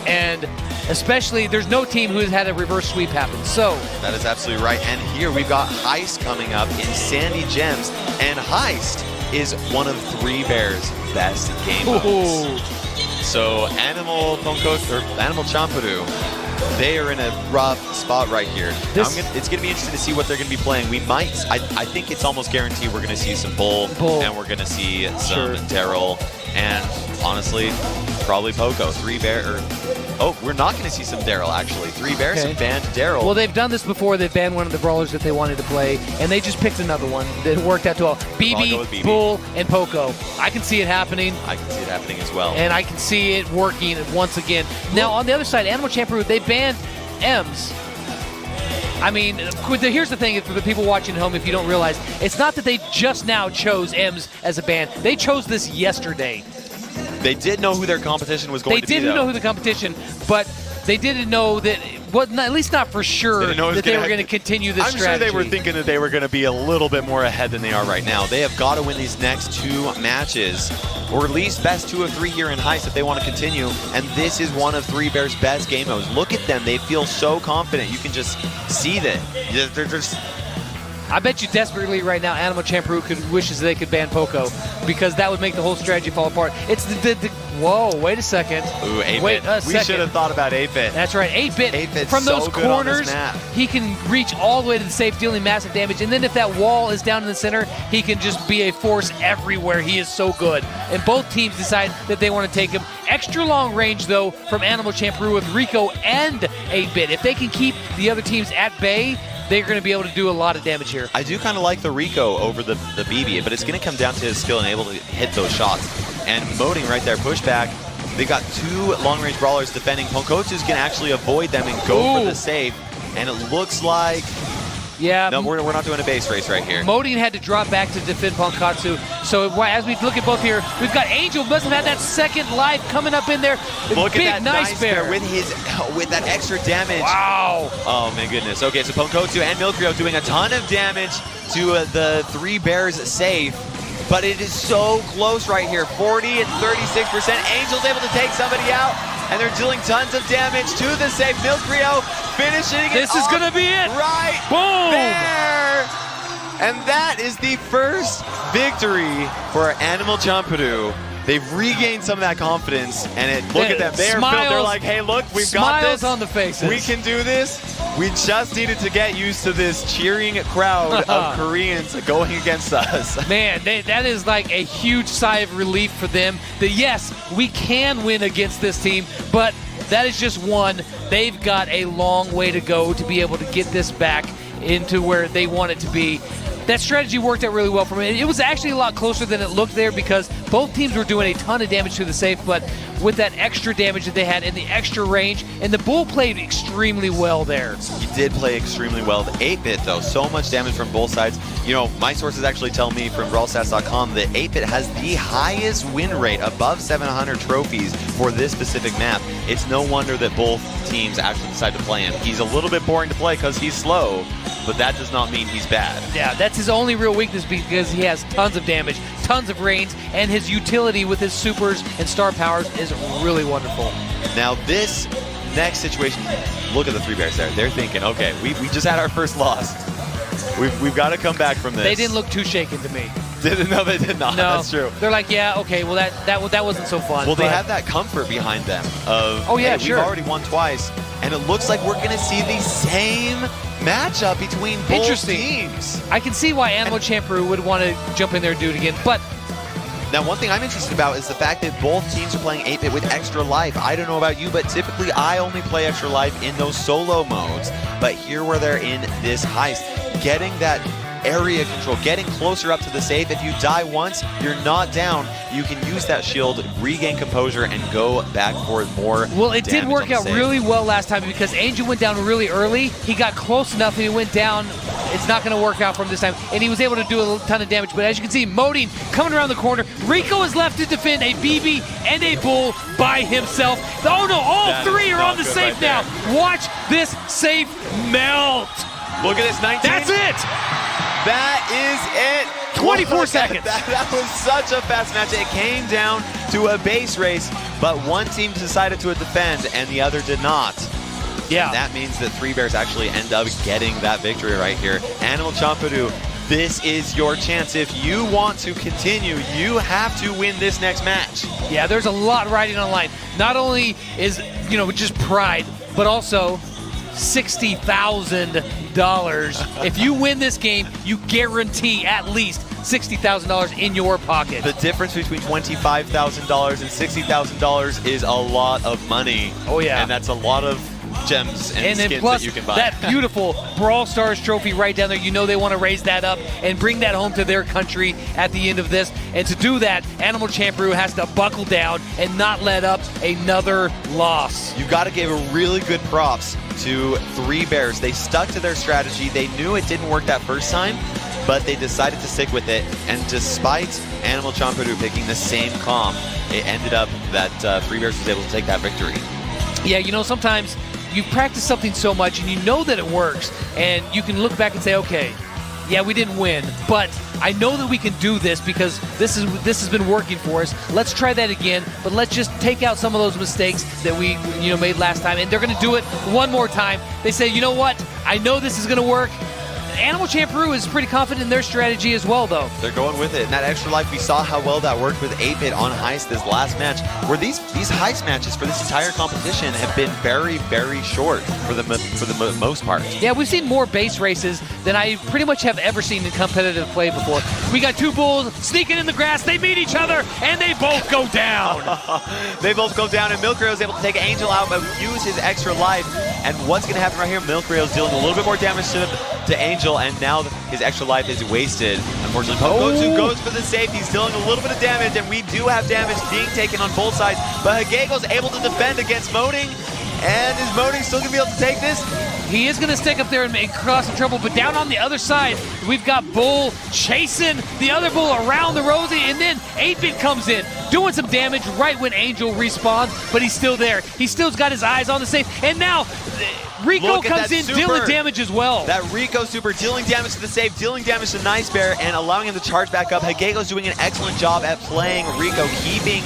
And especially, there's no team who has had a reverse sweep happen. So that is absolutely right. And here we've got Heist coming up in Sandy Gems. And Heist is one of 3 Bears' best game modes. So Animal Champuru, they are in a rough spot right here. It's going to be interesting to see what they're going to be playing. We might, I think it's almost guaranteed we're going to see some Bull. And we're going to see some Daryl, and honestly, probably Poco. 3 Bear, we're not going to see some Daryl actually. 3 Bears have banned Daryl. Well, they've done this before. They've banned one of the brawlers that they wanted to play, and they just picked another one that worked out too well. BB, Bull, and Poco. I can see it happening. I can see it happening as well. And I can see it working once again. Now, on the other side, Animal Champuru, they banned Ems. I mean, here's the thing for the people watching at home, if you don't realize, it's not that they just now chose Ems as a ban. They chose this yesterday. They did know who their competition was going to be, They didn't know who the competition, but they didn't know that, at least not for sure, that they were going to continue this strategy. I'm sure they were thinking that they were going to be a little bit more ahead than they are right now. They have got to win these next 2 matches, or at least best 2 of 3 here in Heist if they want to continue. And this is one of 3 Bears' best game modes. Look at them. They feel so confident. You can just see that. They're just... I bet you desperately right now Animal Champuru wishes they could ban Poco, because that would make the whole strategy fall apart. It's whoa, wait a second. Ooh, 8-bit. Wait a second. We should have thought about 8-bit. That's right, 8-bit. From those corners, he can reach all the way to the safe, dealing massive damage. And then if that wall is down in the center, he can just be a force everywhere. He is so good. And both teams decide that they want to take him. Extra long range, though, from Animal Champuru with Rico and 8-bit. If they can keep the other teams at bay, they're going to be able to do a lot of damage here. I do kind of like the Rico over the BB, but it's going to come down to his skill and able to hit those shots. And Moding right there, pushback. They've got 2 long-range brawlers defending. Ponkotsu's can actually avoid them and go for the save. And it looks like... Yeah. No, we're not doing a base race right here. Moding had to drop back to defend Ponkotsu. So as we look at both here, we've got Angel must have had that second Laiv coming up in there. Look Big, at that nice bear with that extra damage. Wow. Oh my goodness. Okay, so Ponkotsu and Milkrio doing a ton of damage to the 3 Bears safe. But it is so close right here. 40 and 36%. Angel's able to take somebody out. And they're dealing tons of damage to the safe. Milkrio finishing it. This is going to be it. Right Boom. there. And that is the first victory for Animal Champuru. They've regained some of that confidence, and look at them. They're like, hey, look, we've got this. Smiles on the faces. We can do this. We just needed to get used to this cheering crowd of Koreans going against us. Man, that is like a huge sigh of relief for them. That yes, we can win against this team, but that is just one. They've got a long way to go to be able to get this back into where they want it to be. That strategy worked out really well for me. It was actually a lot closer than it looked there because both teams were doing a ton of damage to the safe, but with that extra damage that they had and the extra range, and the Bull played extremely well there. He did play extremely well. The 8-bit, though, so much damage from both sides. You know, my sources actually tell me from brawlstats.com that 8-bit has the highest win rate, above 700 trophies for this specific map. It's no wonder that both teams actually decide to play him. He's a little bit boring to play because he's slow, but that does not mean he's bad. Yeah, that's his only real weakness because he has tons of damage, tons of range, and his utility with his supers and star powers is really wonderful. Now this next situation, look at the 3 Bears there. They're thinking, okay, we just had our first loss. We've got to come back from this. They didn't look too shaken to me. No, they did not. No, that's true. They're like, yeah, okay, well that wasn't so fun. Well, they have that comfort behind them of, oh yeah, hey, sure. We've already won twice, and it looks like we're going to see the same matchup between both teams. I can see why Animal Champuru would want to jump in there and do it again, but now one thing I'm interested about is the fact that both teams are playing 8-bit with extra life. I don't know about you, but typically I only play extra life in those solo modes. But here where they're in this heist, getting that area control, getting closer up to the safe. If you die once, you're not down. You can use that shield, regain composure, and go back for more. Well, it did damage work on the out save. really well last time because Angel went down really early. He got close enough and he went down. It's not going to work out for him this time. And he was able to do a ton of damage. But as you can see, Modine coming around the corner. Rico is left to defend a BB and a Bull by himself. Oh no, all That three is are not on the good safe right now. there. Watch this safe melt. Look at this, 19. That's it. That is it. 24 Look at seconds. That was such a fast match. It came down to a base race, but one team decided to defend and the other did not. Yeah. And that means that Three Bears actually end up getting that victory right here. Animal Champadu, this is your chance. If you want to continue, you have to win this next match. Yeah, there's a lot riding on the line. Not only is, just pride, but also $60,000. If you win this game, you guarantee at least $60,000 in your pocket. The difference between $25,000 and $60,000 is a lot of money. Oh yeah. And that's a lot of gems and then skins plus that you can buy. that beautiful Brawl Stars trophy right down there. You know they want to raise that up and bring that home to their country at the end of this. And to do that, Animal Champion has to buckle down and not let up another loss. You got to give a really good props to Three Bears. They stuck to their strategy. They knew it didn't work that first time, but they decided to stick with it. And despite Animal Champadu picking the same comp, it ended up that Three Bears was able to take that victory. Yeah, sometimes you practice something so much and you know that it works, and you can look back and say, okay, yeah, we didn't win, but I know that we can do this because this has been working for us. Let's try that again, but let's just take out some of those mistakes that we made last time, and they're going to do it one more time. They say, you know what? I know this is going to work. Animal Champ Peru is pretty confident in their strategy as well, though. They're going with it. And that extra life, we saw how well that worked with 8-Bit on Heist this last match, where these Heist matches for this entire competition have been very, very short for the most part. Yeah, we've seen more base races than I pretty much have ever seen in competitive play before. We got two bulls sneaking in the grass. They meet each other, and they both go down. They both go down, and Milkrio is able to take Angel out, but use his extra life. And what's going to happen right here? Milkrio is dealing a little bit more damage to Angel, and now his extra life is wasted. Unfortunately, Pokotsu goes for the save. He's dealing a little bit of damage, and we do have damage being taken on both sides, but Hagego's able to defend against Moding. And is Moding still going to be able to take this? He is going to stick up there and cause some trouble, but down on the other side, we've got Bull chasing the other Bull around the Rosie, and then 8-Bit comes in, doing some damage right when Angel respawns, but he's still there. He still's got his eyes on the safe, and now Rico comes in dealing damage as well. That Rico super dealing damage to the save, dealing damage to Nice Bear, and allowing him to charge back up. Hagego's doing an excellent job at playing Rico, keeping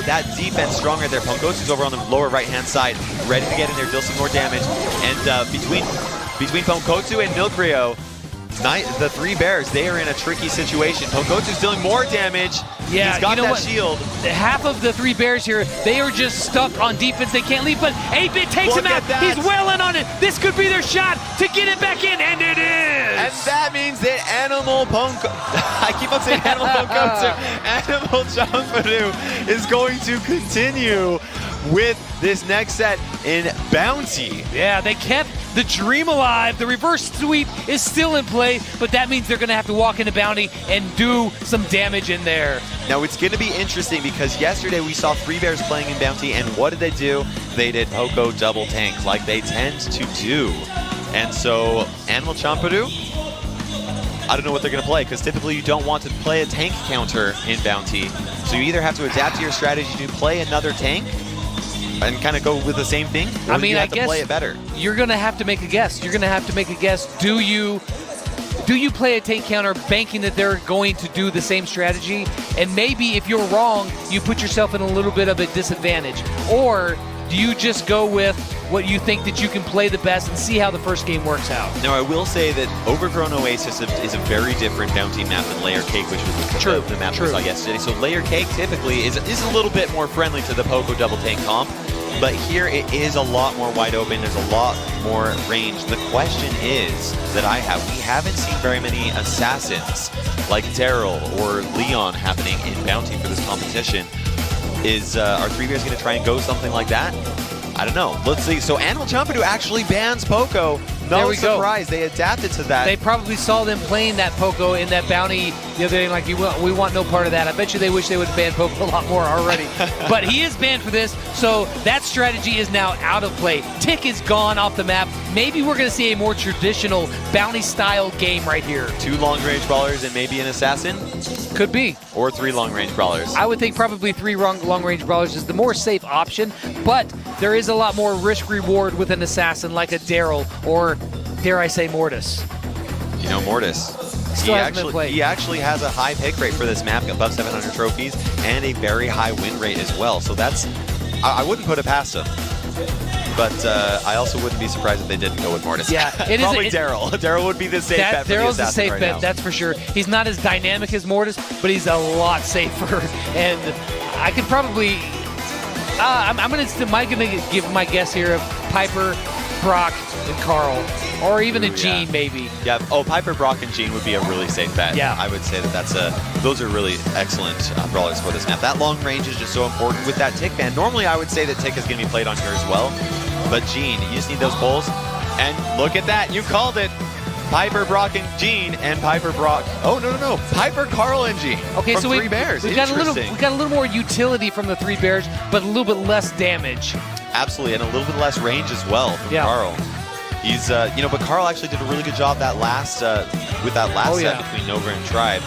that defense stronger there. Pongotsu's over on the lower right-hand side, ready to get in there, deal some more damage. And between Pongotsu and Milkrio, the Three Bears, they are in a tricky situation. Pongotsu's dealing more damage. Yeah, he's got that shield. Half of the Three Bears here, they are just stuck on defense. They can't leave, but 8-Bit takes him out. He's well in on it. This could be their shot to get it back in, and it is. And that means that I keep on saying Animal Pongotsu. Animal Champadu is going to continue with this next set in Bounty. Yeah, they kept the dream alive. The reverse sweep is still in play, but that means they're going to have to walk into Bounty and do some damage in there. Now, it's going to be interesting because yesterday we saw Three Bears playing in Bounty, and what did they do? They did Poco double tank like they tend to do. And so, Animal Champadu, I don't know what they're going to play, because typically you don't want to play a tank counter in Bounty. So you either have to adapt to your strategy to play another tank and kind of go with the same thing, or you have to play it better. You're going to have to make a guess. You're going to have to make a guess. Do you play a tank counter banking that they're going to do the same strategy? And maybe if you're wrong, you put yourself in a little bit of a disadvantage. Or do you just go with what you think that you can play the best and see how the first game works out? Now, I will say that Overgrown Oasis is a very different Bounty map than Layer Cake, which was the map we saw yesterday. So Layer Cake typically is a little bit more friendly to the Poco double tank comp, but here it is a lot more wide open. There's a lot more range. The question is that we haven't seen very many assassins like Daryl or Leon happening in Bounty for this competition. Are Three Bears going to try and go something like that? I don't know. Let's see. So Animal Champadu actually bans Poco. There we go. surprise. They adapted to that. They probably saw them playing that Poco in that bounty the other day, like, we want no part of that. I bet you they wish they would ban Poco a lot more already. But he is banned for this, so that strategy is now out of play. Tick is gone off the map. Maybe we're going to see a more traditional bounty-style game right here. 2 long-range brawlers and maybe an assassin? Could be. Or 3 long-range brawlers. I would think probably 3 long-range brawlers is the more safe option, but there is a lot more risk-reward with an assassin like a Daryl or, dare I say, Mortis. You know, Mortis. Still hasn't been played. He actually has a high pick rate for this map, above 700 trophies, and a very high win rate as well. So that's, I wouldn't put it past him. But I also wouldn't be surprised if they didn't go with Mortis. Yeah, it probably is. Daryl. Daryl would be the safe bet for the Daryl's the assassin safe right bet, now. that's for sure. He's not as dynamic as Mortis, but he's a lot safer. And I could probably, am I going to give my guess here of Piper, Brock, and Carl, or even a Gene maybe. Yeah. Oh, Piper, Brock, and Gene would be a really safe bet. Yeah. I would say that those are really excellent brawlers for this map. That long range is just so important with that Tick ban. Normally, I would say that Tick is going to be played on here as well. But Gene, you just need those pulls. And look at that. You called it. Piper, Brock, and Gene, and Piper, Brock. Oh, no. Piper, Carl, and Gene. Okay, from so 3 bears. we got a little more utility from the 3 bears, but a little bit less damage. Absolutely, and a little bit less range as well from Carl. He's, but Carl actually did a really good job that last set between Nova and Tribe,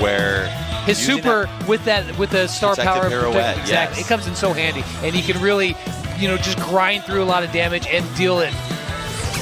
where his super with the star power pirouette, exactly, it comes in so handy, and he can really, just grind through a lot of damage and deal it.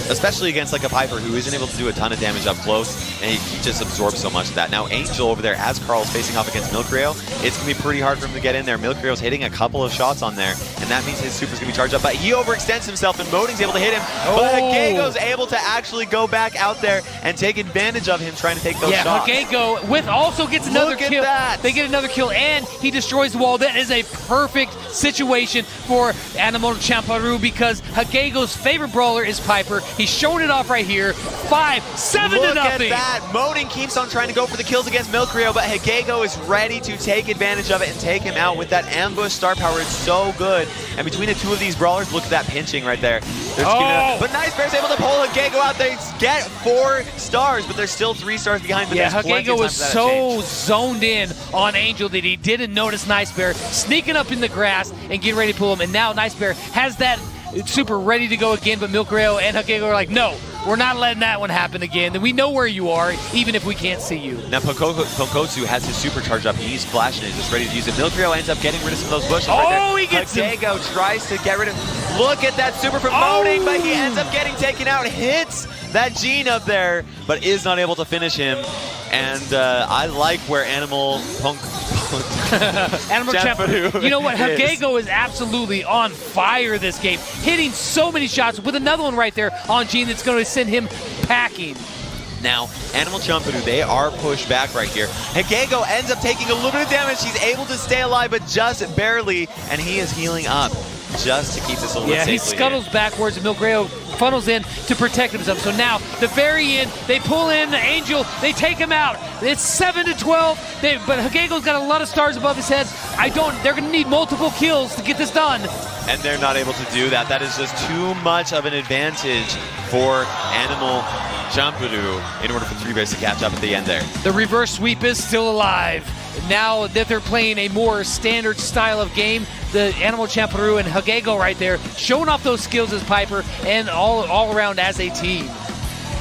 Especially against like a Piper who isn't able to do a ton of damage up close, and he just absorbs so much of that. Now Angel over there, as Carl's facing off against Milcreo, it's going to be pretty hard for him to get in there. Milcreo's hitting a couple of shots on there, and that means his super's going to be charged up, but he overextends himself, and Moding's able to hit him, but Hagego's able to actually go back out there and take advantage of him trying to take those shots. Yeah, Hagego also gets another kill. That. They get another kill, and he destroys the wall. That is a perfect situation for Animal Champaru because Hagego's favorite brawler is Piper. He's showing it off right here. 5-7 to nothing. Look at that. Moding keeps on trying to go for the kills against Milcreo, but Hagego is ready to take advantage of it and take him out with that ambush star power. It's so good. And between the 2 of these brawlers, look at that pinching right there. But Nice Bear's able to pull Hagego out. They get 4 stars, but there's still 3 stars behind. But Hagego was so zoned in on Angel that he didn't notice Nice Bear sneaking up in the grass and getting ready to pull him. And now Nice Bear has that super ready to go again, but Milcreo and Hagego are like, no, we're not letting that one happen again. Then we know where you are, even if we can't see you. Now Ponkotsu has his super charge up. He's flashing it, just ready to use it. Milcreo ends up getting rid of some of those bushes right there. He gets Hagego tries to get rid of. Look at that super from Moding, but he ends up getting taken out. Hits that Gene up there, but is not able to finish him. And I like where Animal Champaru. You know what? Hagego is absolutely on fire this game, hitting so many shots with another one right there on Gene that's going to send him packing. Now, Animal Champaru, they are pushed back right here. Hagego ends up taking a little bit of damage. He's able to stay alive, but just barely, and he is healing up just to keep this a little bit safely. He scuttles backwards, and Milcreo funnels in to protect himself. So now, the very end, they pull in Angel, they take him out. It's 7-12, but Hagego's got a lot of stars above his head. They're going to need multiple kills to get this done. And they're not able to do that. That is just too much of an advantage for Animal Champaru in order for 3 bears to catch up at the end there. The reverse sweep is still alive. Now that they're playing a more standard style of game, the Animal Champaru and Hagego right there showing off those skills as Piper and all around as a team.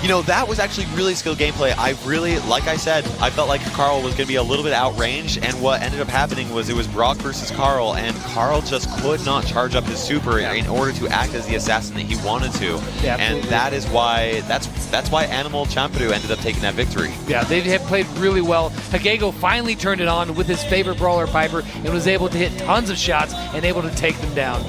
You know, that was actually really skilled gameplay. I really, like I said, I felt like Carl was going to be a little bit outranged, and what ended up happening was it was Brock versus Carl, and Carl just could not charge up his super in order to act as the assassin that he wanted to. Yeah, and that is why, that's why Animal Champaru ended up taking that victory. Yeah, they have played really well. Hagego finally turned it on with his favorite brawler, Piper, and was able to hit tons of shots and able to take them down.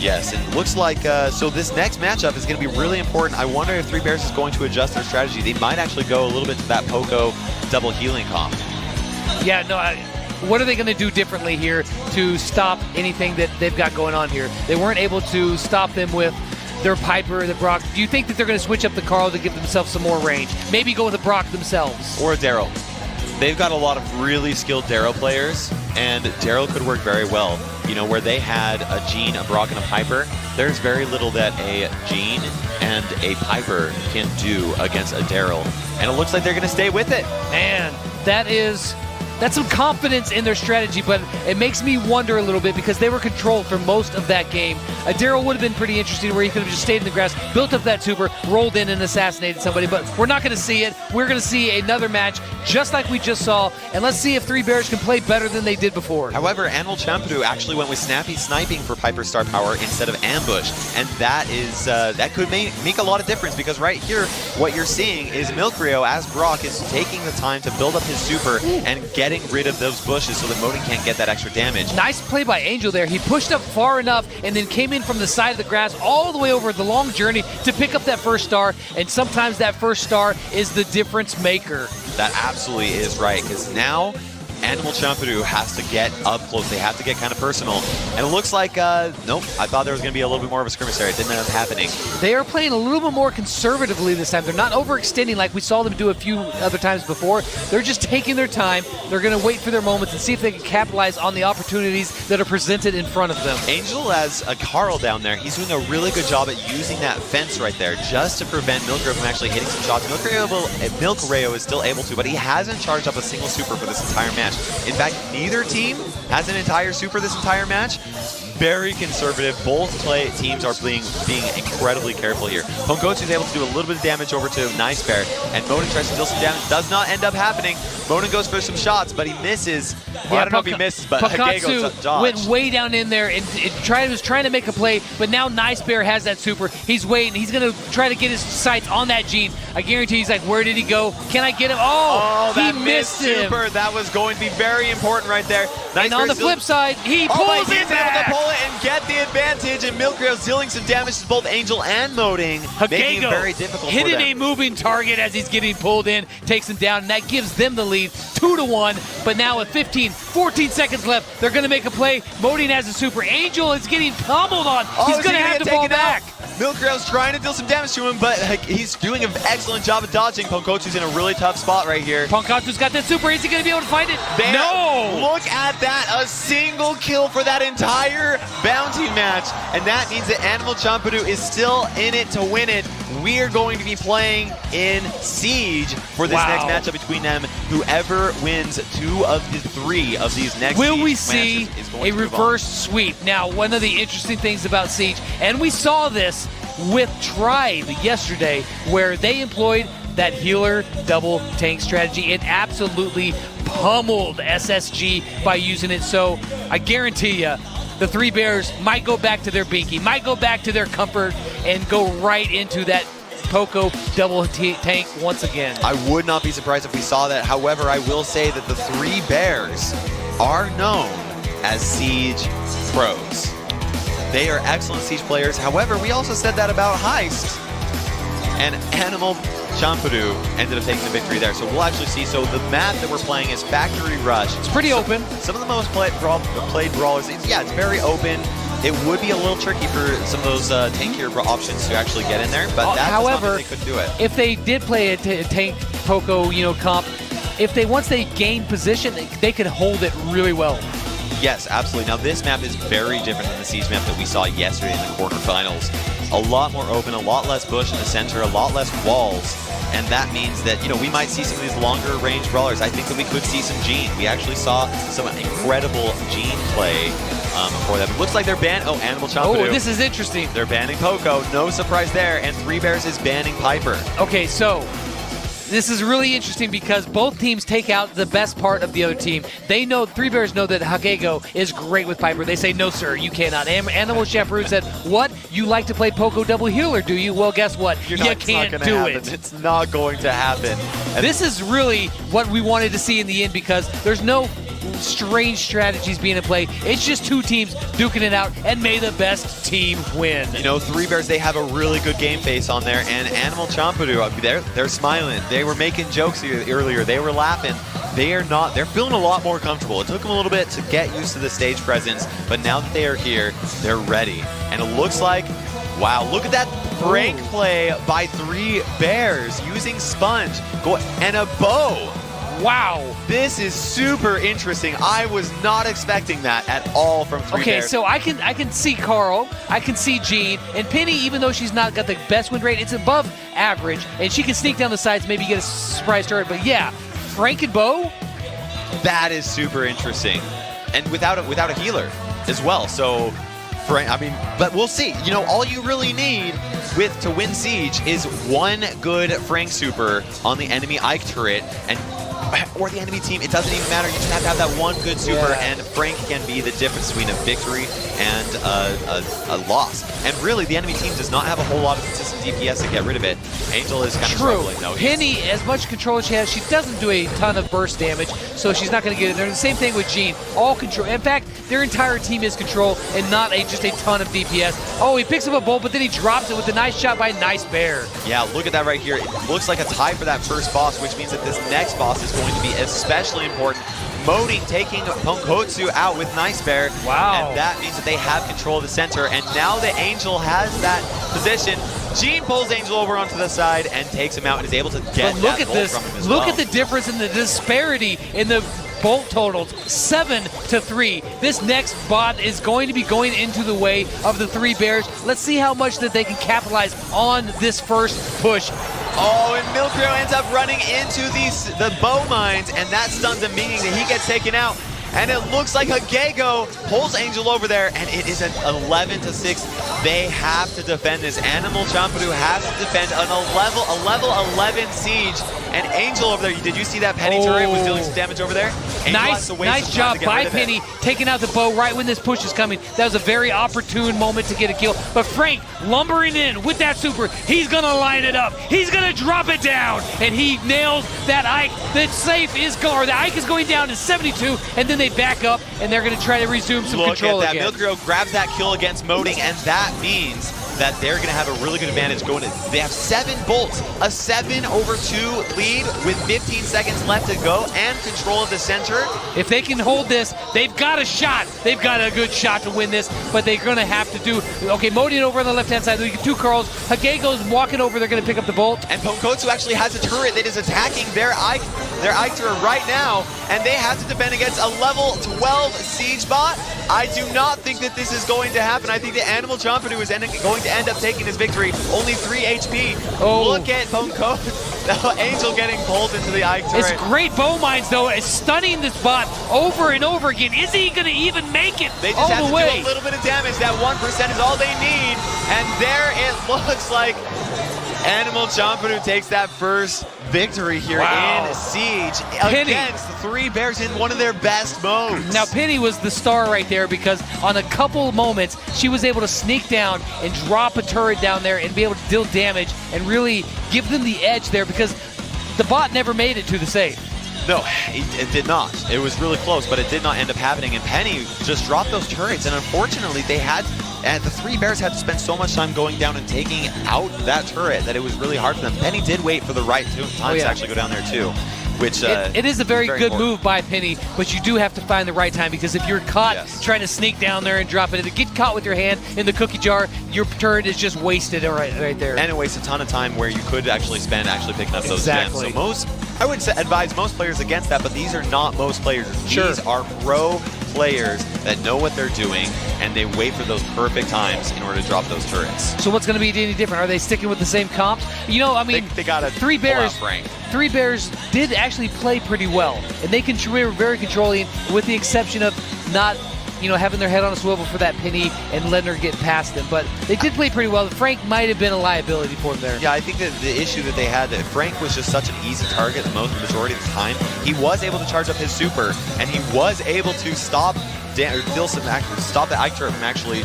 Yes, it looks like, so this next matchup is going to be really important. I wonder if 3 bears is going to adjust their strategy. They might actually go a little bit to that Poco double healing comp. Yeah, no, what are they going to do differently here to stop anything that they've got going on here? They weren't able to stop them with their Piper, the Brock. Do you think that they're going to switch up the Carl to give themselves some more range? Maybe go with the Brock themselves? Or a Daryl. They've got a lot of really skilled Daryl players, and Daryl could work very well. You know, where they had a Jean, a Brock, and a Piper, there's very little that a Jean and a Piper can do against a Daryl. And it looks like they're going to stay with it. Man, that's some confidence in their strategy, but it makes me wonder a little bit because they were controlled for most of that game. A Daryl would have been pretty interesting where he could have just stayed in the grass, built up that super, rolled in and assassinated somebody, but we're not going to see it. We're going to see another match just like we just saw, and let's see if Three Bears can play better than they did before. However, Animal Champadoo actually went with snappy sniping for Piper's star power instead of ambush, and that is that could make a lot of difference because right here, what you're seeing is Milkrio as Brock is taking the time to build up his super and getting rid of those bushes so that Modin can't get that extra damage. Nice play by Angel there. He pushed up far enough and then came in from the side of the grass all the way over the long journey to pick up that first star, and sometimes that first star is the difference maker. That absolutely is right, because now Animal Champadoo has to get up close. They have to get kind of personal. And it looks like, nope, I thought there was going to be a little bit more of a skirmish there. It didn't end up happening. They are playing a little bit more conservatively this time. They're not overextending like we saw them do a few other times before. They're just taking their time. They're going to wait for their moments and see if they can capitalize on the opportunities that are presented in front of them. Angel has a Carl down there. He's doing a really good job at using that fence right there just to prevent Milkrio from actually hitting some shots. Milkrio is still able to, but he hasn't charged up a single super for this entire match. In fact, neither team has an entire super this entire match. Very conservative. Both teams are being incredibly careful here. Ponkotsu is able to do a little bit of damage over to Nice Bear, and Modin tries to deal some damage. Does not end up happening. Modin goes for some shots, but he misses. Well, I don't know if he misses, but Hagego dodged. Went way down in there and was trying to make a play, but now Nice Bear has that super. He's waiting. He's going to try to get his sights on that Jean. I guarantee he's like, where did he go? Can I get him? Oh, that he missed him. Super. That was going to be very important right there. Nice and on the flip side, he pulls it back. Able to pull it and get the advantage, and Milkrio's dealing some damage to both Angel and Modin, making it very difficult for them. Hitting a moving target as he's getting pulled in, takes him down, and that gives them the lead 2-1. But now with 14 seconds left, they're going to make a play. Modin has a super. Angel is getting pummeled on. He's going to have to fall back. Milkrio's trying to deal some damage to him, but he's doing an excellent job of dodging. Ponkotsu's in a really tough spot right here. Ponkotsu's got that super. Is he going to be able to find it? No! Look at that. A single kill for that entire bounty match. And that means that Animal Champadoo is still in it to win it. We are going to be playing in Siege for this next matchup between them. Whoever wins 2 of the 3 of these next Will we see a reverse sweep? Now, one of the interesting things about Siege, and we saw this with Tribe yesterday, where they employed that healer double tank strategy. It absolutely pummeled SSG by using it. So I guarantee you, the Three Bears might go back to their binky, might go back to their comfort, and go right into that Poco double tank once again. I would not be surprised if we saw that. However, I will say that the Three Bears are known as Siege pros. They are excellent Siege players. However, we also said that about Heist. And Animal Champadoo ended up taking the victory there. So we'll actually see. So the map that we're playing is Factory Rush. It's pretty open. Some of the most played brawlers, yeah, it's very open. It would be a little tricky for some of those tankier options to actually get in there, but that's however, they could do it. If they did play a tank Poco, comp, once they gain position, they could hold it really well. Yes, absolutely. Now this map is very different than the Siege map that we saw yesterday in the quarterfinals. A lot more open, a lot less bush in the center, a lot less walls, and that means that we might see some of these longer range brawlers. I think that we could see some Jean. We actually saw some incredible Jean play for them. It looks like they're banning. Oh, Animal Champadoo. Oh, this is interesting. They're banning Poco. No surprise there. And Three Bears is banning Piper. Okay, so this is really interesting because both teams take out the best part of the other team. They know, Three Bears know that Hagego is great with Piper. They say, no, sir, you cannot. Animal Champadoo said, what? You like to play Poco double healer, do you? Well, guess what? You can't do it. It's not going to happen. And this is really what we wanted to see in the end because there's no strange strategies being in play. It's just 2 teams duking it out, and may the best team win. Three Bears, they have a really good game face on there, and Animal Champadoo, they're smiling. They were making jokes earlier. They were laughing. They're feeling a lot more comfortable. It took them a little bit to get used to the stage presence, but now that they are here, they're ready. And it looks like, wow, look at that break play by Three Bears using Sponge and a bow. Wow. This is super interesting. I was not expecting that at all from Three Okay, Bears. so I can see Carl, I can see Jean, and Penny, even though she's not got the best win rate, it's above average, and she can sneak down the sides, maybe get a surprise turret. But yeah, Frank and Bo. That is super interesting, and without a healer as well. So, Frank, I mean, but we'll see. You know, all you really need to win Siege is one good Frank super on the enemy Ike turret, or the enemy team. It doesn't even matter. You just have to have that one good super, and Frank can be the difference between a victory and a loss. And really, the enemy team does not have a whole lot of consistent DPS to get rid of it. Angel is kind of struggling, though. Penny, as much control as she has, she doesn't do a ton of burst damage, so she's not going to get in there. The same thing with Jean. All control. In fact, their entire team is control and not just a ton of DPS. Oh, he picks up a bolt, but then he drops it with a nice shot by Nice Bear. Yeah, look at that right here. It looks like a tie for that first boss, which means that this next boss is going to be especially important. Moding taking Ponkotsu out with Nice Bear. Wow. And that means that they have control of the center. And now the Angel has that position. Jean pulls Angel over onto the side and takes him out and is able to get But look that at bolt this. from him as Look well. at the difference in the disparity in the bolt totals. 7-3. This next bot is going to be going into the way of the Three Bears. Let's see how much that they can capitalize on this first push. Oh, and Milkrio ends up running into the bow mines, and that stuns him, meaning that he gets taken out. And it looks like Hagego pulls Angel over there, and it is an 11-6. They have to defend this. Animal Champadu has to defend a level 11 Siege. And Angel over there, did you see that Penny turret was dealing some damage over there? Angel has to waste Nice some time job to get by rid of it. Penny, taking out the bow right when this push is coming. That was a very opportune moment to get a kill. But Frank lumbering in with that super. He's going to line it up. He's going to drop it down. And he nails that Ike. The safe is gone. The Ike is going down to 72. And then they back up, and they're going to try to resume some control again. Look at that. Milkrio grabs that kill against Moding, and that means that they're going to have a really good advantage going in. They have 7 bolts, a 7-2 lead with 15 seconds left to go, and control of the center. If they can hold this, they've got a shot. They've got a good shot to win this, but they're going to have to do... Okay, Modian over on the left-hand side. We get 2 Carls. Hagego's walking over. They're going to pick up the bolt. And Ponkotsu actually has a turret that is attacking their Ike turret right now, and they have to defend against a level 12 Siege bot. I do not think that this is going to happen. I think the Animal Champadu is going to end up taking this victory. Only 3 HP. Oh. Look at Ponkotsu. Angel getting pulled into the Ike turret. It's great bow mines, though. It's stunning this bot over and over again. Is he going to even make it They just all have the to way? do a little bit of damage. That 1% is all they need. And there it looks like Animal Champadu takes that first victory here in Siege against the Three Bears in one of their best modes. Now, Penny was the star right there because on a couple moments, she was able to sneak down and drop a turret down there and be able to deal damage and really give them the edge there because the bot never made it to the safe. No, it did not. It was really close, but it did not end up happening. And Penny just dropped those turrets, and unfortunately, the Three Bears had to spend so much time going down and taking out that turret that it was really hard for them. Penny did wait for the right time to actually go down there too, which it is a very good important. move by Penny, but you do have to find the right time because if you're caught trying to sneak down there and drop it, if you get caught with your hand in the cookie jar, your turret is just wasted right there. And it wastes a ton of time where you could actually spend picking up those gems. So I would advise most players against that, but these are not most players. These are pro players that know what they're doing, and they wait for those perfect times in order to drop those turrets. So what's going to be any different? Are they sticking with the same comps? You know, I mean, they got a Three Bears did actually play pretty well, and they were very controlling, with the exception of not, having their head on a swivel for that Penny and letting her get past them. But they did play pretty well. Frank might have been a liability for them there. Yeah, I think that the issue that they had, that Frank was just such an easy target the majority of the time. He was able to charge up his super, and he was able to stop the Ike turret from actually,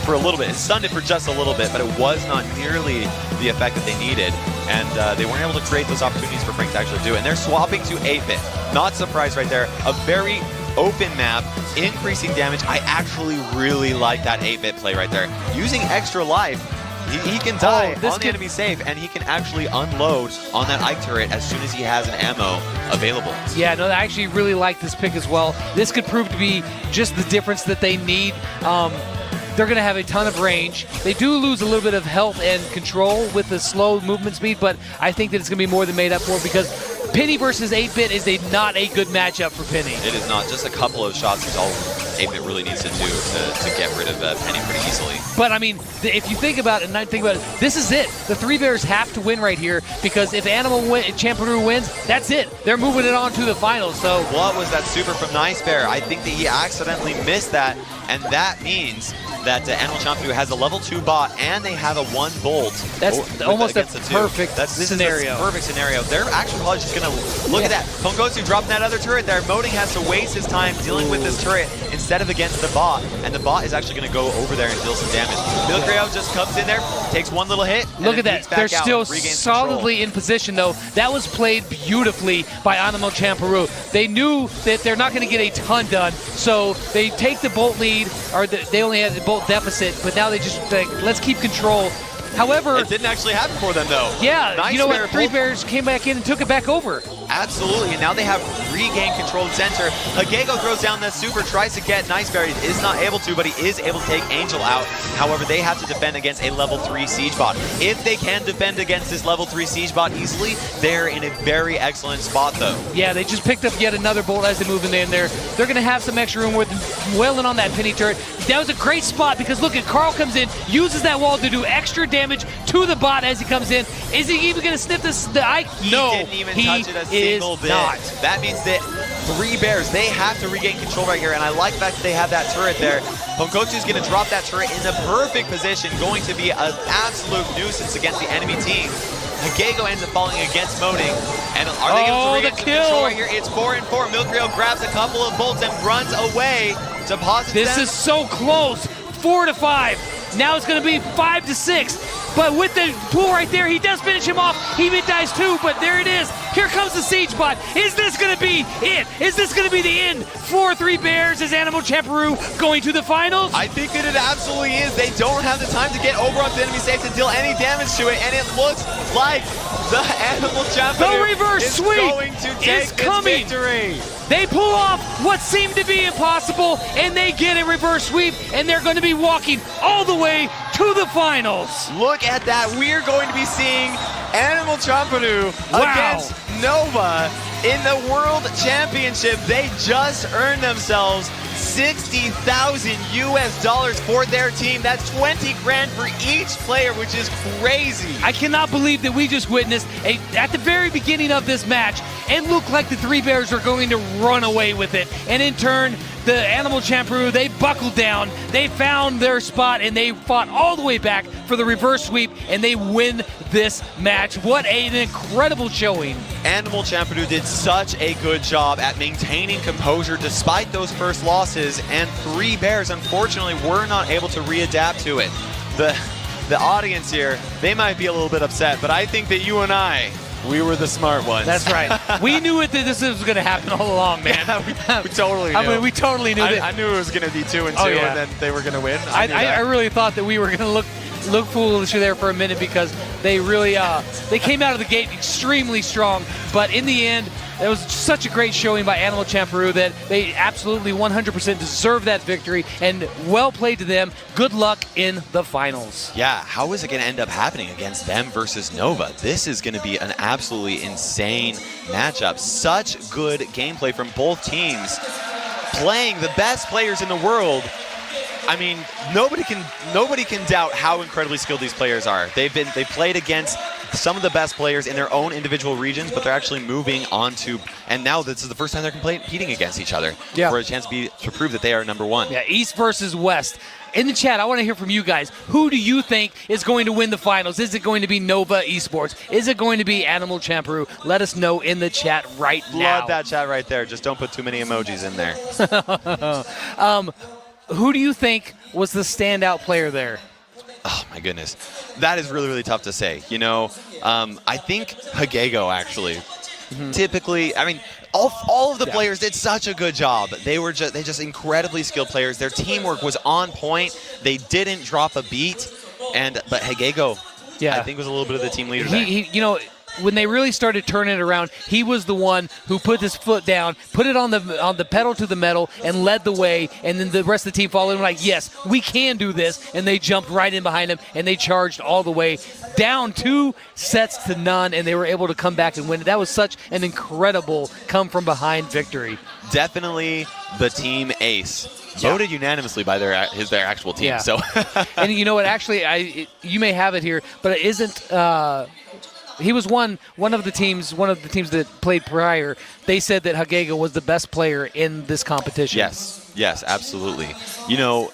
for a little bit. It stunned it for just a little bit, but it was not nearly the effect that they needed. And they weren't able to create those opportunities for Frank to actually do it. And they're swapping to 8-bit. Not surprised right there. A very open map, increasing damage. I actually really like that 8-bit play right there. Using extra life, he can die on the enemy safe, and he can actually unload on that Ike turret as soon as he has an ammo available. Yeah, no, I actually really like this pick as well. This could prove to be just the difference that they need. They're going to have a ton of range. They do lose a little bit of health and control with the slow movement speed, but I think that it's going to be more than made up for because Penny versus 8-Bit is not a good matchup for Penny. It is not. Just a couple of shots is all 8-Bit really needs to do to get rid of Penny pretty easily. But I mean, if you think about it, this is it. The Three Bears have to win right here, because if Champeroo wins, that's it. They're moving it on to the finals. So what was that super from Nice Bear? I think that he accidentally missed that, and that means that Animal Champeroo has a level 2 bot and they have a 1 bolt. That's almost a perfect This scenario. is a perfect scenario. They're actually probably just going to look at that. Ponkotsu dropping that other turret there. Moding has to waste his time dealing with this turret instead of against the bot, and the bot is actually going to go over there and deal some damage. Milcreo just comes in there, takes 1 little hit. Look at that. They're still solidly in position, though. That was played beautifully by Animal Champeroo. They knew that they're not going to get a ton done, so they take the bolt lead, or they only had the bolt deficit, but now they just let's keep control. However, it didn't actually happen for them, though. Yeah, Nice you know Bear what? Three Bears came back in and took it back over. Absolutely, and now they have regained control of center. Hagego throws down the super, tries to get Nice Bear. He is not able to, but he is able to take Angel out. However, they have to defend against a level 3 Siege bot. If they can defend against this level 3 Siege bot easily, they're in a very excellent spot, though. Yeah, they just picked up yet another bolt as they move in there. They're going to have some extra room with wailing on that Penny turret. That was a great spot, because look at Carl comes in, uses that wall to do extra damage to the bot as he comes in. Is he even going to sniff the Ike? No, He didn't even touch it a single bit. Not. That means that Three Bears, they have to regain control right here, and I like the fact that they have that turret there. Ponkotsu's going to drop that turret in the perfect position, going to be an absolute nuisance against the enemy team. Hagego ends up falling against Moding, and are they going to regain control right here? It's 4-4. Milcreo grabs a couple of bolts and runs away, deposits This them. is so close. 4-5. Now it's going to be 5-6. But with the pool right there, he does finish him off. He mid-dies too, but there it is. Here comes the Siege bot. Is this going to be it? Is this going to be the end for Three Bears? Is Animal Champeroo going to the finals? I think that it absolutely is. They don't have the time to get over onto the enemy safe to deal any damage to it, and it looks like the Animal Champeroo the reverse is sweep going to take is coming. this victory. They pull off what seemed to be impossible, and they get a reverse sweep, and they're going to be walking all the way to the finals. Look at that. We're going to be seeing Animal Champeroo against Nova in the World Championship. They just earned themselves $60,000 US for their team. That's 20 grand for each player, which is crazy. I cannot believe that we just witnessed at the very beginning of this match, it looked like the Three Bears are going to run away with it. And in turn, the Animal Champeroo, they buckled down, they found their spot, and they fought all the way back for the reverse sweep, and they win this match. What an incredible showing. Animal Champeroo did such a good job at maintaining composure despite those first losses, and Three Bears, unfortunately, were not able to readapt to it. The audience here, they might be a little bit upset, but I think that you and I, we were the smart ones. That's right. We knew that this was going to happen all along, man. Yeah, we totally knew. I mean, we totally knew that. I knew it was going to be 2-2, and then they were going to win. I really thought that we were going to look foolish there for a minute, because they really they came out of the gate extremely strong, but in the end, it was such a great showing by Animal Champeroo that they absolutely 100% deserve that victory, and well played to them. Good luck in the finals. Yeah, how is it going to end up happening against them versus Nova? This is going to be an absolutely insane matchup. Such good gameplay from both teams, playing the best players in the world. I mean, nobody can doubt how incredibly skilled these players are. They've played against some of the best players in their own individual regions, but they're actually moving on to, and now this is the first time they're competing against each other for a chance to prove that they are #1. Yeah, East versus West. In the chat, I want to hear from you guys. Who do you think is going to win the finals? Is it going to be Nova Esports? Is it going to be Animal Champeroo? Let us know in the chat right now. Love that chat right there. Just don't put too many emojis in there. Who do you think was the standout player there? Oh my goodness, that is really, really tough to say. You know, I think Hagego actually. Typically, I mean, all of the players did such a good job. They just incredibly skilled players. Their teamwork was on point. They didn't drop a beat, but Hagego, I think, was a little bit of the team leader there. You know, when they really started turning it around, he was the one who put his foot down, put it on the pedal to the metal, and led the way. And then the rest of the team followed him like, yes, we can do this. And they jumped right in behind him, and they charged all the way down 2 sets to none, and they were able to come back and win. That was such an incredible come-from-behind victory. Definitely the team ace. Voted unanimously by their actual team. Yeah. So, and you know what? Actually, you may have it here, but it isn't. He was one of the teams that played prior. They said that Hagega was the best player in this competition. Yes, absolutely. You know,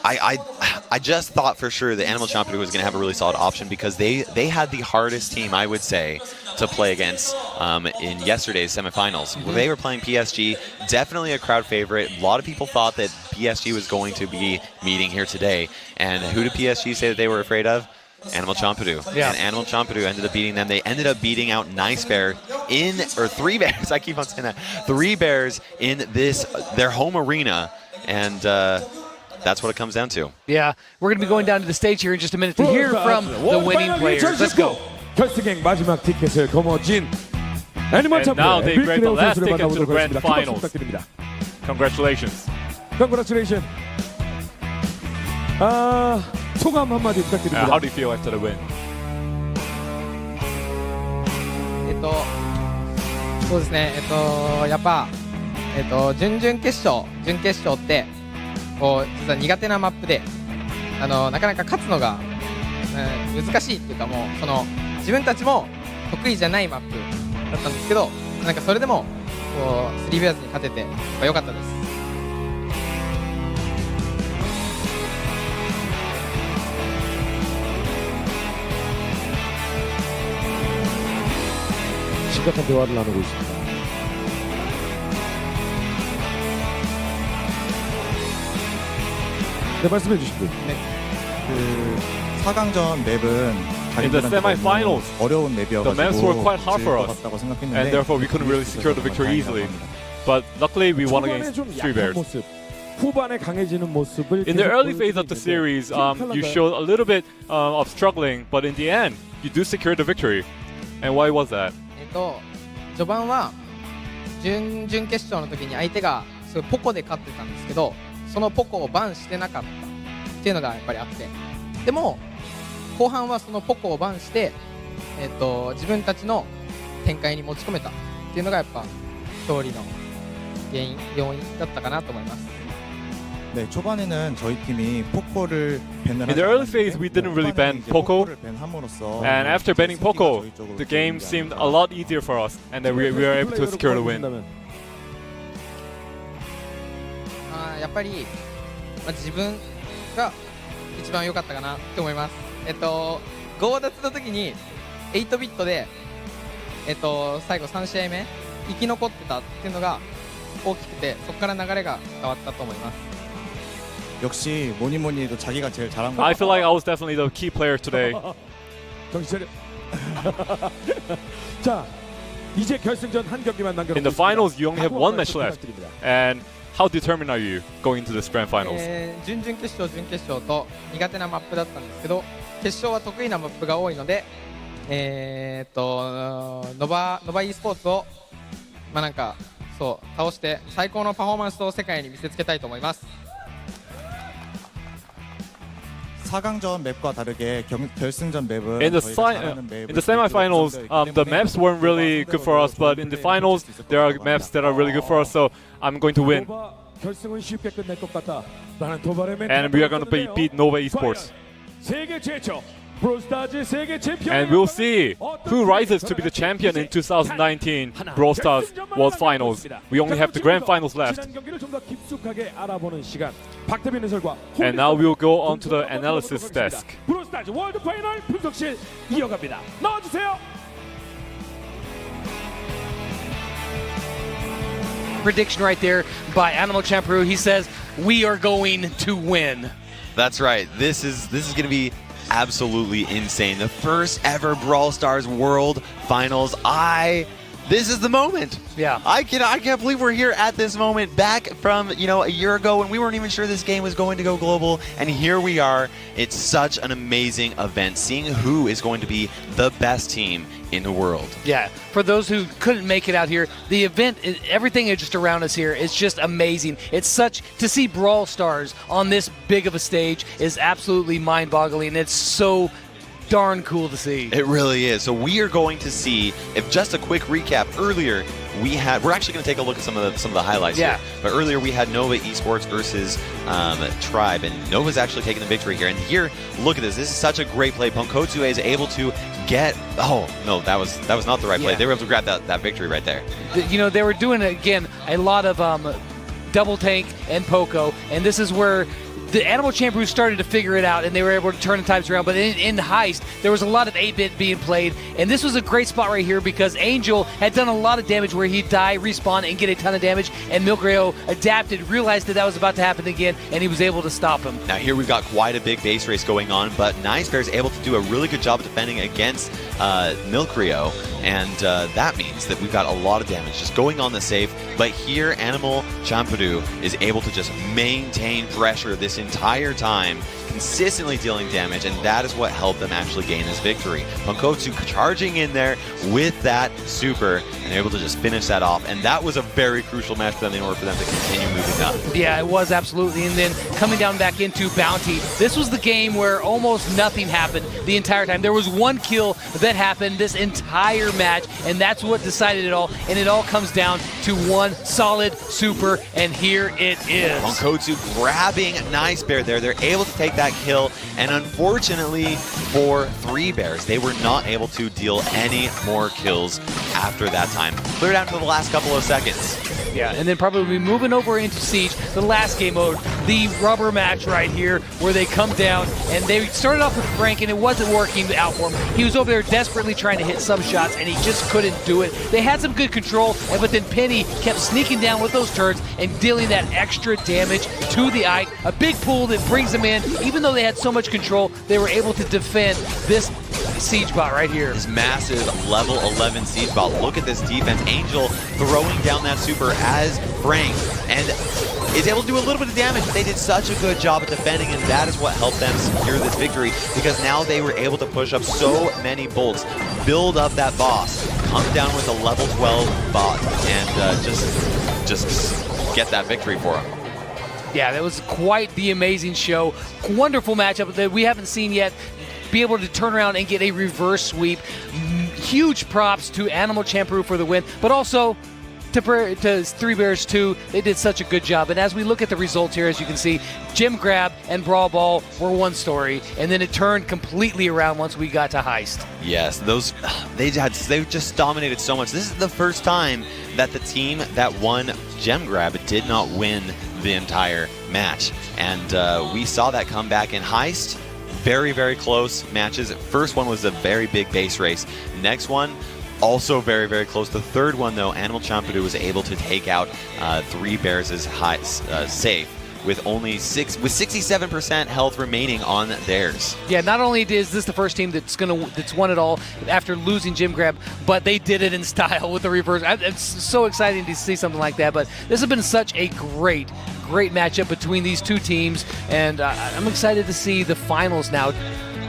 I just thought for sure that Animal Champadu was going to have a really solid option because they had the hardest team, I would say, to play against in yesterday's semifinals. Mm-hmm. They were playing PSG, definitely a crowd favorite. A lot of people thought that PSG was going to be meeting here today. And who did PSG say that they were afraid of? Animal Champadu. Yeah. And Animal Champadu ended up beating them. They ended up beating out Nice Bear Three Bears, I keep on saying that, 3 Bears in their home arena. And that's what it comes down to. Yeah, we're going to be going down to the stage here in just a minute to hear from the winning players. Let's go. 결승행 마지막 티켓을 거머쥔 애니멀 And now they break the 빅크레오 last 선수를 ticket to the 만나보도록 grand 하겠습니다. 큰 박수 finals. 부탁드립니다. Congratulations. Congratulations. 소감 한마디 부탁드립니다. How do you feel after the win? そうですね、やっぱ、準々決勝、準決勝って、こう、実は苦手なマップで、なかなか勝つのが、難しいっていうか、もう、自分たちも得意じゃないマップだったんですけど、なんかそれでも、こう、スリーベアーズに勝てて、良かったです。심각한 대화를 나누고 있습니다. 네, 말씀해 주십시오. 네. 4강전 맵은 In the semi-finals, 어려운 맵이어가지고 the maps were quite hard for 것 us, 같다고 생각했는데 and therefore we couldn't really secure the victory easily. But luckily, we won against 3 Bears. 후반에 강해지는 모습을 In the early phase of the series, you showed a little bit of struggling, but in the end, you do secure the victory. And why was that? 序盤は準々決勝の時に相手がすごいポコで勝ってたんですけど、そのポコをバンしてなかったっていうのがやっぱりあって、でも後半はそのポコをバンして、自分たちの展開に持ち込めたっていうのがやっぱ勝利の要因だったかなと思います。 네, 초반에는 저희 팀이 포코를 밴을 In the early phase, we didn't really ban Poco, and after banning Poco, the game seemed a lot easier for us, and then we were able to secure the win. やっぱり、自分が一番良かったかなって思います。ゴーダツの時に8ビットで、最後3試合目生き残ってたっていうのが大きくて、そこから流れが変わったと思います。 역시 뭐니 해도 자기가 제일 잘한 거. I feel like I was definitely the key player today. 정신 차려. 자, 이제 결승전 한 경기만 남겨놓고 In the finals, you only have one match left. And how determined are you going into this grand finals? 準々決勝、準決勝と苦手なマップだったんですけど、決勝は得意なマップが多いので、ノバ e スポーツをなんかそう倒して最高のパフォーマンスを世界に見せつけたいと思います。 4강전 맵과 다르게 결승전 맵은 In the semifinals, the maps weren't really good for us, but in the finals, there are maps that are really good for us. So I'm going to win, 결승은 쉽게 끝낼 것 같다. 나는 도발의 멘트. and we are going to beat Nova Esports. 세계 최초 브롤스타즈 세계 챔피언. And we'll see who rises to be the champion in 2019 Brawl Stars World Finals. We only have the grand finals left. 지난 경기를 좀 더 깊숙하게 알아보는 시간. 박태빈 해설과 And now we'll go on to the analysis desk. 브롤스타즈 월드 파이널 분석실 이어갑니다. 나와주세요. Prediction right there by Animal Champru. He says, we are going to win. That's right. This is going to be absolutely insane. The first ever Brawl Stars World Finals. I this is the moment. Yeah. I can't believe we're here at this moment back from, a year ago when we weren't even sure this game was going to go global, and here we are. It's such an amazing event, seeing who is going to be the best team in the world. Yeah, for those who couldn't make it out here, the event, everything just around us here is just amazing. It's to see Brawl stars on this big of a stage is absolutely mind-boggling, and it's so darn cool to see. It really is. So we are going to see, if just a quick recap, earlier we're actually going to take a look at some of the highlights here. But earlier we had Nova Esports versus Tribe, and Nova's actually taking the victory here. And here, look at this. This is such a great play. Ponkotsu is able to get, oh no, that was not the right play. They were able to grab that victory right there. They were doing, again, a lot of double tank and Poco, and this is where the Animal Champions started to figure it out, and they were able to turn the times around. But in Heist, there was a lot of 8-bit being played, and this was a great spot right here because Angel had done a lot of damage where he'd die, respawn, and get a ton of damage, and Milkreo adapted, realized that was about to happen again, and he was able to stop him. Now here we've got quite a big base race going on, but Nice Bear is able to do a really good job of defending against Milkreo, and that means that we've got a lot of damage just going on the safe. But here, Animal Champions is able to just maintain pressure this entire time, consistently dealing damage, and that is what helped them actually gain this victory. Ponkotsu charging in there with that super, and they're able to just finish that off, and that was a very crucial match for them in order for them to continue moving up. Yeah, it was, absolutely. And then coming down back into Bounty, this was the game where almost nothing happened the entire time. There was one kill that happened this entire match, and that's what decided it all, and it all comes down to one solid super, and here it is. Ponkotsu grabbing Nice Bear there. They're able to take that kill, and unfortunately for Three Bears, they were not able to deal any more kills after that time. Clear down to the last couple of seconds. Yeah, and then probably moving over into Siege, the last game mode, the rubber match right here, where they come down, and they started off with Frank, and it wasn't working out for him. He was over there desperately trying to hit some shots, and he just couldn't do it. They had some good control, but then Penny kept sneaking down with those turrets and dealing that extra damage to the Ike. A big pull that brings them in. Even though they had so much control, they were able to defend this Siege bot right here. This massive level 11 Siege bot. Look at this defense. Angel throwing down that super as Frank, and is able to do a little bit of damage, but they did such a good job at defending, and that is what helped them secure this victory, because now they were able to push up so many bolts, build up that boss, come down with a level 12 bot, and just get that victory for them. Yeah, that was quite the amazing show. Wonderful matchup that we haven't seen yet. Be able to turn around and get a reverse sweep. Huge props to Animal Champions for the win, but also to Three Bears too. They did such a good job. And as we look at the results here, as you can see, Gem Grab and Brawl Ball were one story, and then it turned completely around once we got to Heist. Yes, they just dominated so much. This is the first time that the team that won Gem Grab did not win the entire match, and we saw that come back in Heist. Very, very close matches. First one was a very big base race. Next one, also very, very close. The third one, though, Animal Champions was able to take out Three Bears' safe with only 67% health remaining on theirs. Yeah, not only is this the first team that's won it all after losing Gym Grab, but they did it in style with the reverse. It's so exciting to see something like that. But this has been such a great matchup between these two teams, and I'm excited to see the finals now.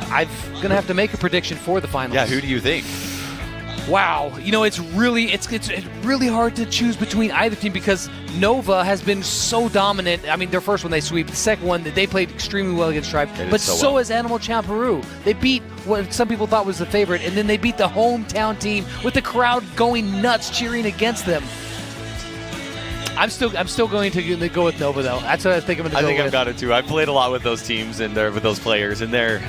I'm gonna have to make a prediction for the finals. Yeah, who do you think? Wow, it's really hard to choose between either team because Nova has been so dominant. I mean, their first one they sweep. The second one, they played extremely well against Tribe. But so has Animal Champions. They beat what some people thought was the favorite, and then they beat the hometown team with the crowd going nuts cheering against them. I'm still going to go with Nova though. That's what I think I'm going to go with. I've got it too. I've played a lot with those teams and with those players, and they're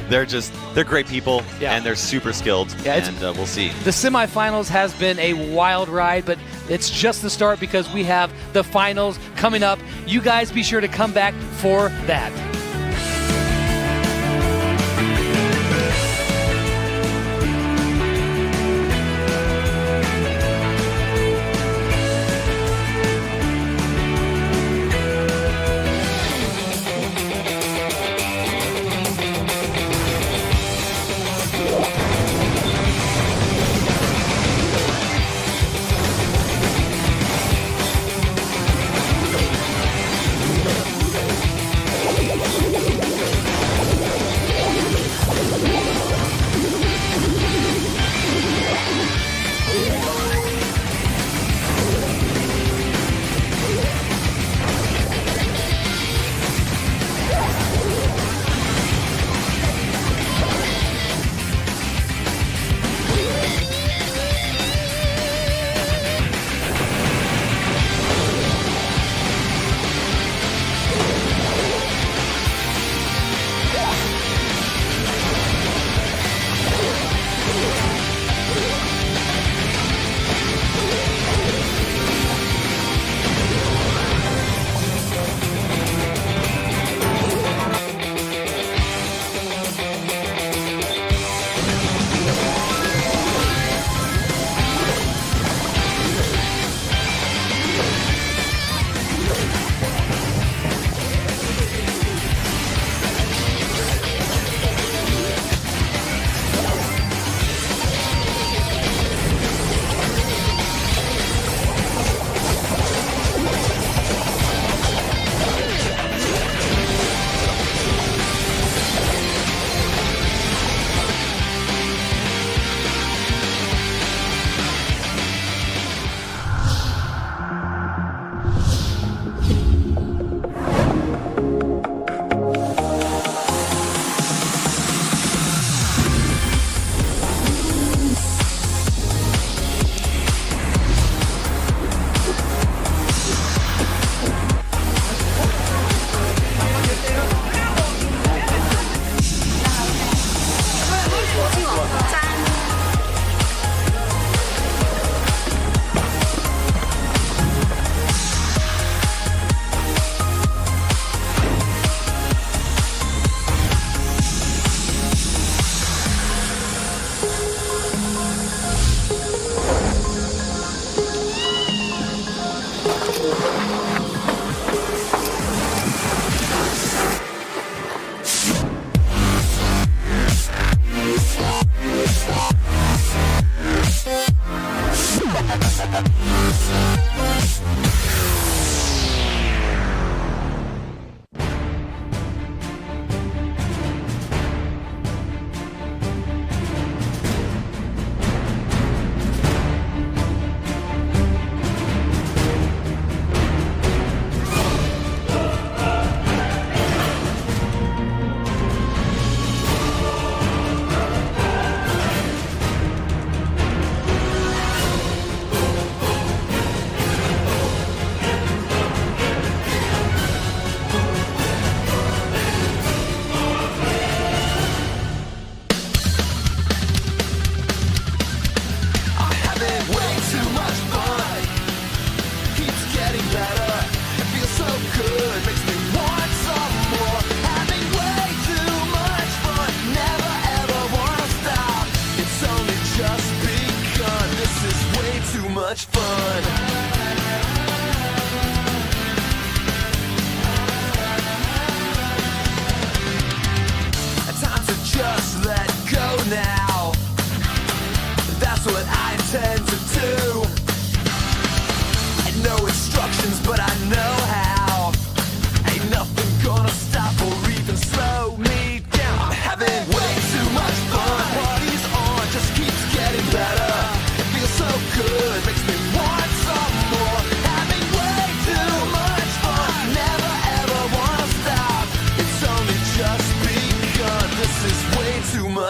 great people, and they're super skilled. Yeah, and we'll see. The semifinals has been a wild ride, but it's just the start because we have the finals coming up. You guys be sure to come back for that.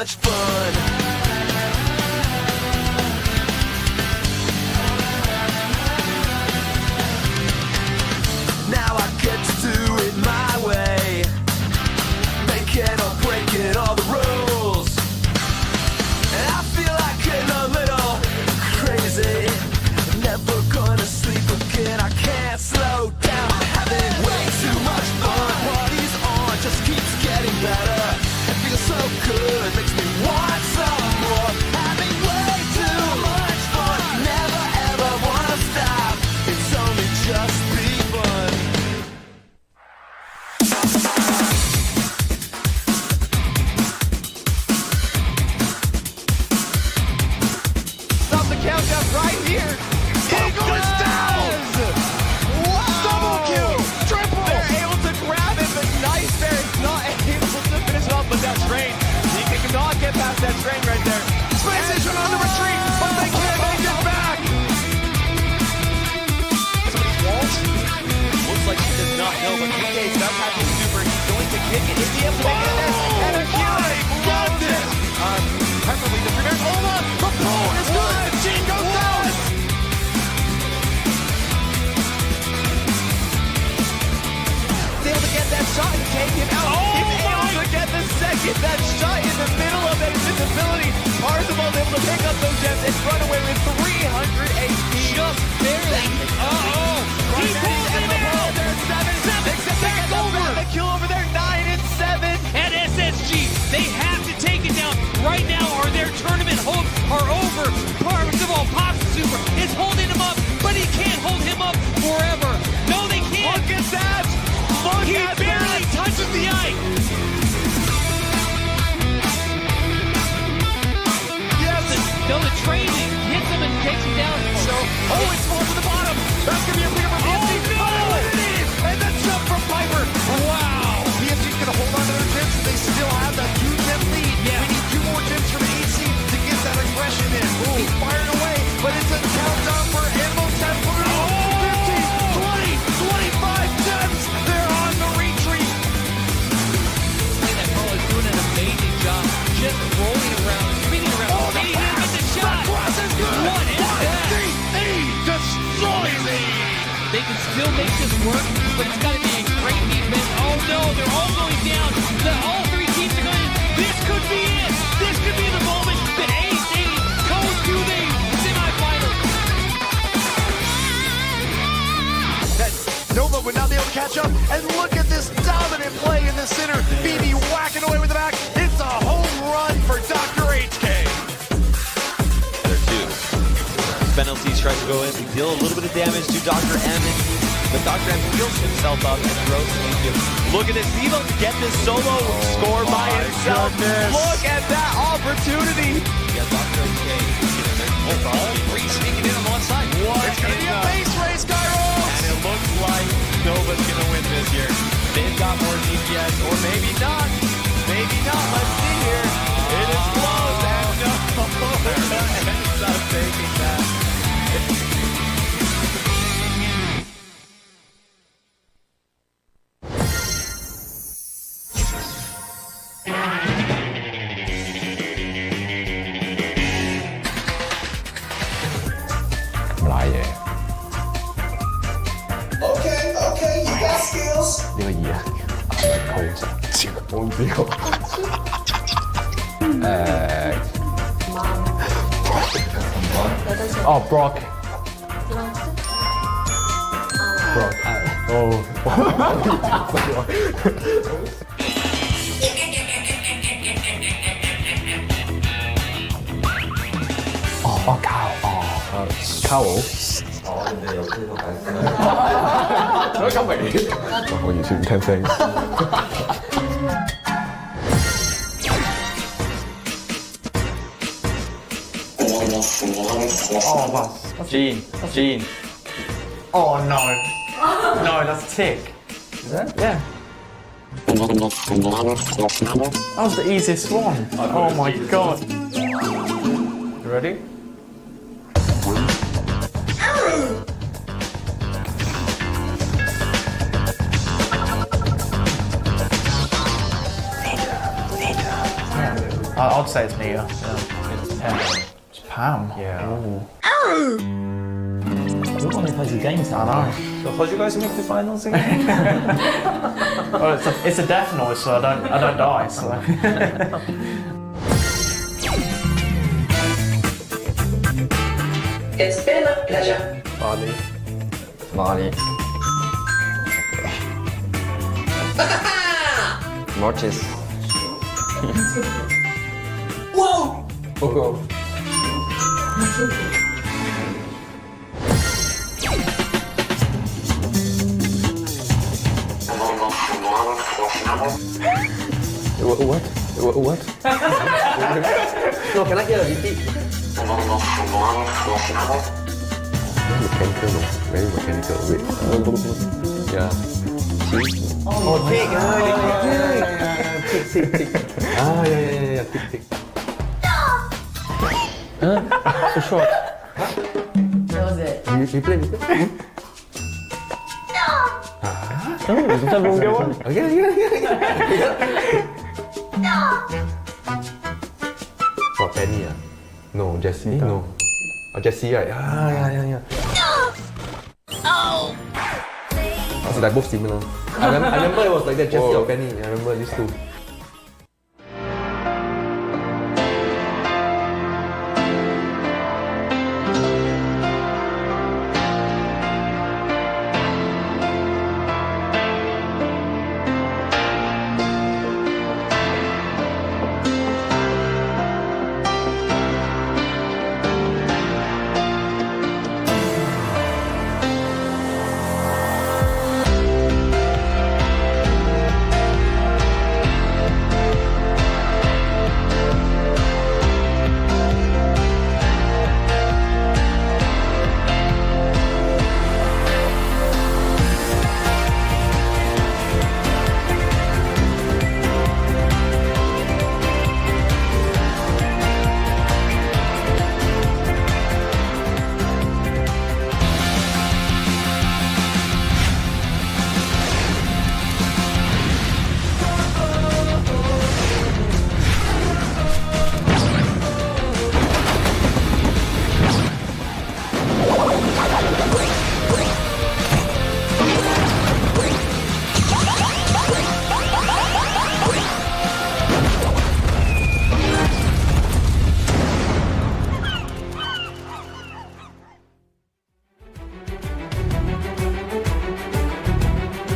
much fun. Now I get to do it my way, making or breaking all the rules. And I feel like getting a little crazy. Never gonna sleep again, I can't slow down. Having way too much fun. Party's on, just keeps getting better. It feels so good, makes me want some more. Having way too much fun. Never ever wanna stop. It's only just begun. Stop the countdown right here. Eagle is down! Wow! Double kill! Triple! They're able to grab it, but Nice Bear is not able to finish off with that strain. He cannot get past that strain right there. Space Station on the retreat, but they can't make it back! Somebody's walls? Looks like he does not know, but PK does have his super. He's going to kick it. Is he able to make it there? And a kill! Loved it! Preferably the premier. Hold on! The pull is good! Gene goes down! Able to get that shot and take him out. He's able to get the second. That shot in the middle of invisibility. Parzival able to pick up those gems and run away with 300 HP. Just barely. He pulls it out. There's 7. Back over. The kill over there. 9 and 7. And SSG, they have to take it down right now, or their tournament hopes are over. Parzival pops super, is holding him up, but he can't hold him up forever. No, they can't. Look at that. He barely touches the ice. Yes. No, the training hits him and takes him down. So, it's falls to the bottom. That's going to be a bigger for PSG. Oh, it is. And then jump from Piper. Wow. PSG's going to hold on to their gems. They still have that 2-gem lead. Yeah. We need 2 more gems from AC to get that aggression in. He's firing away, but it's a countdown for Emerald 10. 50, 20, 25 gems. They're on the retreat. That Brawl is doing an amazing job, just rolling around, spinning around. He didn't get the shot. What is that? Destroys me. They can still make this work, but it's got to be a great defense. Oh no, they're all going down. All 3 teams are going. This could be it. This could be the moment that AC goes to the semifinals. Nova would not be able to catch up, and look at this dominant play in the center. BB whacking away with the back. It's a home run for Dr. HK. There too. Penalties tries to go in. We deal a little bit of damage to Dr. M, but Dr. M heals himself up and throws him. Look at this. He's able to get this solo score by himself. Look at that opportunity. Yeah, Dr. HK. All 3 sneaking in on the one side. It's going to be a base race, Gyro. And it looks like Nova's going to win this year. They've got more DPS, or maybe not. Maybe not. Let's see here. It is close, and Nova ends up taking that. Okay, you got skills. 呢個二啊，佢超我唔知個Brock。Carol。你哋有呢個解釋。做乜咁明？我完全唔聽聲。Oh, wow. Gene. Oh, no. No, that's Tick. Is that? Yeah. That was the easiest one. Oh my god. You ready? I'd say it's Nia. It's Pam. It's Pam? Yeah. We've only played the games. I know. So how do you guys make the finals again? Well, it's a death noise, so I don't die. So. It's been a pleasure. Bali. Mortis. Whoa! Poco. What? No, can I hear a repeat? Mechanical, no. Very mechanical. Wait. Yeah. Oh, tick. Tick. Yeah. Tick. Huh? So short. That was it. We play. Oh, kita belum jawab. Okay. What, Penny? No, Jessie. No. Oh, Jessie, right? Yeah. Oh! So they're both similar. I remember it was like that, Jessie or Penny. I remember these two.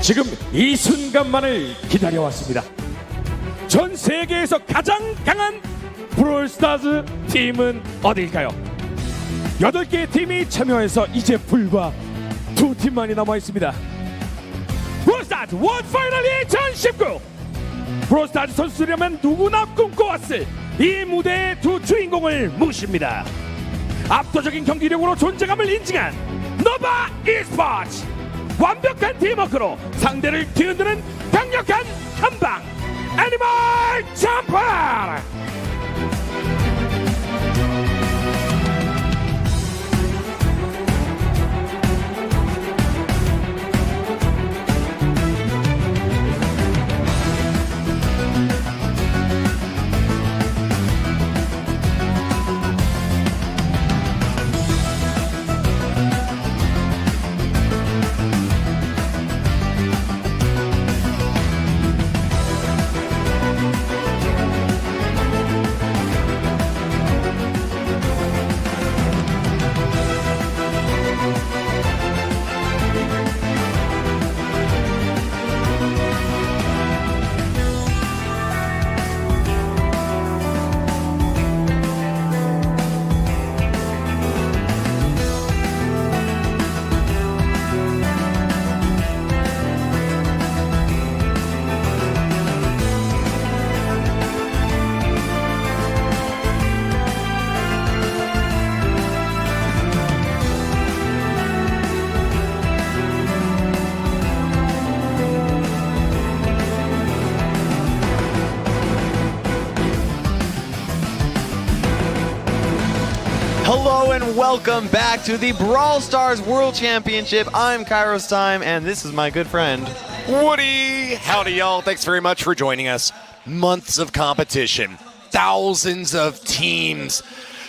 지금 이 순간만을 기다려왔습니다. 전 세계에서 가장 강한 브롤스타즈 팀은 어딜까요? 8개의 팀이 참여해서 이제 불과 2팀만이 남아있습니다. 브롤스타즈 원 파이널 2019! 브롤스타즈 선수들이라면 누구나 꿈꿔왔을 이 무대의 두 주인공을 모십니다. 압도적인 경기력으로 존재감을 인증한 노바 e스포츠! 완벽한 팀워크로 상대를 뒤흔드는 강력한 한방 애니멀 점퍼! Hello and welcome back to the Brawl Stars World Championship. I'm Kairos Time, and this is my good friend Woody. Howdy, y'all. Thanks very much for joining us. Months of competition. thousands of teams.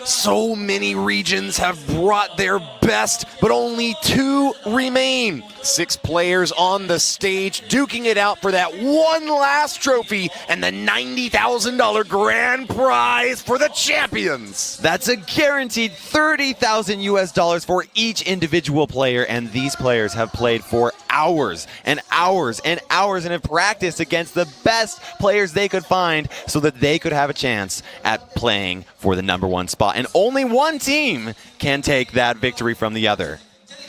So many regions have brought their best, but only 2 remain. 6 players on the stage duking it out for that one last trophy and the $90,000 grand prize for the champions. That's a guaranteed $30,000 US for each individual player, and these players have played for hours and hours and hours and have practiced against the best players they could find so that they could have a chance at playing for the #1 spot. And only one team can take that victory from the other.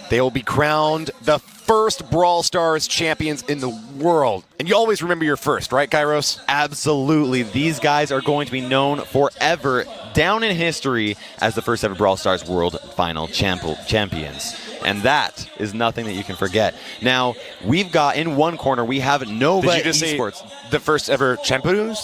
They will be crowned the first Brawl Stars champions in the world. And you always remember your first, right, Kairos? Absolutely. These guys are going to be known forever down in history as the first ever Brawl Stars World Final champions. And that is nothing that you can forget. Now, we've got in one corner, we have Nova Did you just Esports. say the first ever champions?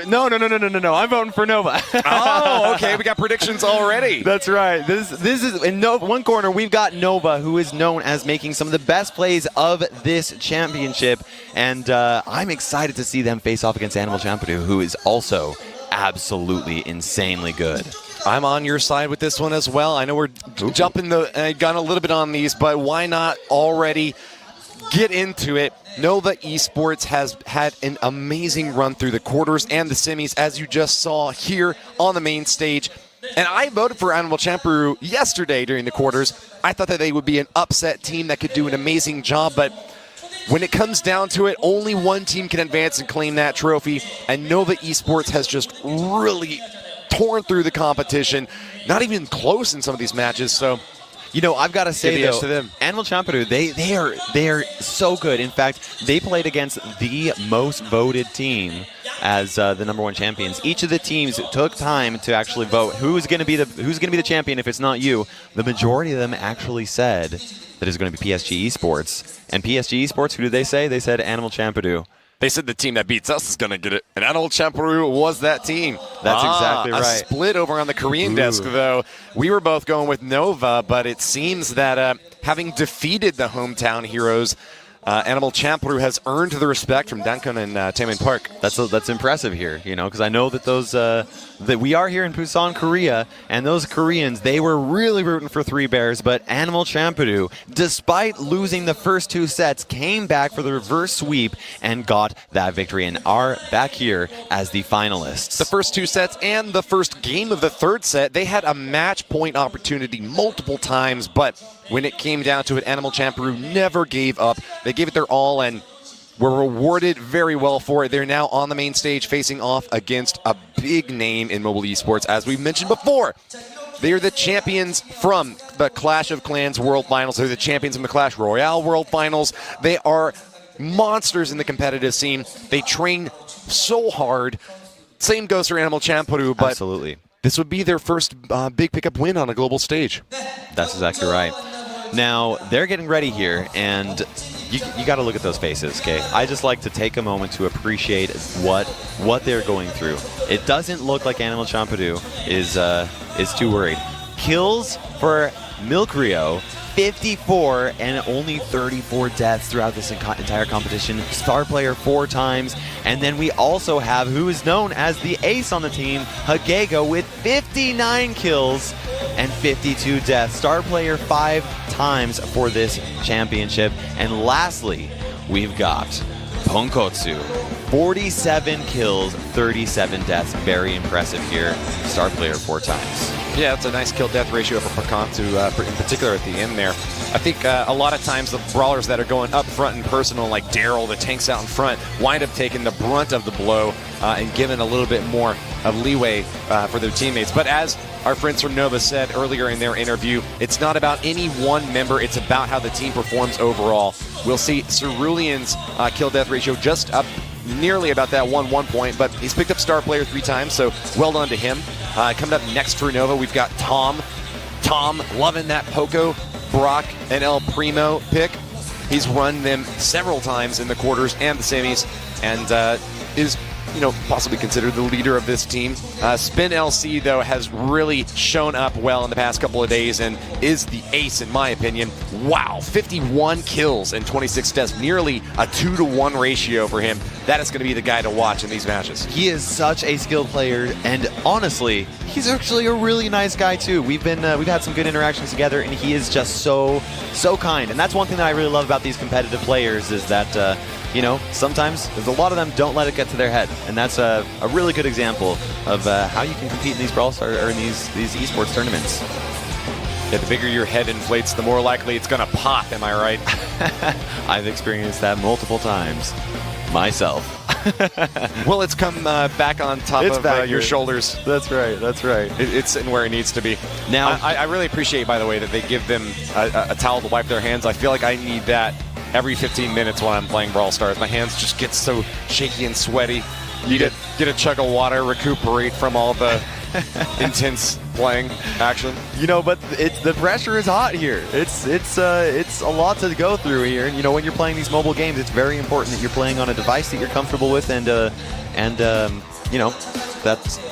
No. I'm voting for Nova. Oh, okay. We got predictions already. That's right. This is in one corner. We've got Nova, who is known as making some of the best plays of this championship, and I'm excited to see them face off against Animal Champadu, who is also absolutely insanely good. I'm on your side with this one as well. I know we're jumping the gun a little bit on these, but why not already get into it? Nova Esports has had an amazing run through the quarters and the semis, as you just saw here on the main stage. And I voted for Animal Champuru yesterday during the quarters. I thought that they would be an upset team that could do an amazing job, but when it comes down to it, only one team can advance and claim that trophy, and Nova Esports has just really torn through the competition, not even close in some of these matches. So, you know, I've got to say though, to them. Animal Champadu, they are so good. In fact, they played against the most voted team as the #1 champions. Each of the teams took time to actually vote who's going to be the champion if it's not you. The majority of them actually said that it's going to be PSG Esports. And PSG Esports, who did they say? They said Animal Champadu. They said the team that beats us is going to get it. And Animal Champuru was that team. That's exactly right. A split over on the Korean desk, though. We were both going with Nova, but it seems that having defeated the hometown heroes, Animal Champuru has earned the respect from Dankon and Taemin Park. That's impressive here, you know, because I know that those that we are here in Busan, Korea, and those Koreans, they were really rooting for 3 Bears, but Animal Champadu, despite losing the first 2 sets, came back for the reverse sweep and got that victory and are back here as the finalists. The first 2 sets and the first game of the 3rd set, they had a match point opportunity multiple times, but when it came down to it, Animal Champuru never gave up. They gave it their all and were rewarded very well for it. They're now on the main stage facing off against a big name in mobile esports. As we mentioned before, they are the champions from the Clash of Clans World Finals. They're the champions from the Clash Royale World Finals. They are monsters in the competitive scene. They train so hard. Same goes for Animal Champuru, but absolutely, this would be their first big pickup win on a global stage. That's exactly right. Now, they're getting ready here, and you got to look at those faces, okay? I just like to take a moment to appreciate what they're going through. It doesn't look like Animal Champadu is too worried. Kills for Milkrio, 54 and only 34 deaths throughout this entire competition. Star player 4 times. And then we also have who is known as the ace on the team, Hagego, with 59 kills and 52 deaths. Star player 5 times for this championship. And lastly, we've got Ponkotsu, 47 kills, 37 deaths. Very impressive here. Star player 4 times. Yeah, it's a nice kill-death ratio for Ponkotsu, in particular at the end there. I think a lot of times the brawlers that are going up front and personal, like Daryl, the tanks out in front, wind up taking the brunt of the blow and giving a little bit more of leeway for their teammates. But as our friends from Nova said earlier in their interview, it's not about any one member, it's about how the team performs overall. We'll see Cerulean's kill-death ratio just up nearly about that 1 point, but he's picked up star player 3 times, so well done to him. Coming up next for Nova, we've got Tom. Tom loving that Poco, Brock, and El Primo pick. He's run them several times in the quarters and the semis, and is possibly considered the leader of this team. Spin LC, though, has really shown up well in the past couple of days and is the ace, in my opinion. Wow, 51 kills and 26 deaths, nearly a 2-to-1 ratio for him. That is going to be the guy to watch in these matches. He is such a skilled player, and honestly, he's actually a really nice guy too. We've had some good interactions together, and he is just so kind. And that's one thing that I really love about these competitive players is that sometimes a lot of them don't let it get to their head, and that's a really good example of how you can compete in these Brawl Stars or in these esports tournaments. Yeah, the bigger your head inflates, the more likely it's going to pop. Am I right? I've experienced that multiple times myself. Well, it's come back on top of your shoulders. That's right. It's sitting where it needs to be. Now, I really appreciate, by the way, that they give them a towel to wipe their hands. I feel like I need that every 15 minutes when I'm playing Brawl Stars. My hands just get so shaky and sweaty. You get a chug of water, recuperate from all the intense playing action. But the pressure is hot here. It's a lot to go through here. And when you're playing these mobile games, it's very important that you're playing on a device that you're comfortable with, and that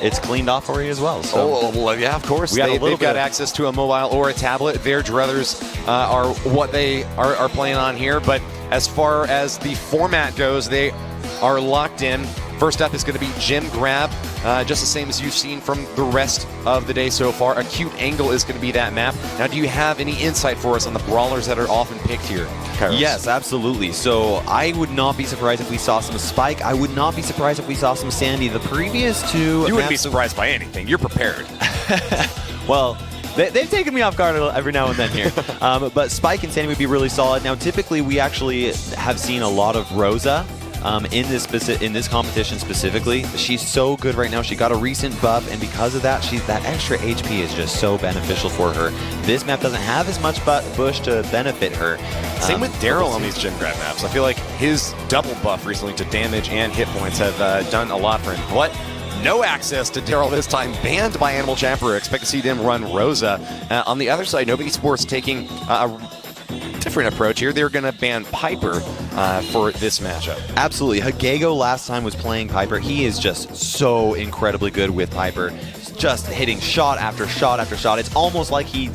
it's cleaned off for you as well. So. Well, yeah, of course. They've got access to a mobile or a tablet. Their druthers are what they are playing on here. But as far as the format goes, they are locked in. First up is going to be Gem Grab, just the same as you've seen from the rest of the day so far. Acute Angle is going to be that map. Now, do you have any insight for us on the brawlers that are often picked here, Kairos? Yes, absolutely. So I would not be surprised if we saw some Spike. I would not be surprised if we saw some Sandy. The previous two... You wouldn't be surprised by anything. You're prepared. Well... They've taken me off guard every now and then here. But Spike and Sandy would be really solid. Now, typically, we actually have seen a lot of Rosa in this competition specifically. She's so good right now. She got a recent buff, and because of that, that extra HP is just so beneficial for her. This map doesn't have as much bush to benefit her. Same with Daryl on these Gem Grab maps. I feel like his double buff recently to damage and hit points have done a lot for him. But no access to Daryl this time, banned by Animal Champer. Expect to see them run Rosa. On the other side, Nobody Sports taking a different approach here. They're going to ban Piper for this matchup. Absolutely. Hagego last time was playing Piper. He is just so incredibly good with Piper. Just hitting shot after shot after shot. It's almost like he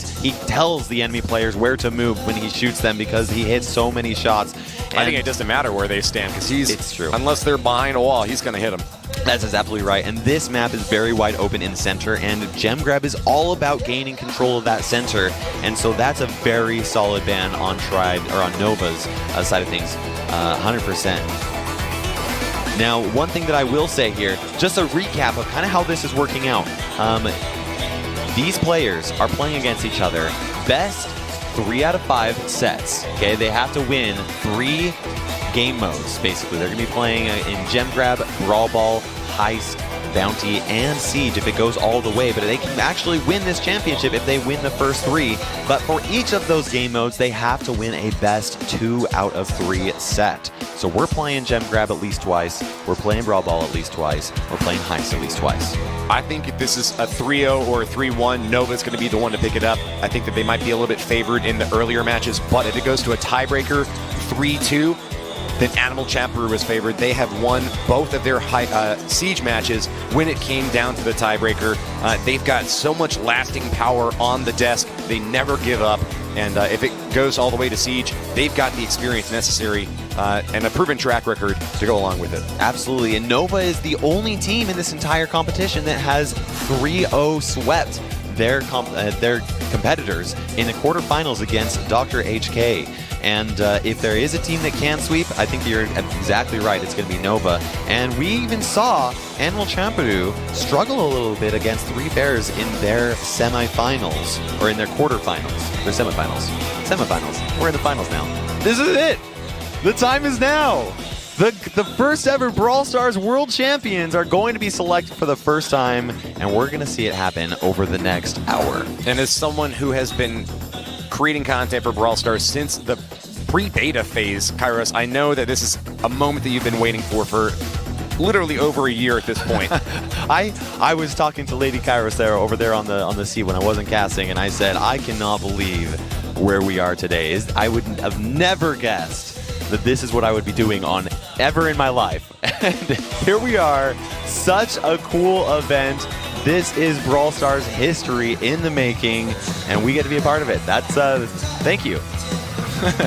tells the enemy players where to move when he shoots them because he hits so many shots. And I think it doesn't matter where they stand because it's true. Unless they're behind a wall, he's going to hit them. That's absolutely right. And this map is very wide open in the center, and Gem Grab is all about gaining control of that center. And so that's a very solid ban on Tribe or on Nova's side of things, 100%. Now, one thing that I will say here, just a recap of kind of how this is working out. These players are playing against each other. Best 3 out of 5 sets. Okay, they have to win 3 game modes, basically. They're going to be playing in Gem Grab, Brawl Ball, Heist, Bounty, and Siege if it goes all the way, but they can actually win this championship if they win the first 3. But for each of those game modes, they have to win a best 2 out of 3 set. So we're playing Gem Grab at least twice, we're playing Brawl Ball at least twice, we're playing Heist at least twice. I think if this is a 3-0 or a 3-1, Nova's going to be the one to pick it up. I think that they might be a little bit favored in the earlier matches, but if it goes to a tiebreaker, 3-2, then Animal Champer was favored. They have won both of their Siege matches when it came down to the tiebreaker. They've got so much lasting power on the desk. They never give up. And if it goes all the way to Siege, they've got the experience necessary and a proven track record to go along with it. Absolutely. And Nova is the only team in this entire competition that has 3-0 swept their competitors in the quarterfinals against Dr. HK. And if there is a team that can sweep, I think you're exactly right. It's going to be Nova. And we even saw Animal Champeru struggle a little bit against 3 Bears in their semifinals, or in their quarterfinals. Their semifinals. Semifinals. We're in the finals now. This is it. The time is now. The first ever Brawl Stars World Champions are going to be selected for the first time, and we're going to see it happen over the next hour. And as someone who has been creating content for Brawl Stars since the pre-beta phase, Kairos, I know that this is a moment that you've been waiting for literally over a year at this point. I was talking to Lady Kairos there over there on the seat when I wasn't casting, and I said, I cannot believe where we are today. I would have never guessed that this is what I would be doing ever in my life. And here we are. Such a cool event. This is Brawl Stars history in the making, and we get to be a part of it. That's thank you.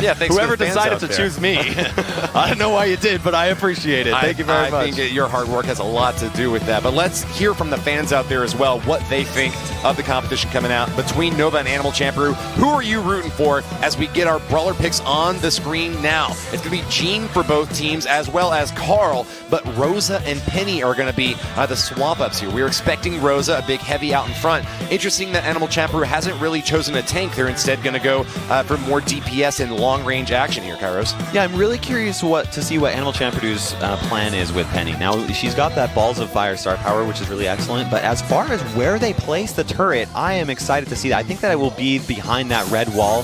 Yeah, thanks Whoever to the fans decided out to there. choose me. I don't know why you did, but I appreciate it. Thank you very much. I think your hard work has a lot to do with that. But let's hear from the fans out there as well, what they think of the competition coming out between Nova and Animal Champeroo. Who are you rooting for as we get our brawler picks on the screen now? It's going to be Gene for both teams as well as Carl, but Rosa and Penny are going to be the swap-ups here. We're expecting Rosa, a big heavy out in front. Interesting that Animal Champeroo hasn't really chosen a tank. They're instead going to go for more DPS and long-range action here, Kairos. Yeah, I'm really curious to see what Animal Champeroo's plan is with Penny. Now, she's got that Balls of Fire star power, which is really excellent, but as far as where they place the turret, I am excited to see that. I think that it will be behind that red wall,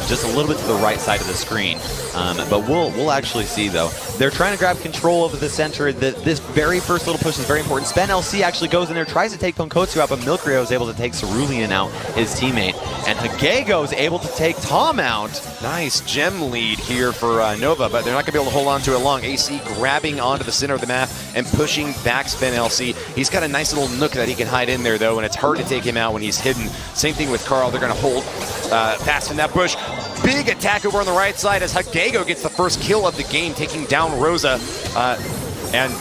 just a little bit to the right side of the screen. But we'll actually see, though. They're trying to grab control of the center. This very first little push is very important. Spen LC actually goes in there, tries to take Ponkotsu out, but Milkrio is able to take Cerulean out, his teammate. And Hagego is able to take Tom out. Nice gem lead here for Nova, but they're not going to be able to hold on to it long. AC grabbing onto the center of the map and pushing back Spen LC. He's got a nice little nook that he can hide in there, though, and it's hard to take him out when he's hidden. Same thing with Carl. They're going to hold fast in that bush. Big attack over on the right side as Hagego gets the first kill of the game, taking down Rosa and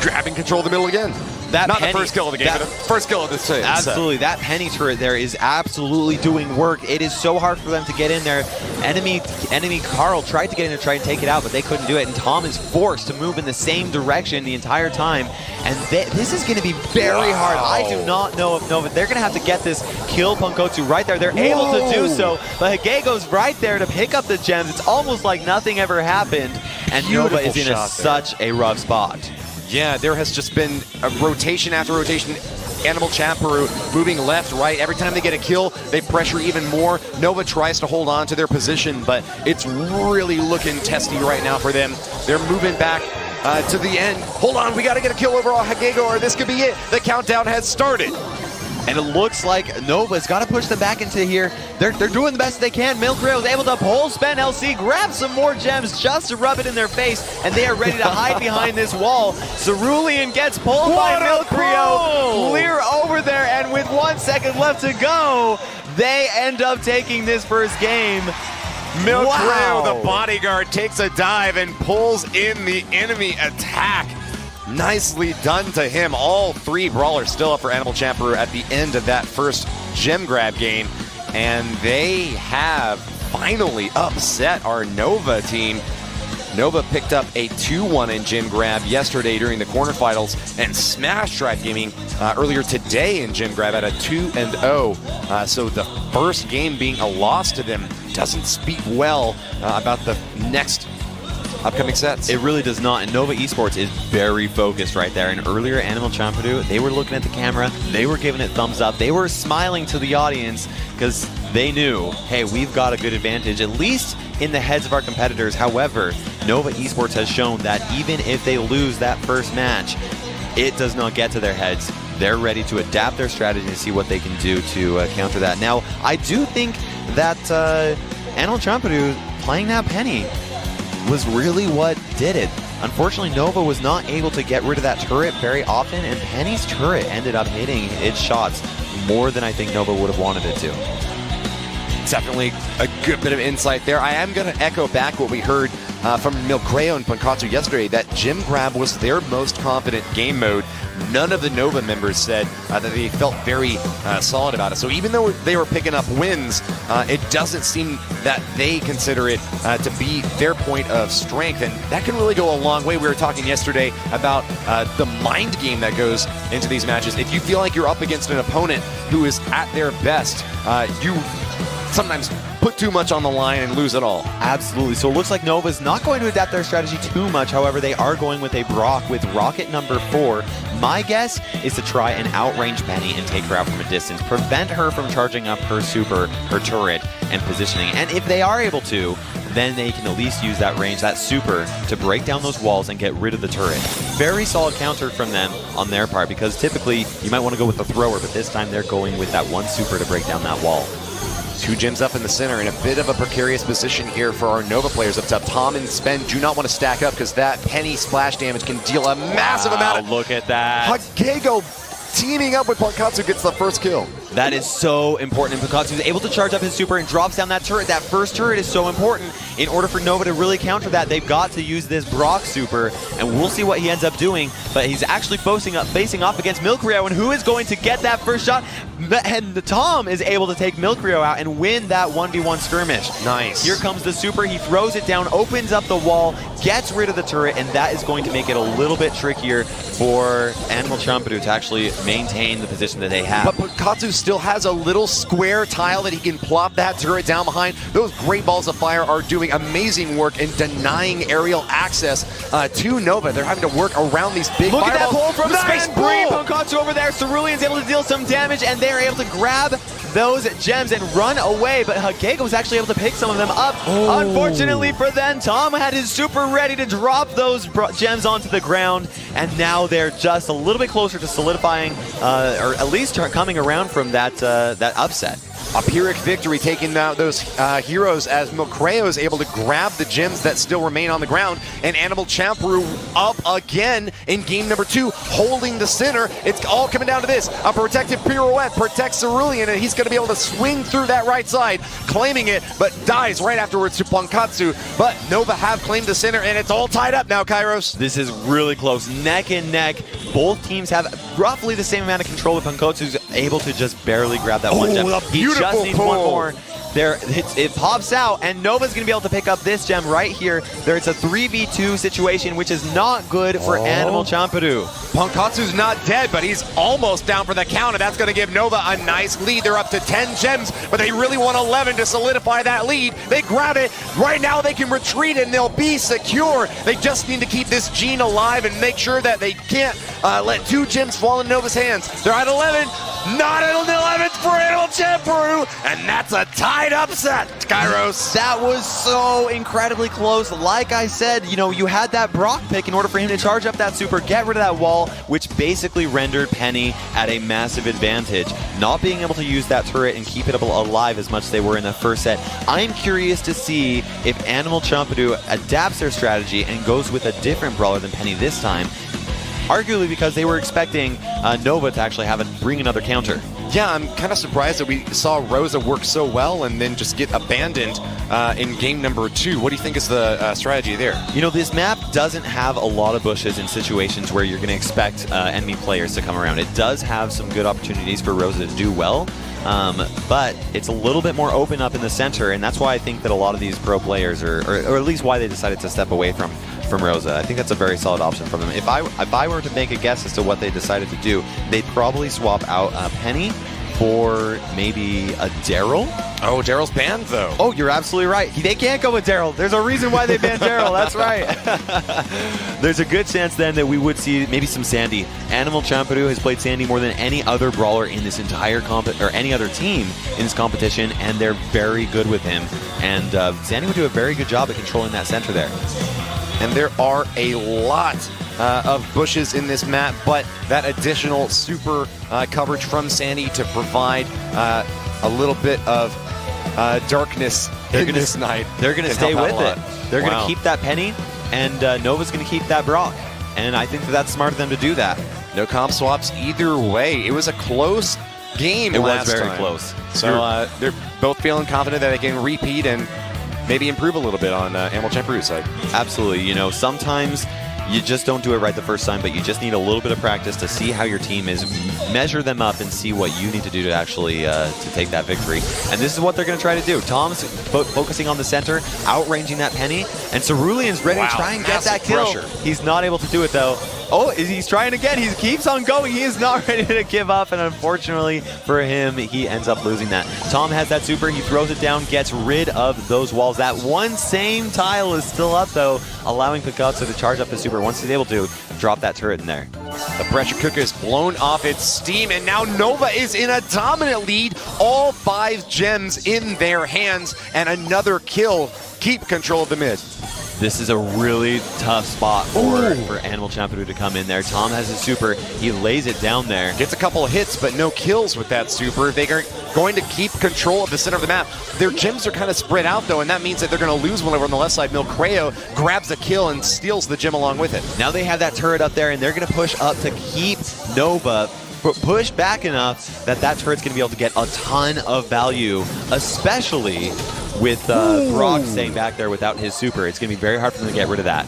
grabbing control of the middle again. Not Penny, the first kill of the game, but the first kill of the set. Absolutely. That Penny turret there is absolutely doing work. It is so hard for them to get in there. Enemy Carl tried to get in there, try and take it out, but they couldn't do it. And Tom is forced to move in the same direction the entire time. And this is going to be very hard. I do not know if Nova, they're going to have to get this kill Ponkotsu right there. They're able to do so, but Hagego's right there to pick up the gems. It's almost like nothing ever happened. And Nova is in such a rough spot. Yeah, there has just been a rotation after rotation. Animal Champeroo moving left, right. Every time they get a kill, they pressure even more. Nova tries to hold on to their position, but it's really looking testy right now for them. They're moving back to the end. Hold on, we got to get a kill over on Hagego, or this could be it. The countdown has started. And it looks like Nova's got to push them back into here. They're doing the best they can. Milkrio is able to pull Spen LC, grab some more gems just to rub it in their face, and they are ready to hide behind this wall. Cerulean gets pulled by Milkrio, clear over there, and with 1 second left to go, they end up taking this first game. Milkrio, the bodyguard, takes a dive and pulls in the enemy attack. Nicely done to him. All three brawlers still up for Animal Champeroo at the end of that first gem grab game. And they have finally upset our Nova team. Nova picked up a 2-1 in gem grab yesterday during the quarterfinals and smashed Tribe Gaming earlier today in gem grab at a 2-0. So the first game being a loss to them doesn't speak well about the next upcoming sets. It really does not, and Nova Esports is very focused right there. And earlier, Animal Champeroo, they were looking at the camera, they were giving it thumbs up, they were smiling to the audience because they knew, hey, we've got a good advantage, at least in the heads of our competitors. However, Nova Esports has shown that even if they lose that first match, it does not get to their heads. They're ready to adapt their strategy and see what they can do to counter that. Now, I do think that Animal Champeroo playing that Penny was really what did it. Unfortunately, Nova was not able to get rid of that turret very often, and Penny's turret ended up hitting its shots more than I think Nova would have wanted it to. Definitely a good bit of insight there. I am going to echo back what we heard from Milkrio and Ponkotsu yesterday, that gem grab was their most confident game mode. None of the Nova members said that they felt very solid about it. So even though they were picking up wins, it doesn't seem that they consider it to be their point of strength. And that can really go a long way. We were talking yesterday about the mind game that goes into these matches. If you feel like you're up against an opponent who is at their best, you sometimes put too much on the line and lose it all. Absolutely. So it looks like Nova's not going to adapt their strategy too much. However, they are going with a Brock with rocket number 4. My guess is to try and outrange Penny and take her out from a distance, prevent her from charging up her super, her turret, and positioning. And if they are able to, then they can at least use that range, that super, to break down those walls and get rid of the turret. Very solid counter from them on their part, because typically you might want to go with the thrower, but this time they're going with that one super to break down that wall. 2 gems up in the center, in a bit of a precarious position here for our Nova players up top. Tom and Spen do not want to stack up because that penny splash damage can deal a massive amount of... Look at that. Hagego teaming up with Pankatsu gets the first kill. That is so important. And Pankatsu is able to charge up his super and drops down that turret. That first turret is so important. In order for Nova to really counter that, they've got to use this Brock super, and we'll see what he ends up doing. But he's actually facing off against Milkrio, and who is going to get that first shot? And Tom is able to take Milkrio out and win that 1v1 skirmish. Nice. Here comes the super. He throws it down, opens up the wall, gets rid of the turret, and that is going to make it a little bit trickier for Animal Champadu to actually maintain the position that they have. But Pankatsu still has a little square tile that he can plop that turret down behind. Those great balls of fire are doing amazing work in denying aerial access to Nova. They're having to work around these big Look at that pull from nice Space Breed. Pankatsu over there. Cerulean's able to deal some damage, and they're able to grab those gems and run away, but Hagego was actually able to pick some of them up. Unfortunately for them, Tom had his super ready to drop those gems onto the ground, and now they're just a little bit closer to solidifying, or at least coming around from that upset. A Pyrrhic victory taking out those heroes as Milcreo is able to grab the gems that still remain on the ground, and Animal Champru up again in game number 2, holding the center. It's all coming down to this. A protective pirouette protects Cerulean, and he's going to be able to swing through that right side, claiming it, but dies right afterwards to Pankatsu. But Nova have claimed the center, and it's all tied up now, Kairos. This is really close, neck and neck. Both teams have roughly the same amount of control, with Pankatsu's able to just barely grab that one gem. He just needs one more. There, it pops out, and Nova's going to be able to pick up this gem right here. There's a 3v2 situation, which is not good for Animal Champadu. Pankatsu's not dead, but he's almost down for the count, and that's going to give Nova a nice lead. They're up to 10 gems, but they really want 11 to solidify that lead. They grab it. Right now they can retreat, and they'll be secure. They just need to keep this gene alive and make sure that they can't let 2 gems fall in Nova's hands. They're at 11. Not an 11th for Animal Champadu, and that's a tied upset, Kairos. That was so incredibly close. Like I said, you know, you had that Brock pick in order for him to charge up that super, get rid of that wall, which basically rendered Penny at a massive advantage. Not being able to use that turret and keep it alive as much as they were in the first set. I'm curious to see if Animal Champadu adapts their strategy and goes with a different brawler than Penny this time. Arguably because they were expecting Nova to actually bring another counter. Yeah, I'm kind of surprised that we saw Rosa work so well and then just get abandoned in game number 2. What do you think is the strategy there? You know, this map doesn't have a lot of bushes in situations where you're going to expect enemy players to come around. It does have some good opportunities for Rosa to do well, but it's a little bit more open up in the center, and that's why I think that a lot of these pro players, or at least why they decided to step away from Rosa. I think that's a very solid option for them. If I were to make a guess as to what they decided to do, they'd probably swap out Penny for maybe a Daryl. Oh, Daryl's banned though. Oh, you're absolutely right. They can't go with Daryl. There's a reason why they banned Daryl. That's right. There's a good chance then that we would see maybe some Sandy. Animal Champadu has played Sandy more than any other brawler in this entire or any other team in this competition, and they're very good with him. And Sandy would do a very good job at controlling that center there. And there are a lot of bushes in this map, but that additional super coverage from Sandy to provide a little bit of darkness in this night. They're going to stay with it. They're going to keep that Penny, and Nova's going to keep that Brock. And I think that's smart of them to do that. No comp swaps either way. It was a close game last time. It was very close. So they're both feeling confident that they can repeat and maybe improve a little bit on Animal Champadu's side. Absolutely. You know, sometimes you just don't do it right the first time, but you just need a little bit of practice to see how your team is, measure them up, and see what you need to do to actually to take that victory. And this is what they're going to try to do. Tom's focusing on the center, outranging that Penny, and Cerulean's ready to try and get that kill. Pressure. He's not able to do it though. Oh, he's trying again. He keeps on going. He is not ready to give up, and unfortunately for him, he ends up losing that. Tom has that super. He throws it down, gets rid of those walls. That one same tile is still up, though, allowing Pankatsu to charge up his super. Once he's able to, drop that turret in there. The pressure cooker is blown off its steam, and now Nova is in a dominant lead. All 5 gems in their hands, and another kill. Keep control of the mid. This is a really tough spot for Animal Champadu to come in there. Tom has his super. He lays it down there. Gets a couple of hits, but no kills with that super. They are going to keep control of the center of the map. Their gems are kind of spread out, though, and that means that they're going to lose one over on the left side. Milcreo grabs a kill and steals the gem along with it. Now they have that turret up there, and they're going to push up to keep Nova push back enough that turret's going to be able to get a ton of value, especially with Brock staying back there without his super. It's going to be very hard for them to get rid of that.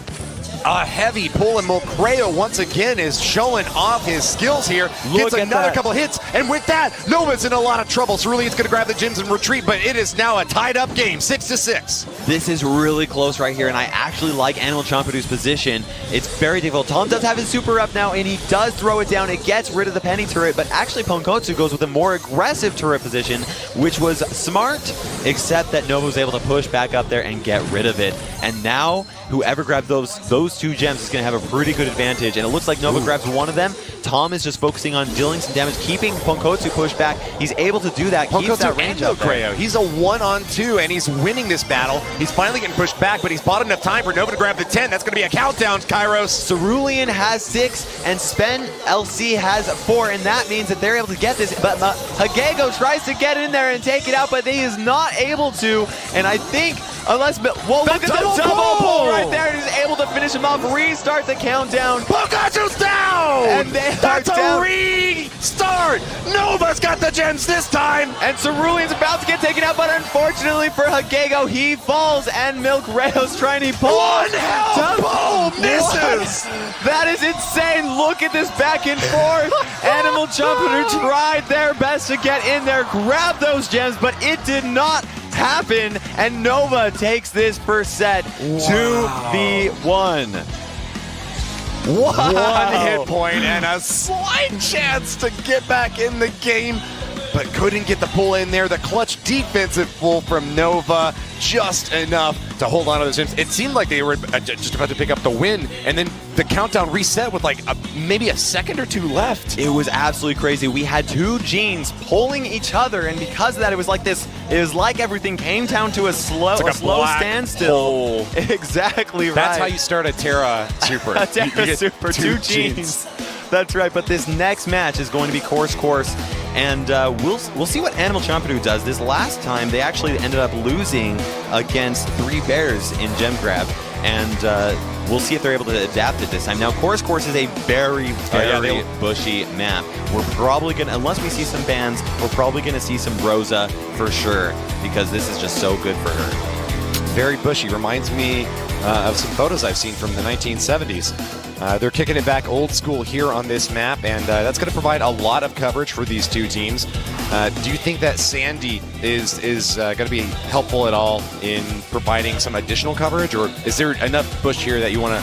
A heavy pull, and Milcreo once again is showing off his skills here. Gets another couple hits, and with that, Nova's in a lot of trouble. Cerulean's going to grab the gems and retreat, but it is now a tied-up game, 6-6. This is really close right here, and I actually like Animal Chompadoo's position. It's very difficult. Tom does have his super up now, and he does throw it down. It gets rid of the penny turret, but actually Ponkotsu goes with a more aggressive turret position, which was smart, except that Nova was able to push back up there and get rid of it. And now, whoever grabs those two gems is going to have a pretty good advantage, and it looks like Nova grabs one of them. Tom is just focusing on dealing some damage, keeping Ponkotsu pushed back. He's able to do that, keeps that range up there. He's a 1-on-2, and he's winning this battle. He's finally getting pushed back, but he's bought enough time for Nova to grab the 10. That's going to be a countdown, Kairos. Cerulean has 6, and Spen LC has 4, and that means that they're able to get this, but Hagego tries to get in there and take it out, but he is not able to, and I think, unless, whoa, look at the double pull right there, and he's able to finish him off, restart the countdown. Ponkotsu's down! And that's a restart! Nova's got the gems this time! And Cerulean's about to get taken out, but unfortunately for Hagego, he falls, and Milcreo's trying to pull. One health boom! Misses! That is insane! Look at this back and forth! Animal Chompadoo tried their best to get in there, grab those gems, but it did not happen, and Nova takes this first set 2v1. Wow. One hit point and a slight chance to get back in the game, but couldn't get the pull in there. The clutch defensive pull from Nova, just enough to hold on to the gems. It seemed like they were just about to pick up the win, and then the countdown reset with like maybe a second or two left. It was absolutely crazy. We had two Genes pulling each other, and because of that, it was like this. It was like everything came down to a slow standstill. Hole. Exactly right. That's how you start a Terra Super. A Terra Super, two Genes. That's right. But this next match is going to be course, and we'll see what Animal Chompadoo does. This last time, they actually ended up losing against 3 Bears in Gem Grab, and we'll see if they're able to adapt it this time. Now, course is a very bushy map. We're probably going to, unless we see some bans, we're probably going to see some Rosa for sure, because this is just so good for her. Very bushy. Reminds me of some photos I've seen from the 1970s. They're kicking it back old school here on this map, and that's going to provide a lot of coverage for these two teams. Do you think that Sandy is going to be helpful at all in providing some additional coverage, or is there enough bush here that you want to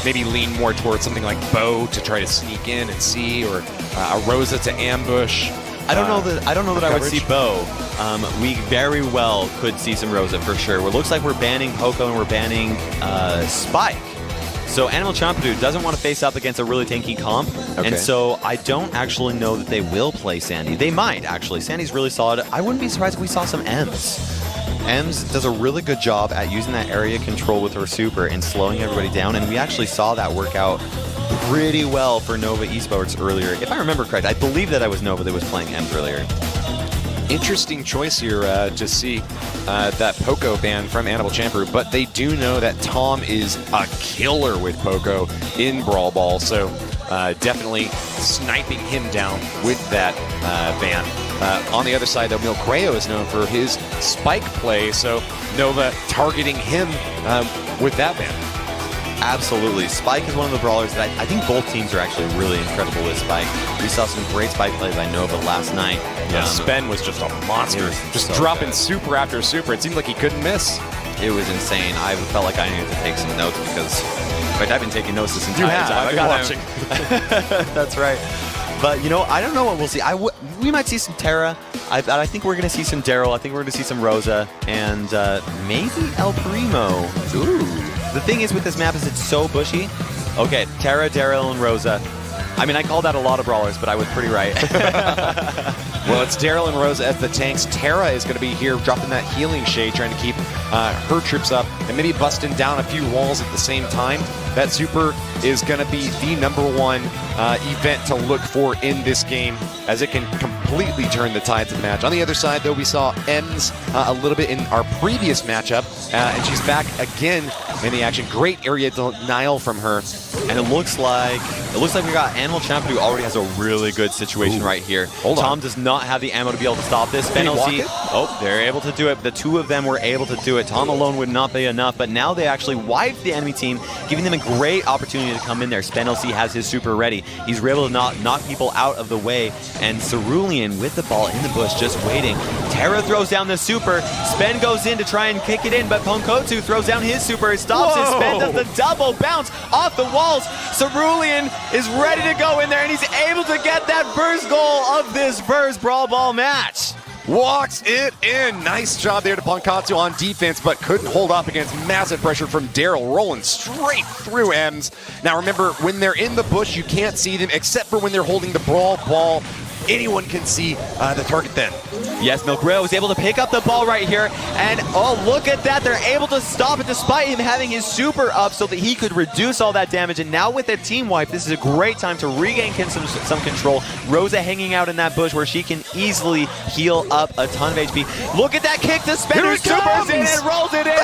maybe lean more towards something like Bo to try to sneak in and see, or a Rosa to ambush? I don't know that I would see Bo. We very well could see some Rosa for sure. It looks like we're banning Poco and we're banning Spike. So Animal Chompadoo doesn't want to face up against a really tanky comp, and so I don't actually know that they will play Sandy. They might, actually. Sandy's really solid. I wouldn't be surprised if we saw some Ems. Ems does a really good job at using that area control with her super and slowing everybody down, and we actually saw that work out pretty well for Nova Esports earlier. If I remember correct, I believe that I was Nova that was playing Ems earlier. Interesting choice here to see that Poco ban from Animal Chompadoo, but they do know that Tom is a killer with Poco in Brawl Ball, so definitely sniping him down with that ban. On the other side, though, Milcreo is known for his spike play, so Nova targeting him with that ban. Absolutely. Spike is one of the brawlers that I think both teams are actually really incredible with Spike. We saw some great Spike play by Nova last night. Yeah, Spen was just a monster. Just so dropping super after super. It seemed like he couldn't miss. It was insane. I felt like I needed to take some notes because, in fact, I've been taking notes this entire time. I've been watching. That's right. But, you know, I don't know what we'll see. We might see some Terra. I think we're going to see some Daryl. I think we're going to see some Rosa. And maybe El Primo. Ooh. The thing is with this map is it's so bushy. Okay, Terra, Daryl, and Rosa. I mean, I called out a lot of brawlers, but I was pretty right. Well, it's Daryl and Rosa as the tanks. Terra is going to be here dropping that healing shade, trying to keep her troops up and maybe busting down a few walls at the same time. That super is going to be the #1 event to look for in this game, as it can completely turn the tides of the match. On the other side, though, we saw Ems a little bit in our previous matchup, and she's back again in the action. Great area denial from her. And it looks like we got Animal Champ, who already has a really good situation right here. Tom does not have the ammo to be able to stop this. Penalty. Oh, they're able to do it. The two of them were able to do it. Tom alone would not be enough, but now they actually wiped the enemy team, giving them a great opportunity to come in there. Spenelc has his super ready. He's able to knock people out of the way, and Cerulean with the ball in the bush, just waiting. Terra throws down the super. Spen goes in to try and kick it in, but Ponkotsu throws down his super. It stops it. Spen does the double bounce off the walls. Cerulean is ready to go in there, and he's able to get that first goal of this first Brawl Ball match. Walks it in. Nice job there to Ponkotsu on defense, but couldn't hold up against massive pressure from Daryl, rolling straight through Ems. Now remember, when they're in the bush, you can't see them, except for when they're holding the Brawl Ball. Anyone can see the target then. Yes, Milkreal was able to pick up the ball right here, and oh, look at that. They're able to stop it despite him having his super up so that he could reduce all that damage. And now with the team wipe, this is a great time to regain some control. Rosa hanging out in that bush where she can easily heal up a ton of HP. Look at that kick to Spender, supers in and rolls it in.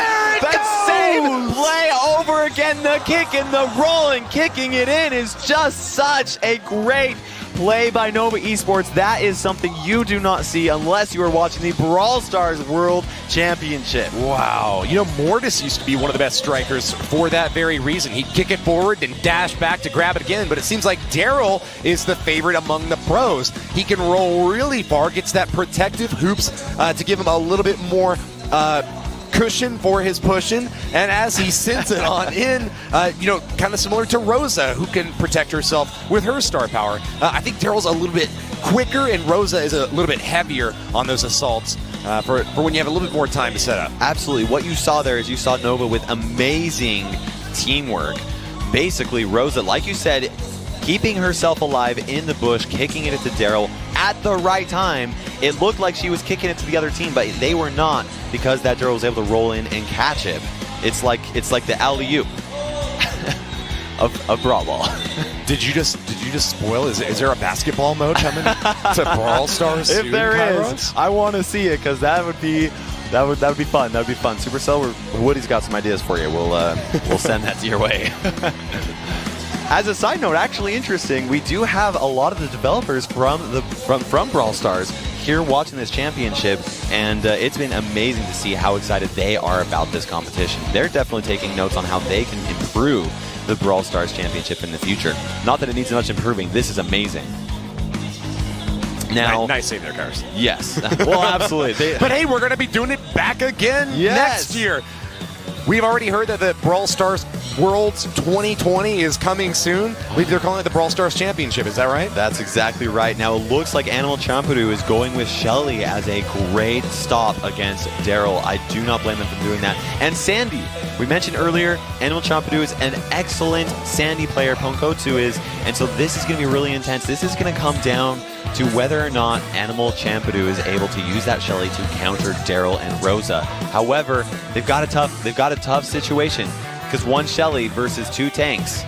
The same play over again. The kick and the roll and kicking it in is just such a great play by Nova Esports. That is something you do not see unless you are watching the Brawl Stars World Championship. Wow. You know, Mortis used to be one of the best strikers for that very reason. He'd kick it forward and dash back to grab it again, but it seems like Daryl is the favorite among the pros. He can roll really far, gets that protective hoops to give him a little bit more cushion for his pushing, and as he sends it on in, you know, kind of similar to Rosa, who can protect herself with her star power. I think Daryl's a little bit quicker, and Rosa is a little bit heavier on those assaults for when you have a little bit more time to set up. Absolutely. What you saw there is you saw Nova with amazing teamwork. Basically, Rosa, like you said, keeping herself alive in the bush, kicking it to Daryl at the right time. It looked like she was kicking it to the other team, but they were not, because that Daryl was able to roll in and catch it. It's like the alley-oop of Brawl Ball. Did you just spoil? Is there a basketball mode coming to Brawl Stars? If there is, I want to see it, because that would be fun. That would be fun. Supercell, Woody's got some ideas for you. We'll send that to your way. As a side note, actually interesting, we do have a lot of the developers from Brawl Stars here watching this championship, and it's been amazing to see how excited they are about this competition. They're definitely taking notes on how they can improve the Brawl Stars championship in the future. Not that it needs much improving. This is amazing. Now, nice save there, Cars. Yes. Well, absolutely. But hey, we're going to be doing it back again next year. We've already heard that the Brawl Stars Worlds 2020 is coming soon. I believe they're calling it the Brawl Stars Championship. Is that right? That's exactly right. Now, it looks like Animal Champion is going with Shelly as a great stop against Daryl. I do not blame them for doing that. And Sandy. We mentioned earlier, Animal Champion is an excellent Sandy player. Ponkotsu is. And so this is going to be really intense. This is going to come down to whether or not Animal Champion is able to use that Shelly to counter Daryl and Rosa. However, they've got a tough situation, because one Shelly versus two tanks.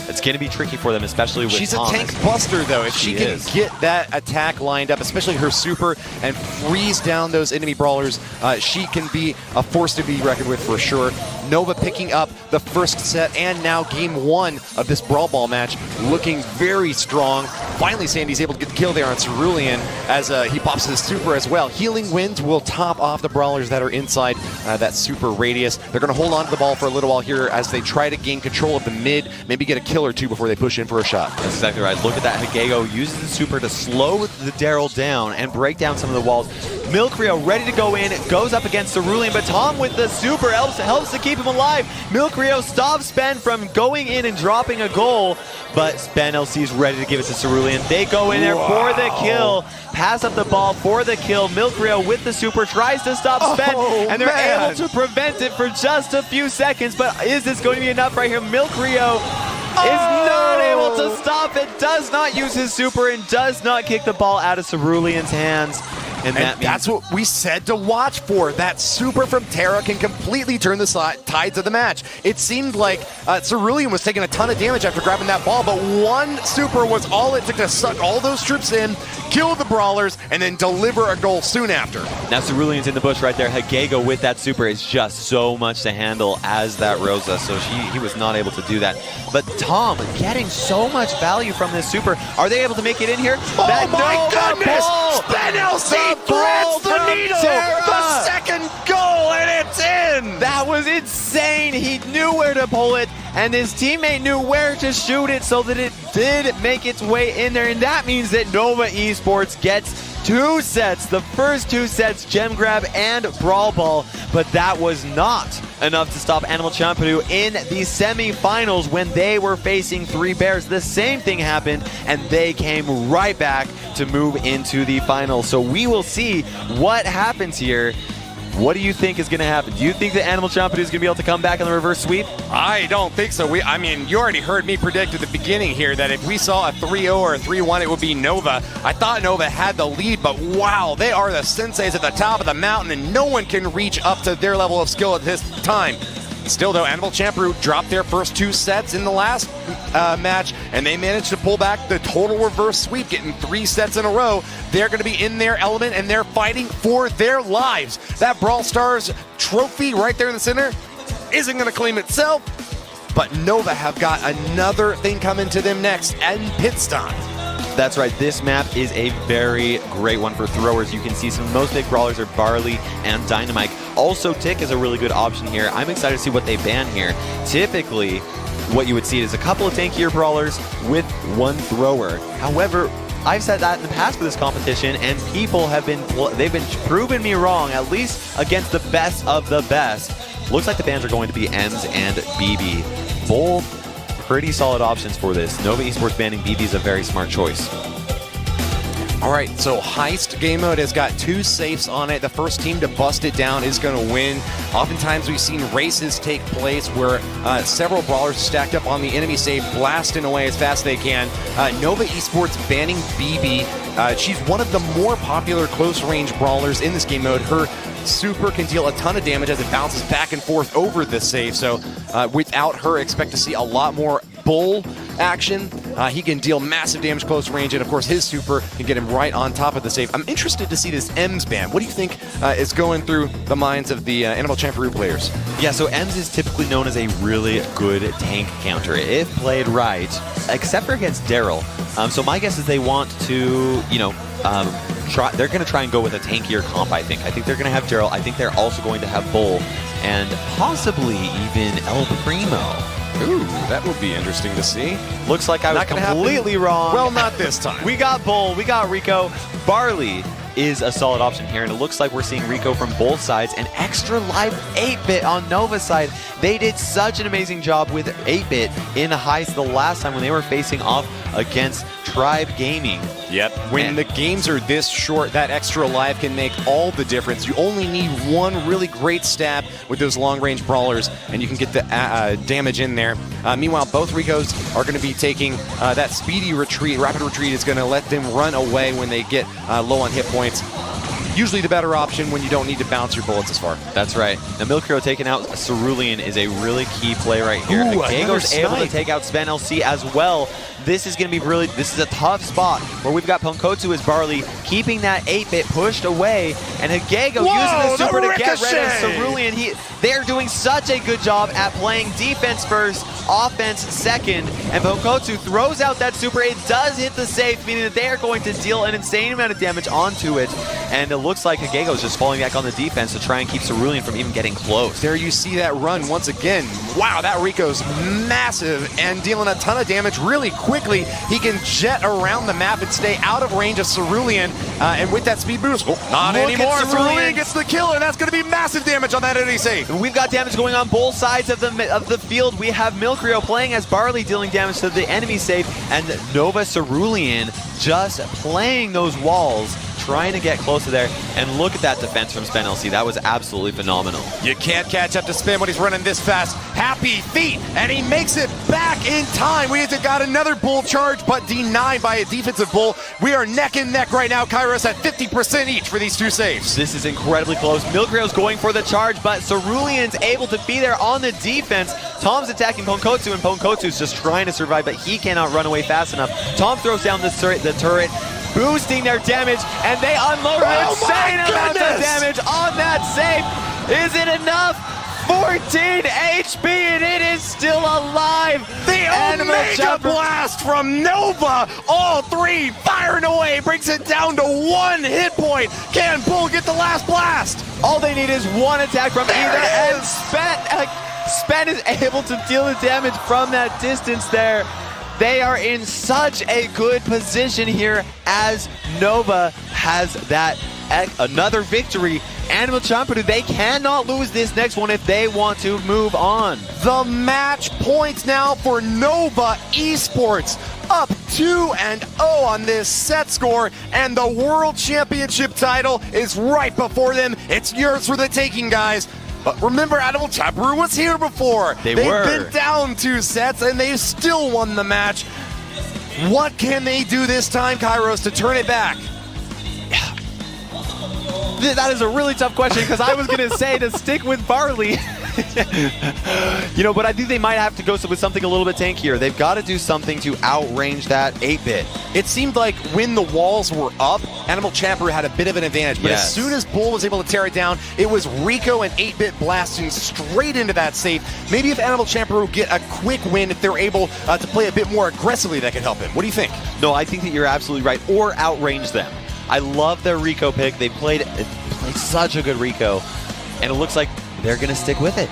It's going to be tricky for them, especially with She's Thomas. a tank buster, though. If she can get that attack lined up, especially her super, and freeze down those enemy brawlers, she can be a force to be reckoned with for sure. Nova picking up the first set and now game one of this Brawl Ball match, looking very strong. Finally, Sandy's able to get the kill there on Cerulean as he pops his super as well. Healing Winds will top off the brawlers that are inside that super radius. They're going to hold on to the ball for a little while here as they try to gain control of the mid, maybe get a kill or two before they push in for a shot. That's exactly right. Look at that. Hagego uses the super to slow the Daryl down and break down some of the walls. Milkreal ready to go in, goes up against Cerulean, but Tom with the super helps to keep him alive. Milkreal stops Spen from going in and dropping a goal, but Spenelc is ready to give it to Cerulean. They go in there for the kill, pass up the ball for the kill. Milkreal with the super tries to stop Spen, and they're able to prevent it for just a few seconds, but is this going to be enough right here? Milkreal is not able to stop it, does not use his super, and does not kick the ball out of Cerulean's hands. And that's what we said to watch for. That super from Terra can completely turn the tides of the match. It seemed like Cerulean was taking a ton of damage after grabbing that ball, but one super was all it took to suck all those troops in, kill the Brawlers, and then deliver a goal soon after. Now Cerulean's in the bush right there. Hagego with that super is just so much to handle as that Rosa, so he was not able to do that. But Tom getting so much value from this super. Are they able to make it in here? Oh my goodness! SpenLC threads the needle! The second goal, and it's in! That was insane! He knew where to pull it, and his teammate knew where to shoot it so that it did make its way in there, and that means that Nova Esports gets 2 sets. The first 2 sets, Gem Grab and Brawl Ball, but that was not enough to stop Animal Champadu in the semi-finals when they were facing 3 Bears. The same thing happened, and they came right back to move into the finals. So we will see what happens here. What do you think is going to happen? Do you think that Animal Champadu is going to be able to come back in the reverse sweep? I don't think so. I mean, you already heard me predict at the beginning here that if we saw a 3-0 or a 3-1, it would be Nova. I thought Nova had the lead, but wow, they are the senseis at the top of the mountain, and no one can reach up to their level of skill at this time. Still, though, Animal Champadu dropped their first 2 sets in the last match, and they managed to pull back the total reverse sweep, getting 3 sets in a row. They're going to be in their element, and they're fighting for their lives. That Brawl Stars trophy right there in the center isn't going to claim itself, but Nova have got another thing coming to them next, and Pitstop. That's right, this map is a very great one for throwers. You can see some most big brawlers are Barley and Dynamite. Also, Tick is a really good option here. I'm excited to see what they ban here. Typically, what you would see is a couple of tankier brawlers with 1 thrower. However, I've said that in the past for this competition, and people have been proving me wrong, at least against the best of the best. Looks like the bans are going to be Ems and BB. Both pretty solid options for this. Nova Esports banning BB is a very smart choice. All right, so Heist game mode has got 2 safes on it. The first team to bust it down is going to win. Oftentimes we've seen races take place where several brawlers stacked up on the enemy safe, blasting away as fast as they can. Nova Esports banning BB. She's one of the more popular close-range brawlers in this game mode. Her super can deal a ton of damage as it bounces back and forth over the safe. So without her, expect to see a lot more Bull action. He can deal massive damage close range, and of course his super can get him right on top of the safe. I'm interested to see this Ems ban. What do you think is going through the minds of the Animal Champadu players? Yeah, so Ems is typically known as a really good tank counter if played right, except for against Daryl. So my guess is they want to, they're going to try and go with a tankier comp, I think. I think they're going to have Daryl. I think they're also going to have Bull and possibly even El Primo. Ooh, that would be interesting to see. Looks like I was completely wrong. Well, not this time. We got Bull, we got Rico. Barley is a solid option here, and it looks like we're seeing Rico from both sides. An extra live 8-bit on Nova's side. They did such an amazing job with 8-bit in Heist the last time when they were facing off against Tribe Gaming. Yep. When the games are this short, that extra live can make all the difference. You only need 1 really great stab with those long-range brawlers, and you can get the damage in there. Meanwhile, both Ricos are going to be taking that speedy retreat. Rapid retreat is going to let them run away when they get low on hit points. Usually the better option when you don't need to bounce your bullets as far. That's right. Now Milkro taking out Cerulean is a really key play right here. Hagego's able to take out SpenLC as well. This is going to be this is a tough spot where we've got Ponkotsu as Barley keeping that 8-bit pushed away, and Hagego using the super to get rid of Cerulean. They're doing such a good job at playing defense first, offense second, and Ponkotsu throws out that super. It does hit the safe, meaning that they are going to deal an insane amount of damage onto it, and it looks like Hagego's just falling back on the defense to try and keep Cerulean from even getting close. There you see that run once again. Wow, that Rico's massive and dealing a ton of damage really quickly. He can jet around the map and stay out of range of Cerulean, and with that speed boost, not anymore. Cerulean gets the kill, and that's going to be massive damage on that enemy safe. We've got damage going on both sides of the field. We have Milkrio playing as Barley dealing damage to the enemy safe, and Nova Cerulean just playing those walls, trying to get close to there. And look at that defense from SpenLC. That was absolutely phenomenal. You can't catch up to Spen when he's running this fast. Happy feet, and he makes it back in time. We got another bull charge, but denied by a defensive bull. We are neck and neck right now. Kairos at 50% each for these two saves. This is incredibly close. Milkrio's going for the charge, but Cerulean's able to be there on the defense. Tom's attacking Ponkotsu, and Ponkotsu's just trying to survive, but he cannot run away fast enough. Tom throws down the turret, boosting their damage, and they unload an insane amount of damage on that save. Is it enough? 14 HP, and it is still alive. The Omega Blast from Nova. All three firing away, brings it down to 1 hit point. Can Bull get the last blast? All they need is one attack from either, and Spen is able to deal the damage from that distance there. They are in such a good position here as Nova has that another victory. Animal Champadu, they cannot lose this next one if they want to move on. The match points now for Nova Esports. Up 2-0 on this set score, and the World Championship title is right before them. It's yours for the taking, guys. But remember, Animal Champadu was here before. They've been down 2 sets, and they still won the match. What can they do this time, Kairos, to turn it back? That is a really tough question, because I was going to say to stick with Barley. You know, but I think they might have to go with something a little bit tankier. They've got to do something to outrange that 8-bit. It seemed like when the walls were up, Animal Champadu had a bit of an advantage. But as soon as Bull was able to tear it down, it was Rico and 8-bit blasting straight into that safe. Maybe if Animal Champadu get a quick win, if they're able to play a bit more aggressively, that could help him. What do you think? No, I think that you're absolutely right. Or outrange them. I love their Rico pick. They played such a good Rico, and it looks like they're going to stick with it.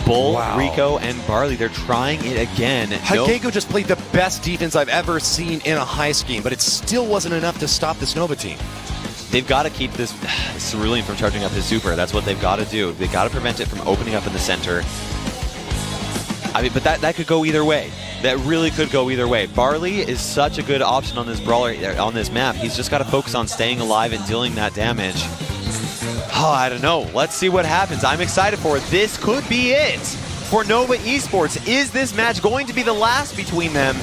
Bull, Rico, and Barley, they're trying it again. Hagego just played the best defense I've ever seen in a high scheme, but it still wasn't enough to stop this Nova team. They've got to keep this Cerulean from charging up his super. That's what they've got to do. They've got to prevent it from opening up in the center. I mean, but that could go either way. That really could go either way. Barley is such a good option on this brawler, on this map. He's just got to focus on staying alive and dealing that damage. Oh, I don't know. Let's see what happens. I'm excited for it. This could be it for Nova Esports. Is this match going to be the last between them?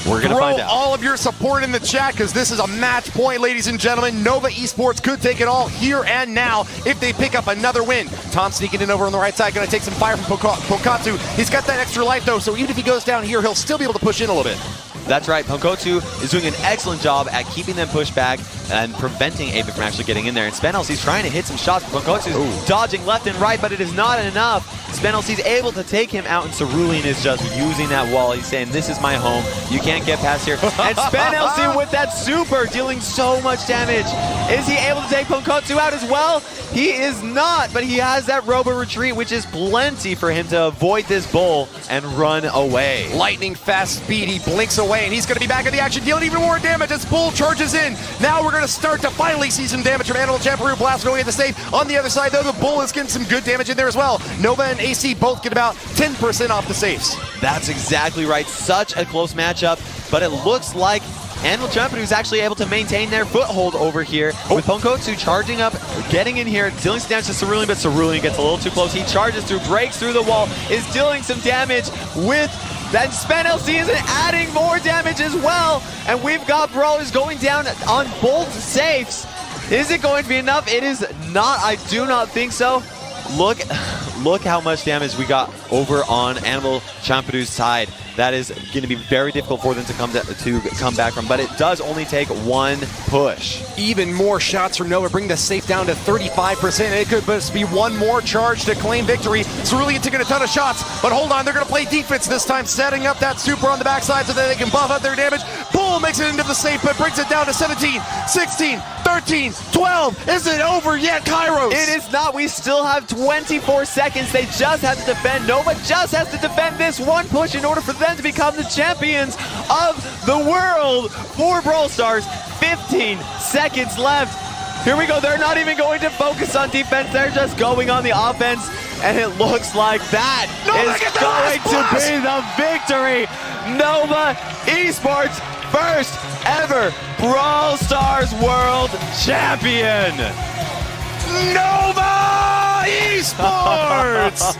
We're going to find out. Throw all of your support in the chat, because this is a match point, ladies and gentlemen. Nova Esports could take it all here and now if they pick up another win. Tom sneaking in over on the right side, going to take some fire from Ponkotsu. He's got that extra life, though, so even if he goes down here, he'll still be able to push in a little bit. That's right. Ponkotsu is doing an excellent job at keeping them pushed back and preventing 8-bit from actually getting in there. And Spenelsy's trying to hit some shots. Ponkotsu's dodging left and right, but it is not enough. Spenelsy's able to take him out, and Cerulean is just using that wall. He's saying, this is my home. You can't get past here. And Spenelsy with that super, dealing so much damage. Is he able to take Ponkotsu out as well? He is not, but he has that Robo Retreat, which is plenty for him to avoid this bull and run away. Lightning fast speed, he blinks away, and he's going to be back in the action, dealing even more damage as Bull charges in. Now we're going to start to finally see some damage from Animal Champadu blasting away at the safe. On the other side, though, the Bull is getting some good damage in there as well. Nova and AC both get about 10% off the safes. That's exactly right. Such a close matchup, but it looks like Animal Champadu is actually able to maintain their foothold over here with Ponkotsu charging up, getting in here, dealing some damage to Cerulean, but Cerulean gets a little too close. He charges through, breaks through the wall, is dealing some damage with that Spenelsy is adding more damage as well, and we've got brawlers going down on both safes. Is it going to be enough? It is not. I do not think so. Look how much damage we got over on Animal Champadu's side. That is going to be very difficult for them to come back from, but it does only take one push. Even more shots from Nova bring the safe down to 35%. It could just be one more charge to claim victory. Cerulean taking a ton of shots, but hold on, they're going to play defense this time, setting up that super on the backside so that they can buff up their damage. Bull makes it into the safe, but brings it down to 17, 16, 13, 12. Is it over yet, Kairos? It is not. We still have 24 seconds. They just have to defend. Nova just has to defend this one push in order for them to become the champions of the world for Brawl Stars. 15 seconds left. Here we go. They're not even going to focus on defense. They're just going on the offense. And it looks like that is going to be the victory. Nova Esports, first ever Brawl Stars World Champion. Nova Esports!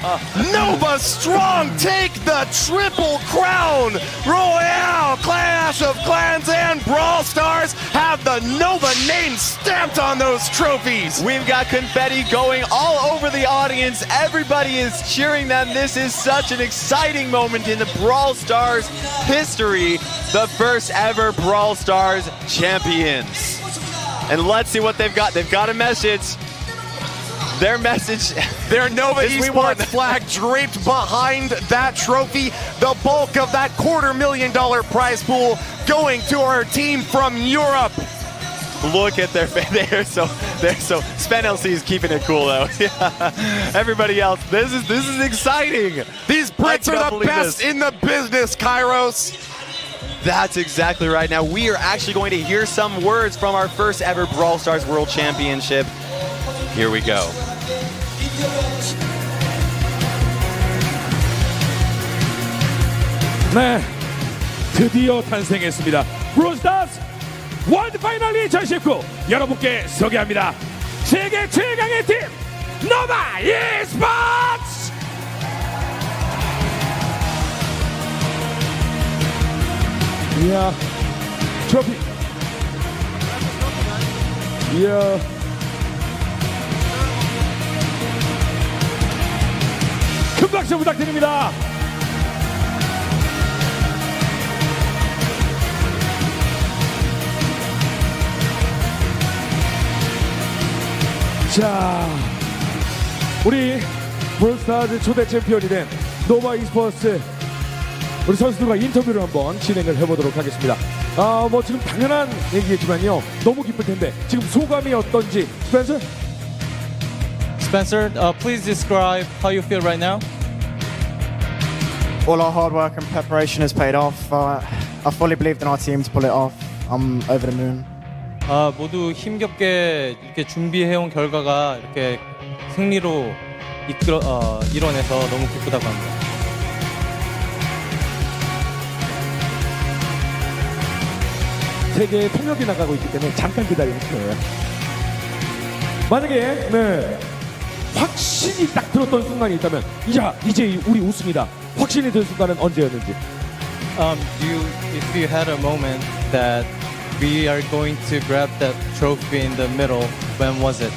Nova Strong take the Triple Crown Royale. Clash of Clans and Brawl Stars have the Nova name stamped on those trophies. We've got confetti going all over the audience. Everybody is cheering them. This is such an exciting moment in the Brawl Stars history. The first ever Brawl Stars champions. And let's see what they've got. They've got a message. Their message, their Nova is we won. Esports flag draped behind that trophy. The bulk of that $250,000 prize pool going to our team from Europe. Look at their face. They're so Spen LC is keeping it cool though. Everybody else, this is exciting. These Brits are the best in the business, Kairos. That's exactly right. Now we are actually going to hear some words from our first ever Brawl Stars World Championship. Here we go. 네, 드디어 탄생했습니다. 브롤스타즈 월드 파이널 2019 여러분께 소개합니다. 세계 최강의 팀 노바 e스포츠. 이야, 트로피. 이야. 큰 박수 부탁드립니다. 자, 우리 브롤스타즈 초대 챔피언이 된 노바 e스포츠 우리 선수들과 인터뷰를 한번 진행을 해보도록 하겠습니다. 뭐 지금 당연한 얘기겠지만요, 너무 기쁠 텐데 지금 소감이 어떤지. 스펜서? Spencer, please describe how you feel right now. All our hard work and preparation has paid off. I fully believed in our team to pull it off. I'm over the moon. 모두 힘겹게 이렇게 준비해온 결과가 이렇게 승리로 이뤄내서 너무 기쁘다고 합니다. 세계의 통역이 나가고 있기 때문에 잠깐 기다리면 돼요. 만약에 확신이 딱 들었던 순간이 있다면 이제 우리 우승이다 확신이 든 순간은 언제였는지. If you had a moment that we are going to grab that trophy in the middle, when was it?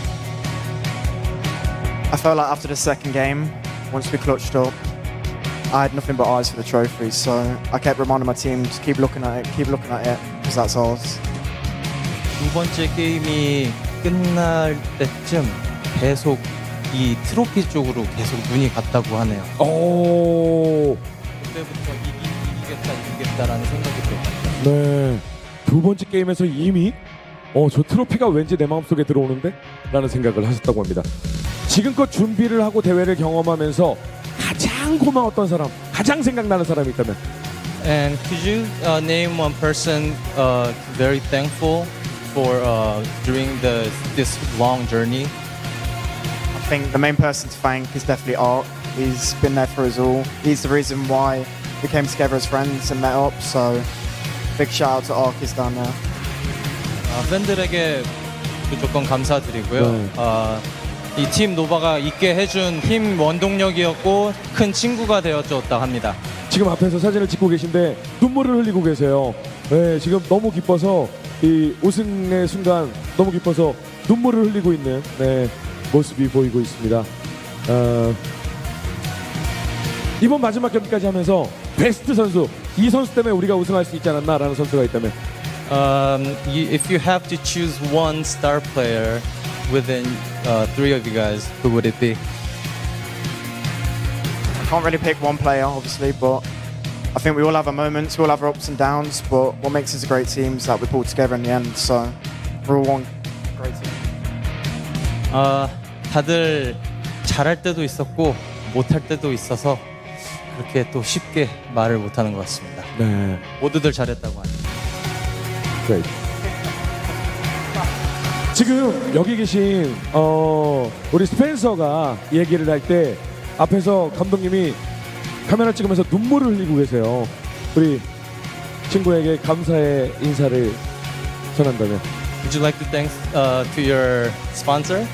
I felt like after the second game, once we clutched up, I had nothing but eyes for the trophy. So I kept reminding my team to keep looking at it, because that's ours. 두 번째 게임이 끝날 때쯤 계속 이 트로피 쪽으로 계속 눈이 갔다고 하네요. 오. 그때부터 이기겠다라는 생각이 들었어요. 네. 두 번째 게임에서 이미 저 트로피가 왠지 내 마음속에 들어오는데? 라는 생각을 하셨다고 합니다. 지금껏 준비를 하고 대회를 경험하면서 가장 고마웠던 사람, 가장 생각나는 사람이 있다면? And could you name one person very thankful for during this long journey? I think the main person to thank is definitely Ark. He's been there for us all. He's the reason why we came together as friends and met up. So big shout out to Ark. He's down there. 팬들에게 무조건 감사드리고요. 이 팀 노바가 있게 해준 힘 원동력이었고 큰 친구가 되어줬다 합니다. 지금 앞에서 사진을 찍고 계신데 눈물을 흘리고 계세요. 네, 지금 너무 기뻐서 이 우승의 순간 너무 기뻐서 눈물을 흘리고 있는 모습이 보이고 있습니다. 이번 마지막 경기까지 하면서 베스트 선수, 이 선수 때문에 우리가 우승할 수 있지 않았나라는 선수가 있다면? If you have to choose one star player within three of you guys, who would it be? I can't really pick one player, obviously, but I think we all have our moments, we all have our ups and downs, but what makes us a great team is that we pull together in the end, so we're all one great team. 다들 잘할 때도 있었고 못할 때도 있어서 그렇게 또 쉽게 말을 못하는 것 같습니다. 네. 모두들 잘했다고 합니다. Great. 지금 여기 계신 우리 스펜서가 얘기를 할 때 앞에서 감독님이 카메라 찍으면서 눈물을 흘리고 계세요. 우리 친구에게 감사의 인사를 전한다면. Would you like to thank to your sponsor?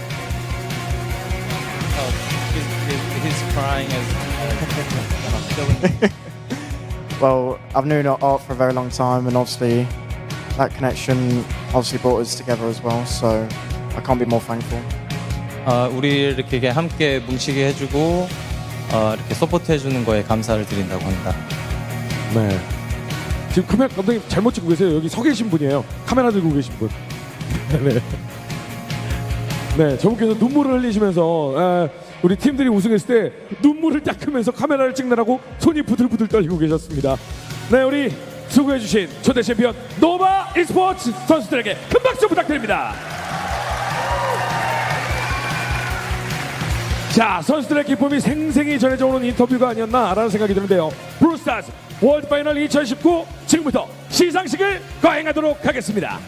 He's crying as well, I've known Art for a very long time, and obviously that connection obviously brought us together as well. So I can't be more thankful. 우리 이렇게 함께 뭉치게 해주고 이렇게 서포트 해주는 거에 감사를 드린다고 합니다. 네. 지금 카메라 감독님 잘못 찍고 계세요. 여기 서 계신 분이에요. 카메라 들고 계신 분. 네. 네, 저분께서 눈물을 흘리시면서 우리 팀들이 우승했을 때 눈물을 닦으면서 카메라를 찍느라고 손이 부들부들 떨리고 계셨습니다. 네, 우리 수고해주신 초대 챔피언 노바 e스포츠 선수들에게 큰 박수 부탁드립니다. 자, 선수들의 기쁨이 생생히 전해져 오는 인터뷰가 아니었나라는 생각이 드는데요. 브루스타즈 월드 파이널 2019 지금부터 시상식을 거행하도록 하겠습니다.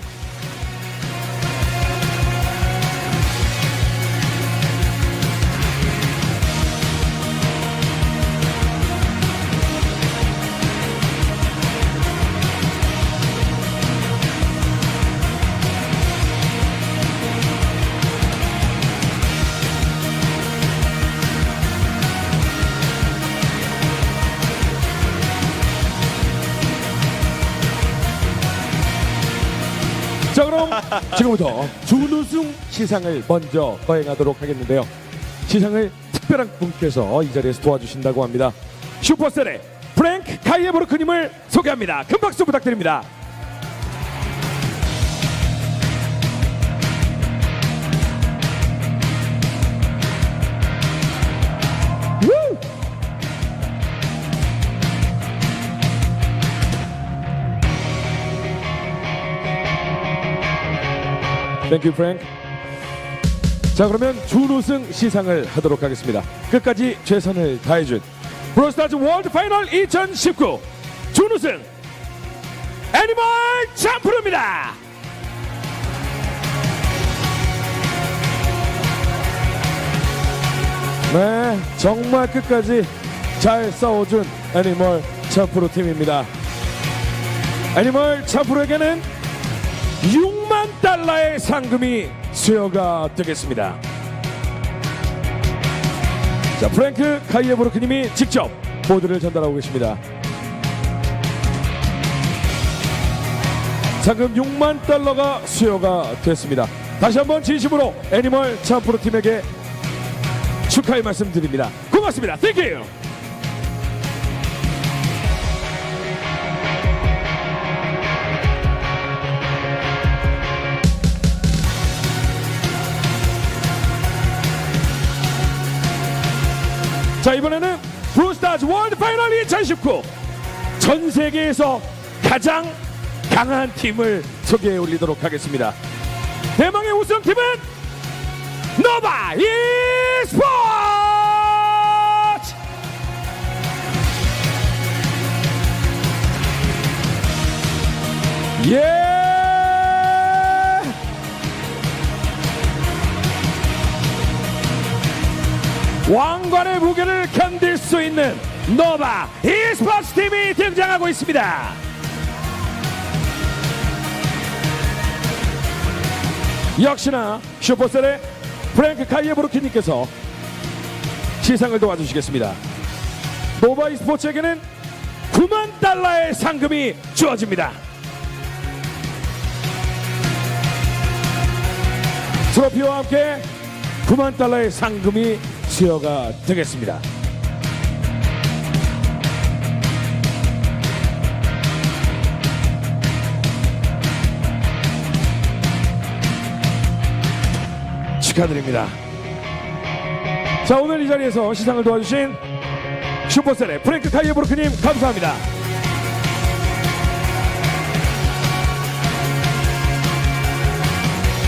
자, 그럼 지금부터 준우승 시상을 먼저 거행하도록 하겠는데요. 시상을 특별한 분께서 이 자리에서 도와주신다고 합니다. 슈퍼셀의 프랭크 카이에보르크님을 소개합니다. 큰 박수 부탁드립니다. 땡큐 프랭크. 자, 그러면 준우승 시상을 하도록 하겠습니다. 끝까지 최선을 다해준 브롤스타즈 월드 파이널 2019 준우승 애니멀 챔프루입니다. 네, 정말 끝까지 잘 싸워준 애니멀 챔프루 팀입니다. 애니멀 챔프루에게는 6만 달러의 상금이 수여가 되겠습니다. 자, 프랭크 카이에보르크님이 직접 보드를 전달하고 계십니다. 상금 6만 달러가 수여가 됐습니다. 다시 한번 진심으로 애니멀 챔프루 팀에게 축하의 말씀 드립니다. 고맙습니다. 땡큐. 자, 이번에는 브롤스타즈 월드 파이널 2019 전 세계에서 가장 강한 팀을 소개해 올리도록 하겠습니다. 대망의 우승팀은 노바 e스포츠! 예! 왕관의 무게를 견딜 수 있는 노바 e스포츠 팀이 등장하고 있습니다. 역시나 슈퍼셀의 프랭크 카이에보르키님께서 시상을 도와주시겠습니다. 노바 e스포츠에게는 9만 달러의 상금이 주어집니다. 트로피와 함께 9만 달러의 상금이 수여가 되겠습니다. 축하드립니다. 자, 오늘 이 자리에서 시상을 도와주신 슈퍼셀의 프랭크 카이에보르크님 감사합니다.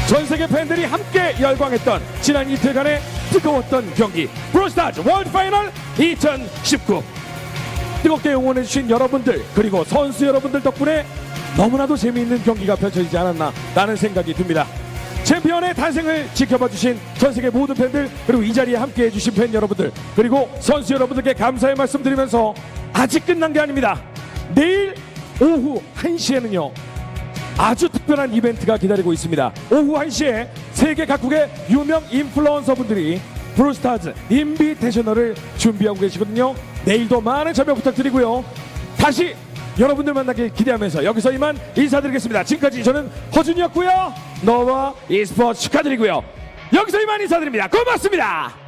전세계 팬들이 함께 열광했던 지난 이틀간의 뜨거웠던 경기 브롤스타즈 월드 파이널 2019 뜨겁게 응원해주신 여러분들 그리고 선수 여러분들 덕분에 너무나도 재미있는 경기가 펼쳐지지 않았나 라는 생각이 듭니다. 챔피언의 탄생을 지켜봐주신 전세계 모든 팬들 그리고 이 자리에 함께해 주신 팬 여러분들 그리고 선수 여러분들께 감사의 말씀드리면서 아직 끝난 게 아닙니다. 내일 오후 1시에는요 아주 특별한 이벤트가 기다리고 있습니다. 오후 1시에 세계 각국의 유명 인플루언서 분들이 브롤스타즈 인비테이셔널을 준비하고 계시거든요. 내일도 많은 참여 부탁드리고요. 다시 여러분들 만나길 기대하면서 여기서 이만 인사드리겠습니다. 지금까지 저는 허준이었고요. 너와 e스포츠 축하드리고요. 여기서 이만 인사드립니다. 고맙습니다.